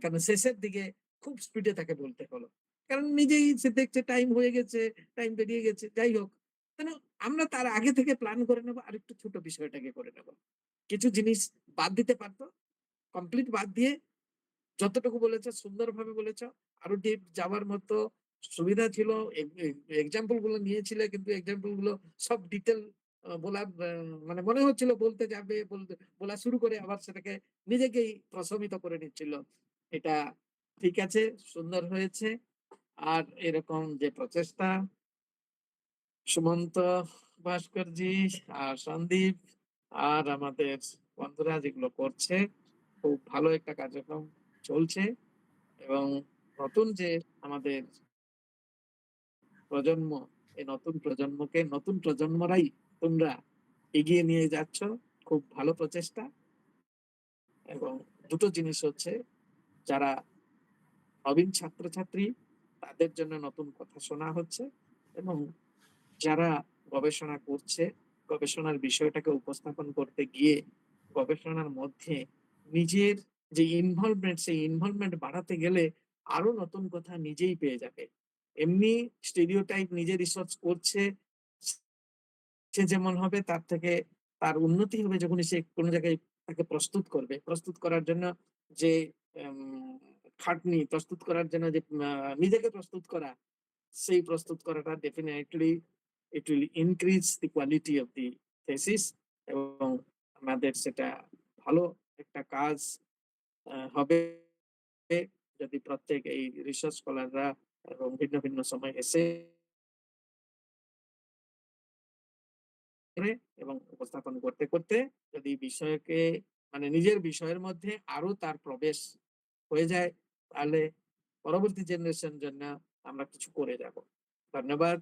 কারণ শেষের দিকে খুব স্পিডে তাকে বলতে হলো, কারণ নিজেই সে দেখছে টাইম হয়ে গেছে, টাইম বেরিয়ে গেছে। যাই হোক, কেন আমরা তার আগে থেকে প্ল্যান করে নেবো, আর একটু ছোট বিষয়টাকে করে নেব। কিছু জিনিস বাদ দিতে পারতো, কমপ্লিট বাদ দিয়ে যতটুকু বলেছে সুন্দরভাবে বলেছ। আরো ডিপ যাওয়ার মতো সুবিধা ছিল, এক্সাম্পল গুলো নিয়েছিলে, কিন্তু এক্সাম্পল গুলো সব ডিটেল বলার মানে মনে হচ্ছিল বলতে যাবে, বলা শুরু করে আবার সেটাকে নিজেকেই প্রশমিত করে নিচ্ছিল। এটা ঠিক আছে, সুন্দর হয়েছে। আর এরকম যে প্রচেষ্টা সুমন্ত ভাস্করজি আর সন্দীপ আর আমাদের বন্ধুরা যেগুলো করছে, খুব ভালো একটা কার্যক্রম চলছে। এবং নতুন যে আমাদের প্রজন্ম, এই নতুন প্রজন্মকে, নতুন প্রজন্মরাই তোমরা এগিয়ে নিয়ে যাচ্ছ, খুব ভালো প্রচেষ্টা। এবং দুটো জিনিস হচ্ছে, যারা নবীন ছাত্রছাত্রী তাদের জন্য নতুন কথা শোনা হচ্ছে, এবং যারা গবেষণা করছে, গবেষণার বিষয়টাকে উপস্থাপন করতে গিয়ে গবেষণার মধ্যে নিজের যে ইনভলভমেন্ট, সেই ইনভলভমেন্ট বাড়াতে গেলে আরো নতুন কথা নিজেই পেয়ে যাবে। এমনি স্টেরিওটাইপ নিজে রিসার্চ করছে, সে যেমন হবে তার থেকে তার উন্নতি হবে যখন সে কোনো জায়গায় তাকে প্রস্তুত করবে। প্রস্তুত করার জন্য যে খাটনি, প্রস্তুত করার জন্য যে নিজেকে প্রস্তুত করা, সেই প্রস্তুত করাটা definitely it will increase the quality of the thesis, এবং আমাদের সেটা ভালো একটা কাজ হবে যদি প্রত্যেক এই রিসার্চ স্কলাররা এবং ভিন্ন ভিন্ন সময় এসে এবং উপস্থাপন করতে করতে যদি বিষয়কে মানে নিজের বিষয়ের মধ্যে আরো তার প্রবেশ হয়ে যায়, তাহলে পরবর্তী জেনারেশন জন্য আমরা কিছু করে যাব। ধন্যবাদ,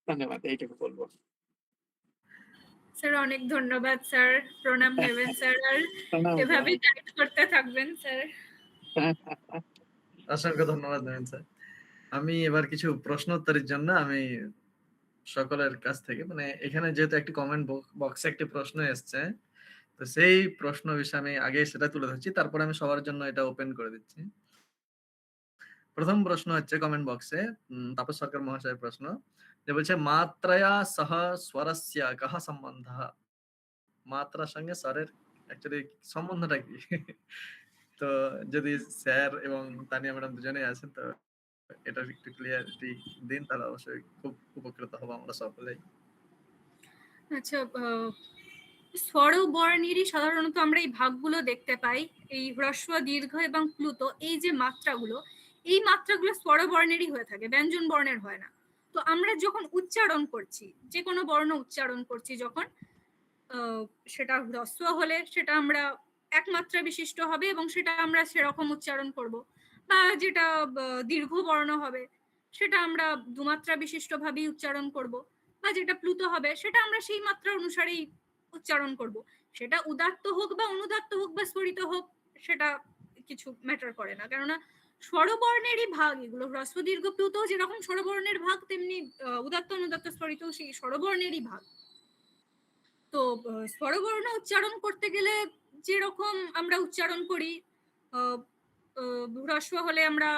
ধন্যবাদ, এইটুকু বলবো। স্যার অনেক ধন্যবাদ স্যার, প্রণাম নেবেন স্যার, আর এভাবে গাইড করতে থাকবেন স্যার। অসংখ্য ধন্যবাদ নেবেন স্যার। আমি এবার কিছু প্রশ্ন উত্তরের জন্য আমি সকলের কাছ থেকে। মানে এখানে যেহেতু একটি কমেন্ট বক্সে একটি প্রশ্ন এসছে, তো সেই প্রশ্ন বিষয়ে আমি আগে সেটা তুলে ধরছি। তারপরে আমি সবার জন্য এটা ওপেন করে দিচ্ছি। প্রথম প্রশ্ন হচ্ছে কমেন্ট বক্সে তাপস সরকার মহাশয়ের প্রশ্ন, যে বলছে মাত্রায়া সহ স্বরস্য কহ সম্বন্ধঃ? মাত্রার সঙ্গে স্বরের অ্যাকচুয়ালি সম্বন্ধটা কি? তো যদি স্যার এবং তানিয়া ম্যাডাম দুজনেই আছেন, তো এটার একটু ক্লিয়ারিটি দিন, তাহলে অবশ্যই খুব উপকৃত হব আমরা সকলেই। আচ্ছা, স্বরবর্ণেরই সাধারণত আমরা এই ভাগগুলো দেখতে পাই। এই হ্রস্ব, দীর্ঘ এবং প্লুত, এই যে মাত্রাগুলো, এই মাত্রাগুলো স্বরবর্ণেরই হয়ে থাকে, ব্যঞ্জন বর্ণের হয় না। তো আমরা যখন উচ্চারণ করছি, যে কোনো বর্ণ উচ্চারণ করছি যখন, সেটা হ্রস্ব হলে সেটা আমরা এক মাত্রা বিশিষ্ট হবে এবং সেটা আমরা সেরকম উচ্চারণ করব, বা যেটা দীর্ঘ বর্ণ হবে সেটা আমরা দুমাত্রা বিশিষ্ট ভাবেই উচ্চারণ করব, বা যেটা প্লুত হবে সেটা আমরা সেই মাত্রা অনুসারেই উচ্চারণ করব। সেটা উদাত্ত হোক বা অনুদাত্ত হোক বা স্ফুরিত হোক, সেটা কিছু ম্যাটার করে না, কেননা স্বরবর্ণেরই ভাগ এগুলো। হ্রস্ব, দীর্ঘ, প্লুত যেরকম স্বরবর্ণের ভাগ, তেমনি উদাত্ত, অনুদাত্ত, স্ফুরিত সেই স্বরবর্ণেরই ভাগ। তো স্বরবর্ণ উচ্চারণ করতে গেলে যেরকম আমরা উচ্চারণ করি, হ্রস্ব হলে আমরা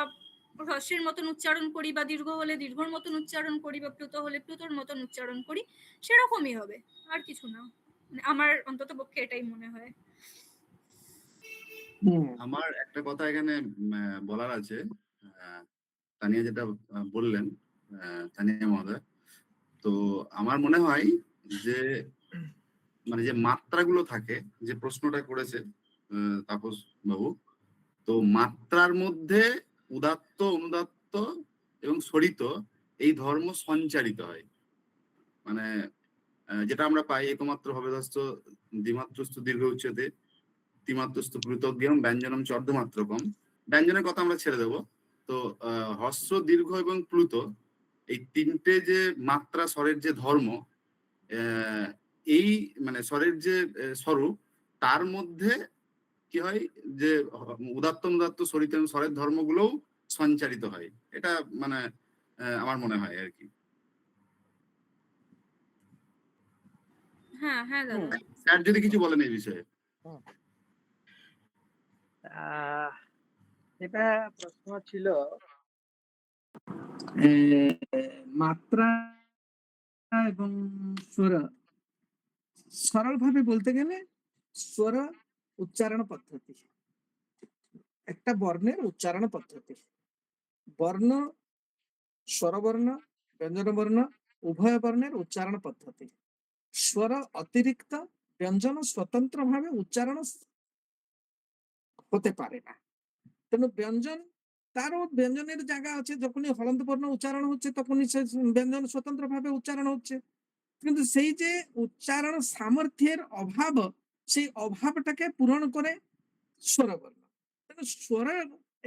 হ্রস্বের মতন উচ্চারণ করি, বা দীর্ঘ হলে দীর্ঘর মতন উচ্চারণ করি, বা প্লুত হলে প্লুতর মতন উচ্চারণ করি, সেরকমই হবে, আর কিছু না। মানে আমার অন্তত পক্ষে এটাই মনে হয়। আমার একটা কথা এখানে বলার আছে। তানিয়া যেটা বললেন, তানিয়া মহোদয়, তো আমার মনে হয় যে মানে যে মাত্রাগুলো থাকে, যে প্রশ্নটা করেছে তাপস বাবু, তো মাত্রার মধ্যে উদাত্ত, অনুদাত্ত এবং স্ফলিত এই ধর্ম সঞ্চারিত হয়। মানে যেটা আমরা পাই একমাত্র ভবেদস্থ দ্বিমাত্রস্থ দীর্ঘ উচ্চতে, ত্রিমাত্রস্থ প্লুতজ্ঞম ব্যঞ্জনম চ অর্ধমাত্রকম। ব্যঞ্জনের কথা আমরা ছেড়ে দেবো। তো হ্রস্ব, দীর্ঘ এবং প্লুত এই তিনটে যে মাত্রা স্বরের যে ধর্ম, এই মানে স্বরের যে স্বরূপ, তার মধ্যে কি হয় যে উদাত্ত, অনুদাত্ত, স্ফলিত এবং স্বরের ধর্মগুলোও সঞ্চারিত হয়। এটা মানে আমার মনে হয় আর কি। হ্যাঁ হ্যাঁ দাদা। স্যার যদি কিছু বলেন এই বিষয়ে। এটা প্রশ্ন ছিল মাত্রা এবং স্বর, সরলভাবে বলতে গেলে স্বর উচ্চারণ পদ্ধতি, একটা বর্ণের উচ্চারণ পদ্ধতি। বর্ণ, স্বরবর্ণ, ব্যঞ্জন বর্ণ উভয় বর্ণের উচ্চারণ পদ্ধতি। স্বর অতিরিক্ত ব্যঞ্জন স্বতন্ত্র ভাবে উচ্চারণ হতে পারে না। তেমন ব্যঞ্জন, তারও ব্যঞ্জনের জায়গা আছে, যখনই হলন্ত বর্ণ উচ্চারণ হচ্ছে তখনই সে ব্যঞ্জন স্বতন্ত্র ভাবে উচ্চারণ হচ্ছে, কিন্তু সেই যে উচ্চারণ সামর্থ্যের অভাব, সেই অভাবটাকে পূরণ করে স্বরবর্ণ। স্বর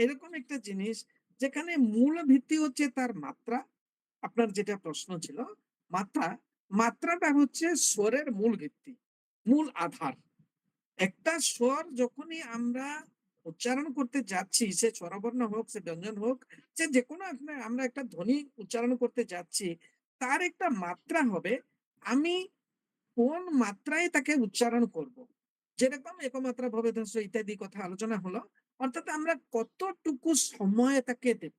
এরকম একটা জিনিস যেখানে মূল ভিত্তি হচ্ছে তার মাত্রা। আপনার যেটা প্রশ্ন ছিল মাত্রা, মাত্রাটা হচ্ছে স্বরের মূল ভিত্তি, মূল আধার। একটা স্বর যখনই আমরা উচ্চারণ করতে যাচ্ছি, সে স্বরবর্ণ হোক, সে ব্যঞ্জন হোক, সে যে কোনো আমরা একটা ধ্বনি উচ্চারণ করতে যাচ্ছি, তার একটা মাত্রা হবে। আমি কোন মাত্রায় তাকে উচ্চারণ করব, যেরকম একমাত্রা ভবেদস্য ইত্যাদি কথা আলোচনা হলো, অর্থাৎ আমরা কতটুকু সময় তাকে দেব,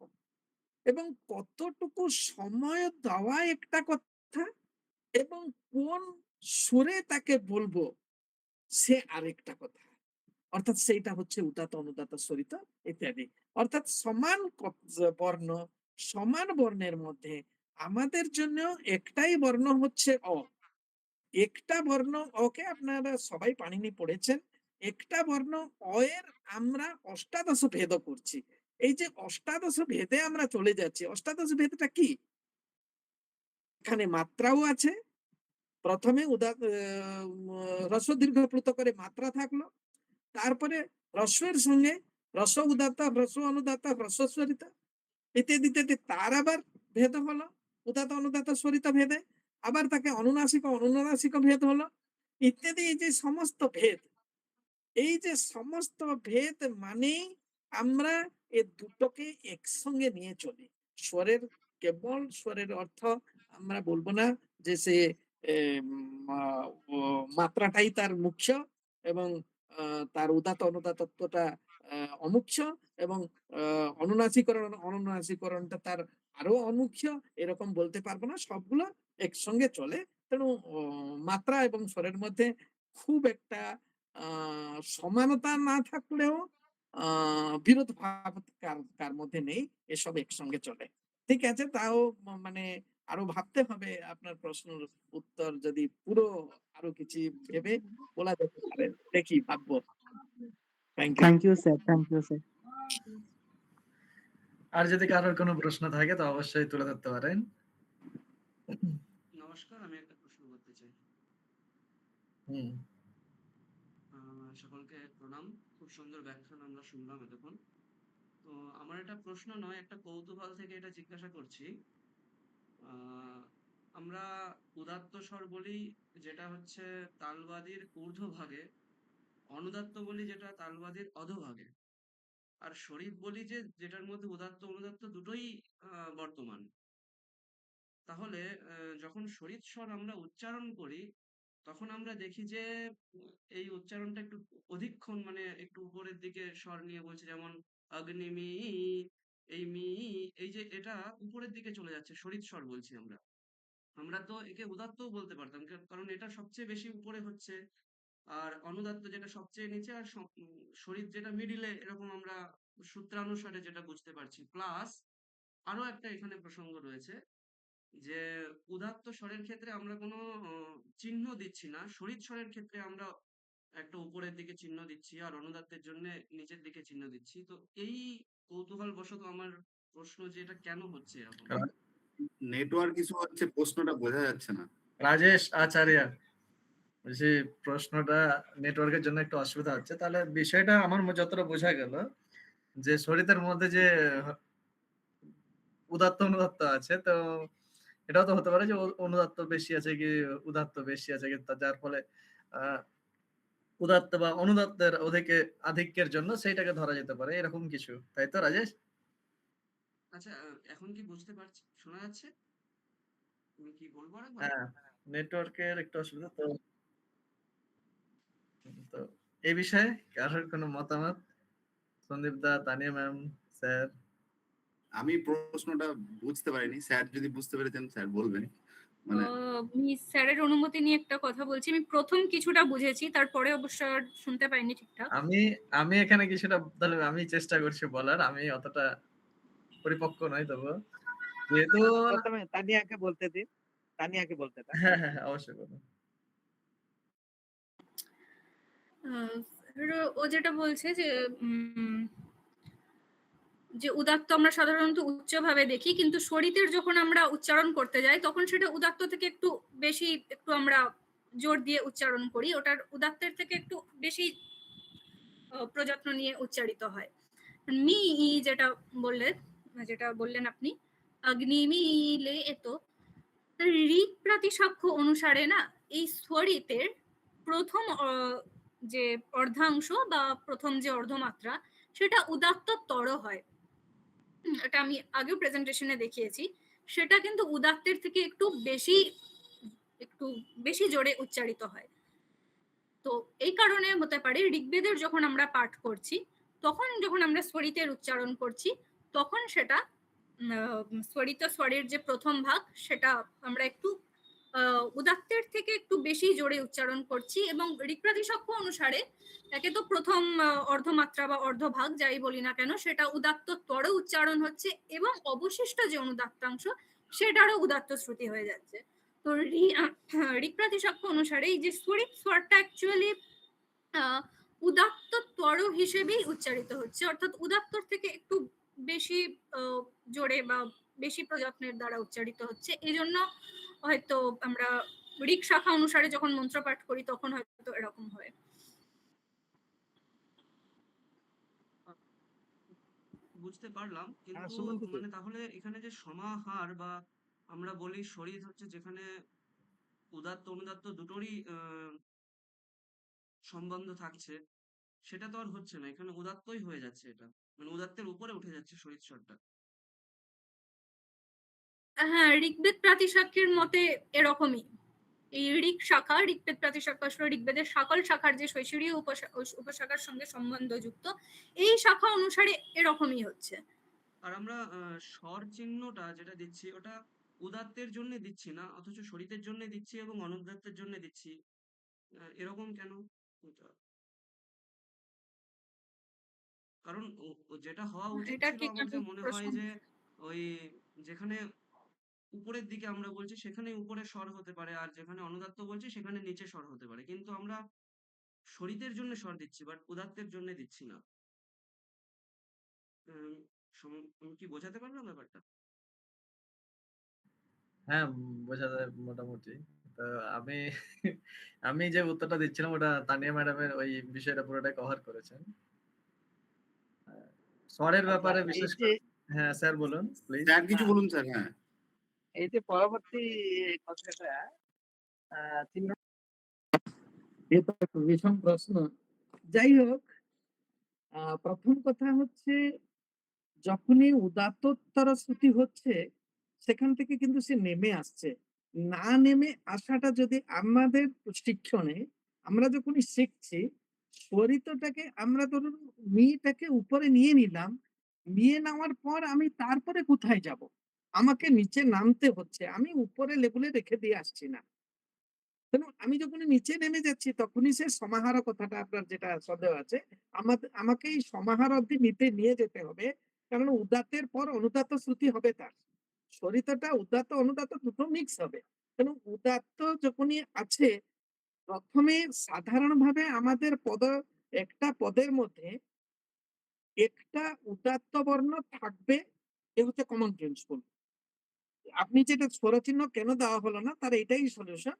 এবং কতটুকু সময় দেওয়া একটা কথা, এবং কোন সুরে তাকে বলবো সে আরেকটা কথা। অর্থাৎ সেইটা হচ্ছে উদাত্ত, অনুদাত্ত, স্বরিত ইত্যাদি। অর্থাৎ সমান বর্ণ, সমান বর্ণের মধ্যে আমাদের জন্য একটাই বর্ণ হচ্ছে অ। একটা বর্ণ অকে আপনারা সবাই পাণিনি পড়েছেন। একটা বর্ণ অ এর আমরা অষ্টাদশ ভেদ করছি। এই যে অষ্টাদশ ভেদে আমরা চলে যাচ্ছি, অষ্টাদশ ভেদটা কি? এখানে মাত্রাও আছে। প্রথমে হ্রস্ব দীর্ঘ প্লুত করে মাত্রা থাকলো, তারপরে হ্রস্বের সঙ্গে হ্রস্ব উদাত্ত, হ্রস্ব অনুদাত্ত, হ্রস্ব স্বরিত ইত্যাদি ইত্যাদি, তার আবার ভেদ হলো উদাত্ত, অনুদাত্ত, স্বরিত ভেদে। আবার তাকে অনুনাসিক, অনুনাসিক ভেদ হলো ইত্যাদি। এই যে সমস্ত ভেদ, এই যে সমস্ত ভেদ মানে আমরা এই দুটোকে একসঙ্গে নিয়ে চলি। স্বরের কেবল স্বরের অর্থ আমরা বলবো না যে সে মাত্রাটাই তার মুখ্য এবং তার উদাত্ত অনুদাতত্বটা অমুখ্য এবং অনুনাসিকরণটা তার আরো অমুখ্য, এরকম বলতে পারবো না। সবগুলো একসঙ্গে চলে। তেণু মাত্রা এবং স্বরের মধ্যে খুব একটা সমানতা না থাকলেও বিরোধ ভাব কার মধ্যে নেই, এসব একসঙ্গে চলে। ঠিক আছে, তাও মানে আরো ভাবতে হবে। আপনার প্রশ্নের উত্তর যদি পুরো আরো কিছু ভেবে বলা যেতে পারে, দেখি ভাববো। Thank you. Thank you sir, thank you sir. আর যদি কারোর কোনো প্রশ্ন থাকে তো অবশ্যই তুলে ধরতে পারেন। নমস্কার, আমি একটা প্রশ্ন করতে চাই। হুম। সকলকে প্রণাম। খুব সুন্দর ব্যাখ্যান আমরা শুনলাম এতক্ষণ। তো আমার একটা প্রশ্ন নয়, একটা কৌতূহল থেকে এটা জিজ্ঞাসা করছি। আমরা উদাত্ত স্বর বলি যেটা হচ্ছে তালবাদীর ঊর্ধ্বভাগে, অনুদাত্ত বলি যেটা তালবাদীর অধোভাগে, আর শরীফ বলি যেটার মধ্যে উদাত্ত অনুদাত্ত দুটোই বর্তমান। তাহলে যখন শরীফ স্বর আমরা উচ্চারণ করি তখন আমরা দেখি যে এই উচ্চারণটা একটু অধিকক্ষণ, মানে একটু উপরের দিকে স্বর নিয়ে বলছে, যেমন অগ্নিমি, এই মি, এই যে এটা উপরের দিকে চলে যাচ্ছে, শরীফ স্বর বলছি আমরা। আমরা তো একে উদাত্তও বলতে পারতাম, কারণ এটা সবচেয়ে বেশি উপরে হচ্ছে, আর অনুদাত্ত যেটা সবচেয়ে নিচে, আর শরীফ যেটা মিডিলে, এরকম আমরা সূত্রানুসারে যেটা বুঝতে পারছি। প্লাস আরো একটা এখানে প্রসঙ্গ রয়েছে যে উদাত্ত স্বরের ক্ষেত্রে আমরা কোনো চিহ্ন দিচ্ছি না, শরীফ স্বরের ক্ষেত্রে আমরা একটা উপরের দিকে চিহ্ন দিচ্ছি, আর অনুদাত্তের জন্য নিচের দিকে চিহ্ন দিচ্ছি। তো এই কৌতূহল বশত আমার প্রশ্ন যে এটা কেন হচ্ছে এরকম। নেটওয়ার্ক ইস্যু হচ্ছে, প্রশ্নটা বোঝা যাচ্ছে না। রাজেশ আচার্য, বলছি প্রশ্নটা নেটওয়ার্কের জন্য একটু অসুবিধা হচ্ছে। তাহলে বিষয়টা আমার যতটা বোঝা গেল যে শরীরের মধ্যে যে উদাত্ত অনুদাত্ত আছে, তো এটাও তো হতে পারে যে অনুদাত্ত বেশি আছে কি উদাত্ত বেশি আছে কি, যার ফলে উদাত্ত বা অনুদাত্তের আধিক্যের জন্য সেইটাকে ধরা যেতে পারে, এরকম কিছু, তাই তো রাজেশ? আচ্ছা, এখন কি বুঝতে পারছি, শোনা যাচ্ছে? তুমি কি বলবো আরেকবার? হ্যাঁ, নেটওয়ার্কের একটু অসুবিধা তো। তো এই বিষয়ে কারোর কোনো মতামত? সন্দীপ দা, তানিয়া ম্যাম, স্যার? আমি প্রশ্নটা বুঝতে পারিনি, স্যার যদি বুঝতে পেরেছেন স্যার বলবেন। মানে আমি স্যারের অনুমতি নিয়ে একটা কথা বলছি। আমি প্রথম কিছুটা বুঝেছি, তারপরে অবশ্য আর শুনতে পাইনি ঠিকঠাক। আমি এখানে কিছুটা, তাহলে আমি চেষ্টা করছি বলার, আমি অতটা পরিপক্ক নই, তবু যেহেতু প্রথমে তানিয়াকে বলতে দিন, তানিয়াকে বলতে দাও। হ্যাঁ হ্যাঁ হ্যাঁ, অবশ্যই বলুন। ও যেটা বলছে যে যে উদাত্ত আমরা সাধারণত উচ্চভাবে দেখি, কিন্তু শরীতের যখন আমরা উচ্চারণ করতে যাই তখন সেটা উদাত্ত থেকে একটু বেশি, একটু আমরা জোর দিয়ে উচ্চারণ করি, ওটার উদাত্তের থেকে একটু বেশি প্রযত্ন নিয়ে উচ্চারিত হয়। মি যেটা বললেন আপনি, অগ্নিমিলে, এতো ঋক প্রাতিশাখ্য অনুসারে না, এই স্বরিতের প্রথম যে অর্ধাংশ বা প্রথম যে অর্ধমাত্রা, সেটা উদাত্ততর হয়। এটা আমি আগেও প্রেজেন্টেশনে দেখিয়েছি। সেটা কিন্তু উদাত্তের থেকে একটু বেশি জোরে উচ্চারিত হয়। তো এই কারণে হতে পারে ঋগ্বেদের যখন আমরা পাঠ করছি, তখন যখন আমরা স্বরিতের উচ্চারণ করছি, তখন সেটা স্বরিত স্বরের যে প্রথম ভাগ, সেটা আমরা একটু উদাত্তের থেকে একটু বেশি জোরে উচ্চারণ করছি, এবং ঋক্প্রাতিশাখ্য অনুসারে একে তো প্রথম অর্ধমাত্রা বা অর্ধভাগ যাই বলি না কেন, সেটা উদাত্ততর উচ্চারণ হচ্ছে, এবং অবশিষ্ট যে অনুদাত্তাংশ সেটারও উদাত্ত শ্রুতি হয়ে যাচ্ছে। তো ঋক্প্রাতিশাখ্য অনুসারে এই যে স্বরিত স্বরটা অ্যাকচুয়ালি উদাত্ততর হিসেবেই উচ্চারিত হচ্ছে, অর্থাৎ উদাত্তর থেকে একটু বেশি জোরে বা বেশি প্রযত্নের দ্বারা উচ্চারিত হচ্ছে। এই জন্য হয়তো আমরা ঋক শাখা অনুসারে যখন মন্ত্র পাঠ করি তখন হয়তো এরকম হয়। বুঝতে পারলাম, কিন্তু সুমন্ত মানে তাহলে এখানে যে সমাহার বা আমরা বলি শরীর হচ্ছে, যেখানে উদাত্ত অনুদাত্ত দুটোরই সম্বন্ধ থাকছে, সেটা তো আর হচ্ছে না, এখানে উদাত্তই হয়ে যাচ্ছে, এটা মানে উদাত্তের উপরে উঠে যাচ্ছে শরীর স্বরটা। হ্যাঁ, ঋগ্বেদ প্রাতিশাখ্যের মতে এরকমই। এই ঋক শাখা, ঋগ্বেদ প্রাতিশাখ্য আসলে ঋগ্বেদের সকল শাখার যে শৈশরীয় উপশাখার সঙ্গে সম্বন্ধযুক্ত, এই শাখা অনুসারে এরকমই হচ্ছে। আর আমরা স্বর চিহ্নটা যেটা দিচ্ছি ওটা উদাত্তের জন্য দিচ্ছি না, অথচ শরিতের জন্য দিচ্ছি এবং অনুদাত্তের জন্য দিচ্ছি। এরকম কেন? এটা কারণ যেটা হওয়া উচিত এটা ছিল কি আমার কোনো যা মনে প্রশ্ন? হয় যে ওই যেখানে উপরের দিকে আমরা বলছি সেখানে উপরে স্বর হতে পারে, আর যেখানে অনুদাত্ত বলছি সেখানে নিচে স্বর হতে পারে, কিন্তু আমরা শরিতের জন্য স্বর দিচ্ছি বাট উদাত্তের জন্য দিচ্ছি না। উম, আমি কি বোঝাতে পারলাম ব্যাপারটা? হ্যাঁ, বোঝা যায় মোটামুটি। তো আমি আমি যে উত্তরটা দিচ্ছিলাম ওটা তানিয়া ম্যাডামের ওই বিষয়টা পুরোটাই কভার করেছেন। স্বরের আচ্ছা, ব্যাপারে এই বিশেষ যে করে হ্যাঁ, স্যার বলুন প্লিজ। স্যার কিছু হ্যাঁ, বলুন স্যার। হ্যাঁ, এই যে পরবর্তী কথাটা ৩ এটা একটা ভীষণ প্রশ্ন। যাই হোক, প্রথম কথা হচ্ছে যখনই উদাত্তর শ্রুতি হচ্ছে সেখান থেকে কিন্তু সে নেমে আসছে। না নেমে আসাটা যদি আমাদের শিক্ষণে আমরা যখনই শিখছি, স্বরিতটাকে আমরা ধরুন মিটাকে উপরে নিয়ে নিলাম। নিয়ে নেওয়ার পর আমি তারপরে কোথায় যাব? আমাকে নিচে নামতে হচ্ছে। আমি উপরে লেভেলে রেখে দিয়ে আসছি না। কেন আমি যখনই নিচে নেমে যাচ্ছি তখনই সে সমাহার কথাটা আপনার যেটা সন্দেহ আছে, আমাকে এই সমাহার অবধি নিয়ে যেতে হবে। কারণ উদাত্তের পর অনুদাত্ত শ্রুতি হবে তার। সরিতটা উদাত্ত অনুদাত্ত দুটো মিক্স হবে। কারণ উদাত্ত যখনই আছে প্রথমে সাধারণভাবে আমাদের একটা পদের মধ্যে একটা উদাত্ত বর্ণ থাকবে। এ হচ্ছে কমন প্রিন্সিপল। আপনি যেটা স্বরচিহ্ন কেন দেওয়া হলো না তার এটাই সলিউশন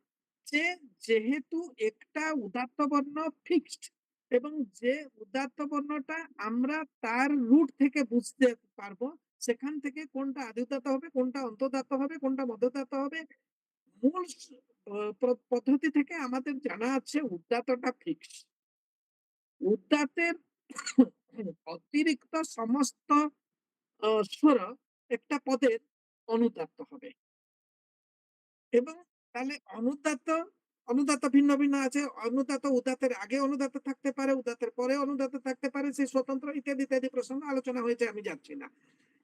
যে যেহেতু একটা উদাত্ত বর্ণ ফিক্সড এবং যে উদাত্ত বর্ণটা আমরা তার রুট থেকে বুঝতে পারবো সেখান থেকে কোনটা আদিউদাত্ত হবে, কোনটা অন্তদাত্ত হবে, কোনটা মধ্যদাত্ত হবে, মূল পদ্ধতি থেকে আমাদের জানা আছে উদাত্তটা ফিক্স। উদাত্তের অতিরিক্ত সমস্ত স্বর একটা পদের অনুদাত্ত হবে এবং তাহলে অনুদাত্ত ভিন্ন ভিন্ন আছে। অনুদাত্ত উদাত্তের আগে অনুদাত্ত থাকতে পারে, উদাত্তের পরে অনুদাত্ত থাকতে পারে, সে স্বতন্ত্র ইত্যাদি ইত্যাদি প্রসঙ্গ আলোচনা হয়েছে, আমি যাচ্ছি না।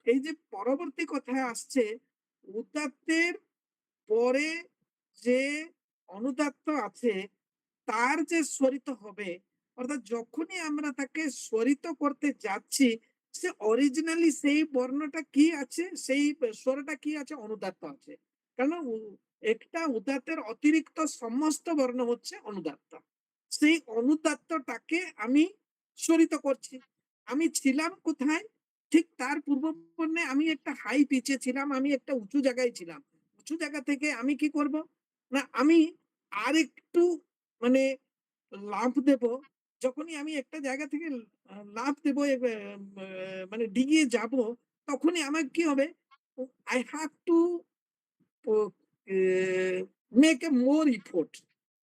এই যে পরবর্তী কথায় আসছে উদাত্তের পরে যে অনুদাত্ত আছে তার যে স্বরিত হবে, অর্থাৎ যখনই আমরা তাকে স্বরিত করতে যাচ্ছি সে অরিজিনালি সেই বর্ণটা কি আছে, সেই স্বরটা কি আছে, অনুদাত্ত আছে। কারণ একটা উদাত্তের অতিরিক্ত সমস্ত বর্ণ হচ্ছে অনুদাত্ত। সেই অনুদাত্তটাকে আমি স্বরিত করছি। আমি ছিলাম কোথায়? ঠিক তার পূর্বপন্নে আমি একটা হাই পিচে ছিলাম, আমি একটা উঁচু জায়গায় ছিলাম। উঁচু জায়গা থেকে আমি কি করব না, আমি আরেকটু মানে লাফ দেব। যখনই আমি একটা জায়গা থেকে লাফ দেব মানে ডিগিয়ে যাব তখনই আমার কি হবে, I have to make a more effort.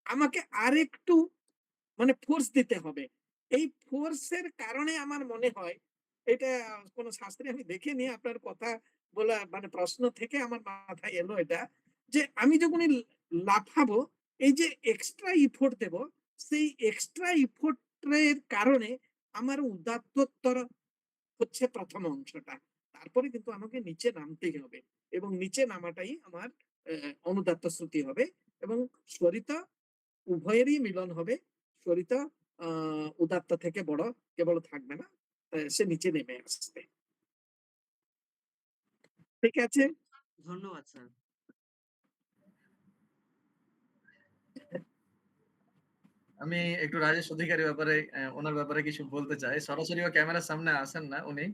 আমাকে আরেকটু মানে ফোর্স দিতে হবে। এই ফোর্সের কারণে আমার মনে হয় এটা কোন শাস্ত্রে আমি দেখিনি, আপনার কথা বলা মানে প্রশ্ন থেকে আমার মাথায় এলো এটা যে আমি যখনই লাফাবো এই যে এক্সট্রা ইফোর্ট দেব, সেই এক্সট্রা ইফোর্ট এর কারণে আমার উদাত্তর হচ্ছে প্রথম অংশটা। তারপরে কিন্তু আমাকে নিচে নামতেই হবে এবং নিচে নামাটাই আমার অনুদাত্ত শ্রুতি হবে এবং স্বরিত উভয়েরই মিলন হবে। স্বরিত উদাত্ত থেকে বড় কেবল থাকবে না, সে নিচে নেমে আসবে। ঠিক আছে? ধন্যবাদ স্যার। আমি একটু রাজেশ অধিকারীর ব্যাপারে ওনার ব্যাপারে কিছু বলতে চাই। সরাসরি ও ক্যামেরার সামনে আসেন না উনি।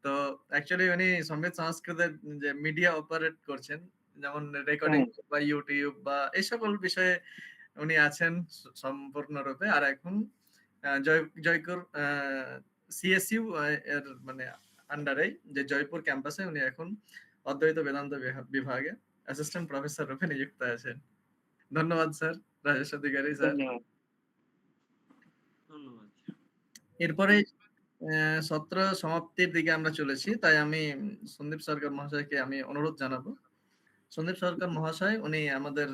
তো অ্যাকচুয়ালি উনি সংগীত সংস্কৃতের যে মিডিয়া অপারেট করছেন, যেমন রেকর্ডিং হ্যাঁ। বা YouTube বা এই সকল বিষয়ে উনি আছেন সম্পূর্ণরূপে। আর এখন জয়পুর CSU এর মানে আন্ডারে যে জয়পুর ক্যাম্পাসে উনি এখন অদ্বৈত বেদান্ত বিভাগে অ্যাসিস্ট্যান্ট প্রফেসর রূপে নিযুক্ত আছেন। ধন্যবাদ স্যার, রাজেশ অধিকারী স্যার। ধন্যবাদ। ধন্যবাদ। এরপরে সত্র সমাপ্তির দিকে আমরা চলেছি, তাই আমি সন্দীপ সরকার মহাশয়কে আমি অনুরোধ জানাবো সন্দীপ সরকার মহাশয় উনি আমাদের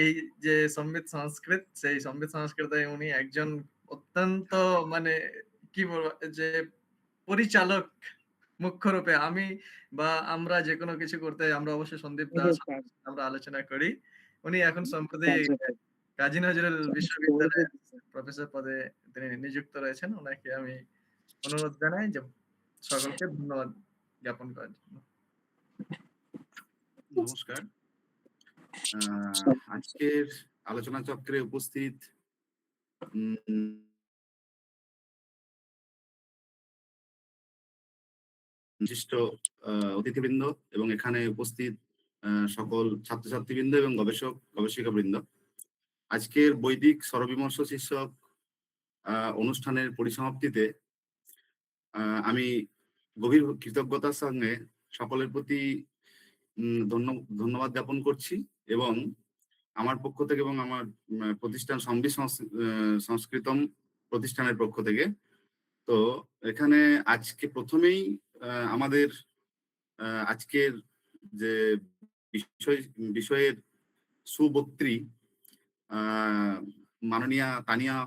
এই যে সম্বিত সংস্কৃত, সেই সম্বিত সংস্কৃতে উনি একজন অত্যন্ত মানে কি বলবো যে পরিচালক মুখ্য রূপে আমি বা আমরা যেকোনো কিছু করতে আমরা অবশ্যই সন্দীপ দাস আমরা আলোচনা করি। উনি এখন সম্প্রতি কাজী নজরুল বিশ্ববিদ্যালয়ে প্রফেসর পদে তিনি নিযুক্ত রয়েছেন। উনাকে আমি অনুরোধ জানাই যে সকলকে ধন্যবাদ জ্ঞাপন করার জন্য। নমস্কার। আজকের আলোচনা চক্রে উপস্থিত বিশিষ্ট অতিথিবৃন্দ এবং এখানে উপস্থিত সকল ছাত্রছাত্রীবৃন্দ এবং গবেষক গবেষিকাবৃন্দ, আজকের বৈদিক সরবিমর্শ শীর্ষক অনুষ্ঠানের পরিসমাপ্তিতে আমি গভীর কৃতজ্ঞতার সঙ্গে সকলের প্রতি ধন্যবাদ জ্ঞাপন করছি এবং আমার পক্ষ থেকে এবং আমার প্রতিষ্ঠান সম্বিত সংস্কৃতম প্রতিষ্ঠানের পক্ষ থেকে। তো এখানে আজকে প্রথমেই আমাদের আজকের যে বিষয়ের সুবক্ত্রী মাননীয়া তানিয়া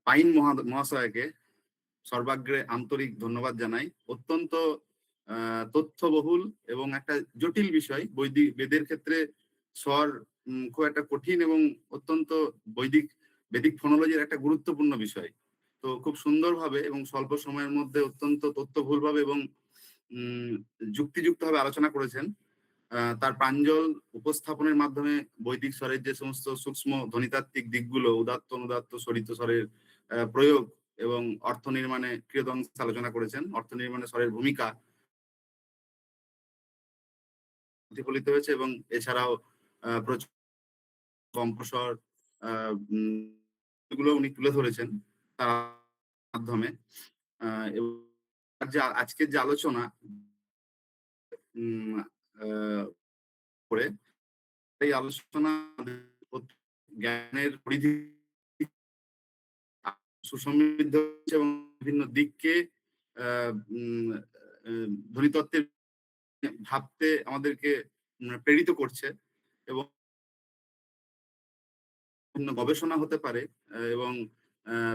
পাইন মহাশয়কে সর্বাগ্রে আন্তরিক ধন্যবাদ জানাই। অত্যন্ত তথ্যবহুল এবং একটা জটিল বিষয়, বৈদিক বেদের ক্ষেত্রে স্বর খুব একটা কঠিন এবং অত্যন্ত বেদিক ফোনোলজির একটা গুরুত্বপূর্ণ বিষয়। তো খুব সুন্দরভাবে এবং স্বল্প সময়ের মধ্যে অত্যন্ত তথ্যবহুলভাবে এবং যুক্তিযুক্তভাবে আলোচনা করেছেন। তার প্রাঞ্জল উপস্থাপনের মাধ্যমে বৈদিক স্বরের যে সমস্ত সূক্ষ্ম ধ্বনিতাত্ত্বিক দিকগুলো, উদাত্ত অনুদাত্ত স্বরিত স্বরের প্রয়োগ এবং অর্থ নির্মাণে ক্রিয়দংশ আলোচনা করেছেন। অর্থ নির্মাণে স্বরের ভূমিকা প্রতিফলিত হয়েছে এবং এছাড়াও কম্পস্বর এগুলো উনি তুলে ধরেছেন তার মাধ্যমে। এবং আজকের যে আলোচনা করে এই আলোচনা জ্ঞানের পরিধি সুসমৃদ্ধ এবং বিভিন্ন দিককে ধ্বনিতত্ত্বের ভাবতে আমাদেরকে প্রেরিত করছে এবং বিভিন্ন গবেষণা হতে পারে এবং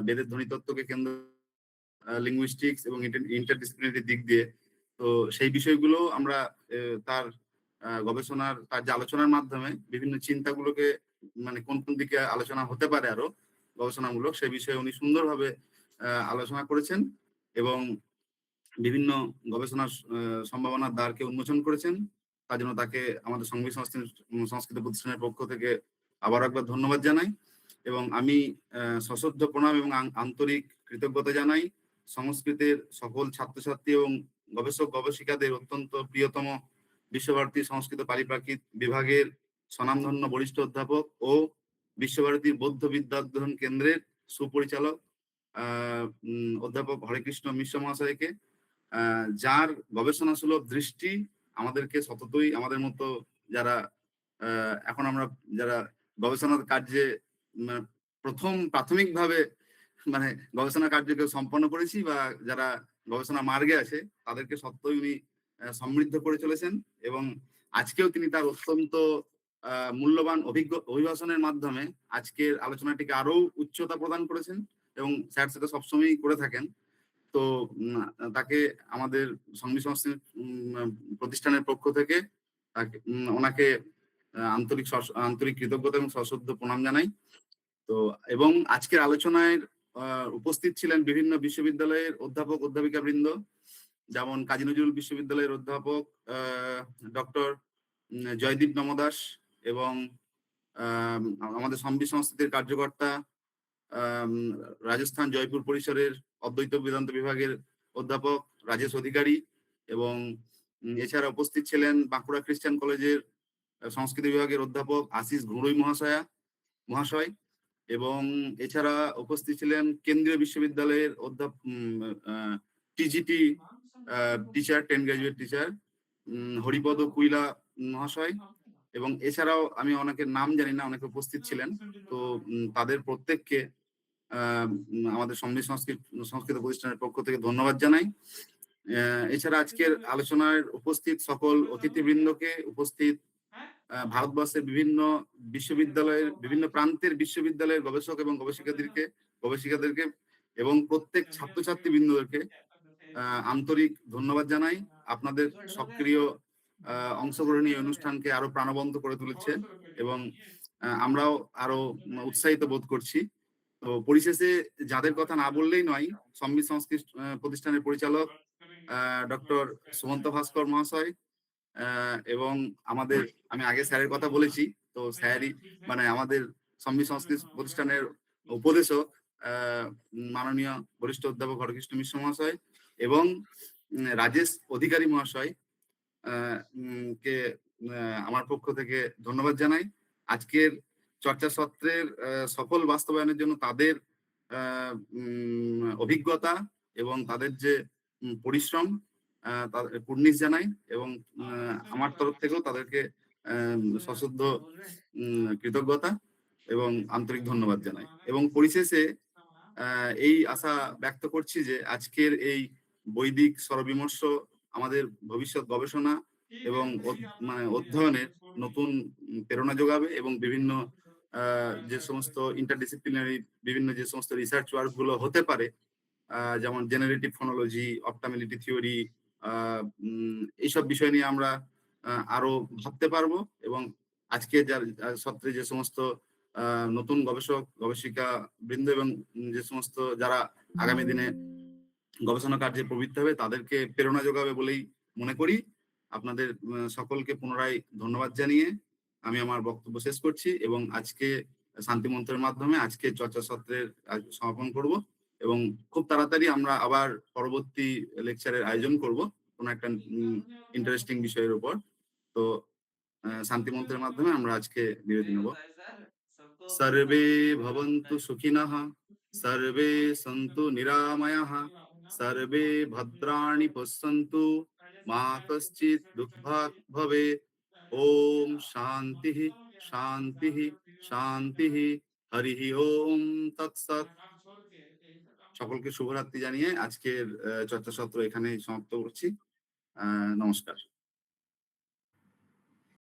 বেদের ধ্বনিতত্ত্বকে কেন্দ্র লিঙ্গুইস্টিক্স এবং ইন্টারডিসিপ্লিনারি দিক দিয়ে। তো সেই বিষয়গুলো আমরা তার গবেষণার তার যে আলোচনার মাধ্যমে বিভিন্ন চিন্তাগুলোকে মানে কোন কোন দিকে আলোচনা হতে পারে আরো গবেষণামূলক, সেই বিষয়ে উনি সুন্দরভাবে আলোচনা করেছেন এবং বিভিন্ন গবেষণার সম্ভাবনার দ্বারকে উন্মোচন করেছেন। তার জন্য তাকে আমাদের সংস্কৃত প্রতিষ্ঠানের পক্ষ থেকে আবার একবার ধন্যবাদ জানাই এবং আমি সশ্রদ্ধ প্রণাম এবং আন্তরিক কৃতজ্ঞতা জানাই সংস্কৃতের সকল ছাত্রছাত্রী এবং গবেষক গবেষিকাদের অত্যন্ত প্রিয়তম বিশ্বভারতী সংস্কৃত পালিপ্রাকৃত বিভাগের স্বনামধন্য বরিষ্ঠ অধ্যাপক ও বিশ্বভারতীর বৌদ্ধ বিদ্যাধ্যয়ন কেন্দ্রের সুপরিচালক অধ্যাপক হরেকৃষ্ণ মিশ্র মহাশয়কে, যার গবেষণা সুলভ দৃষ্টি আমাদেরকে সততই আমাদের মতো যারা এখন আমরা যারা গবেষণার কার্যে প্রাথমিকভাবে মানে গবেষণা কার্যকে সম্পন্ন করেছি বা যারা গবেষণা মার্গে আছে তাদেরকে সত্যই উনি সমৃদ্ধ করে চলেছেন এবং আজকেও তিনি তার অত্যন্ত মূল্যবান অভিভাষণের মাধ্যমে আজকের আলোচনাটিকে আরো উচ্চতা প্রদান করেছেন এবং স্যার সেটা সবসময়ই করে থাকেন। তো তাকে আমাদের সংবিত সংস্কৃত প্রতিষ্ঠানের পক্ষ থেকে ওনাকে আন্তরিক কৃতজ্ঞতা এবং সশ্রদ্ধ প্রণাম জানাই। তো এবং আজকের আলোচনায় উপস্থিত ছিলেন বিভিন্ন বিশ্ববিদ্যালয়ের অধ্যাপক অধ্যাপিকা বৃন্দ, যেমন কাজী নজরুল বিশ্ববিদ্যালয়ের অধ্যাপক ডক্টর জয়দীপ নমদাস এবং আমাদের সম্বিত সংস্কৃতির কার্যকর্তা রাজস্থান জয়পুর পরিসরের অদ্বৈত বেদান্ত বিভাগের অধ্যাপক রাজেশ অধিকারী এবং এছাড়া উপস্থিত ছিলেন বাঁকুড়া খ্রিস্টান কলেজের সংস্কৃত বিভাগের অধ্যাপক আশিস ঘুরুই মহাশয় এবং এছাড়া উপস্থিত ছিলেন কেন্দ্রীয় বিশ্ববিদ্যালয়ের TGT teacher 10 graduate teacher Haripada Kuila মহাশয় এবং এছাড়াও আমি অনেকের নাম জানি না, অনেকে উপস্থিত ছিলেন। তো তাদের প্রত্যেককে আমাদের সংস্কৃত প্রতিষ্ঠানের পক্ষ থেকে ধন্যবাদ জানাই এছাড়া আজকের আলোচনায় উপস্থিত সকল অতিথিবৃন্দকে, উপস্থিত ভারতবর্ষের বিভিন্ন বিশ্ববিদ্যালয়ের বিভিন্ন প্রান্তের বিশ্ববিদ্যালয়ের গবেষক এবং গবেষিকাদেরকে এবং প্রত্যেক ছাত্রছাত্রী বৃন্দদেরকে আন্তরিক ধন্যবাদ জানাই। আপনাদের সক্রিয় অংশগ্রহণ এই অনুষ্ঠানকে আরো প্রাণবন্ত করে তুলেছে এবং আমরাও আরো উৎসাহিত বোধ করছি। তো পরিশেষে যাদের কথা না বললেই নয়, সম্বিত সংস্কৃত প্রতিষ্ঠানের পরিচালক ডক্টর সুমন্ত ভাস্কর মহাশয় এবং আমাদের, আমি আগে স্যারের কথা বলেছি, তো স্যারই মানে আমাদের সম্বিত সংস্কৃত প্রতিষ্ঠানের উপদেশক মাননীয় বরিষ্ঠ অধ্যাপক হরকৃষ্ণ মিশ্র মহাশয় এবং রাজেশ অধিকারী মহাশয় কে আমার পক্ষ থেকে ধন্যবাদ জানাই। আজকের চর্চা সত্রের সফল বাস্তবায়নের জন্য তাদের অভিজ্ঞতা এবং তাদের যে পরিশ্রম তাদের কুর্নিশ জানাই এবং আমার তরফ থেকেও তাদেরকে সশ্রদ্ধ কৃতজ্ঞতা এবং আন্তরিক ধন্যবাদ জানাই। এবং পরিশেষে এই আশা ব্যক্ত করছি যে আজকের এই বৈদিক স্বরবিমর্শ আমাদের ভবিষ্যৎ গবেষণা এবং মানে অধ্যয়নের নতুন প্রেরণা যোগাবে এবং বিভিন্ন যে সমস্ত ইন্টারডিসিপ্লিনারি বিভিন্ন যে সমস্ত রিসার্চ ওয়ার্ক গুলো হতে পারে, যেমন জেনারেটিভ ফোনোলজি, অপটামিলিটি থিওরি, এইসব বিষয় নিয়ে আমরা আরো ভাবতে পারবো এবং আজকে যার সত্রে যে সমস্ত নতুন গবেষক গবেষিকা বৃন্দ এবং যে সমস্ত যারা আগামী দিনে গবেষণা কার্যে প্রবৃত্ত হবে তাদেরকে প্রেরণা যোগাবে বলেই মনে করি। আপনাদের সকলকে পুনরায় ধন্যবাদ জানিয়ে আমি আমার বক্তব্য শেষ করছি এবং আজকে শান্তি মন্ত্রের মাধ্যমে আজকে চর্চা সত্রের সমাপন করব এবং খুব তাড়াতাড়ি আমরা আবার পরবর্তী লেকচারের আয়োজন করব কোনো একটা ইন্টারেস্টিং বিষয়ের উপর। তো শান্তি মন্ত্রের মাধ্যমে আমরা আজকে বিরতি নেব। সর্বে ভবন্তু সুখিনঃ, সর্বে সন্তু নিরাময়াঃ, সর্বে ভদ্রাণি পশ্যন্তু, মা কশ্চিৎ দুঃখভাগ্ ভবেৎ। ওম শান্তিঃ শান্তিঃ শান্তিঃ। হরি ওম তৎসৎ। সকলকে শুভরাত্রি জানিয়ে আজকের চর্চা সত্র এখানে সমাপ্ত করছি। নমস্কার।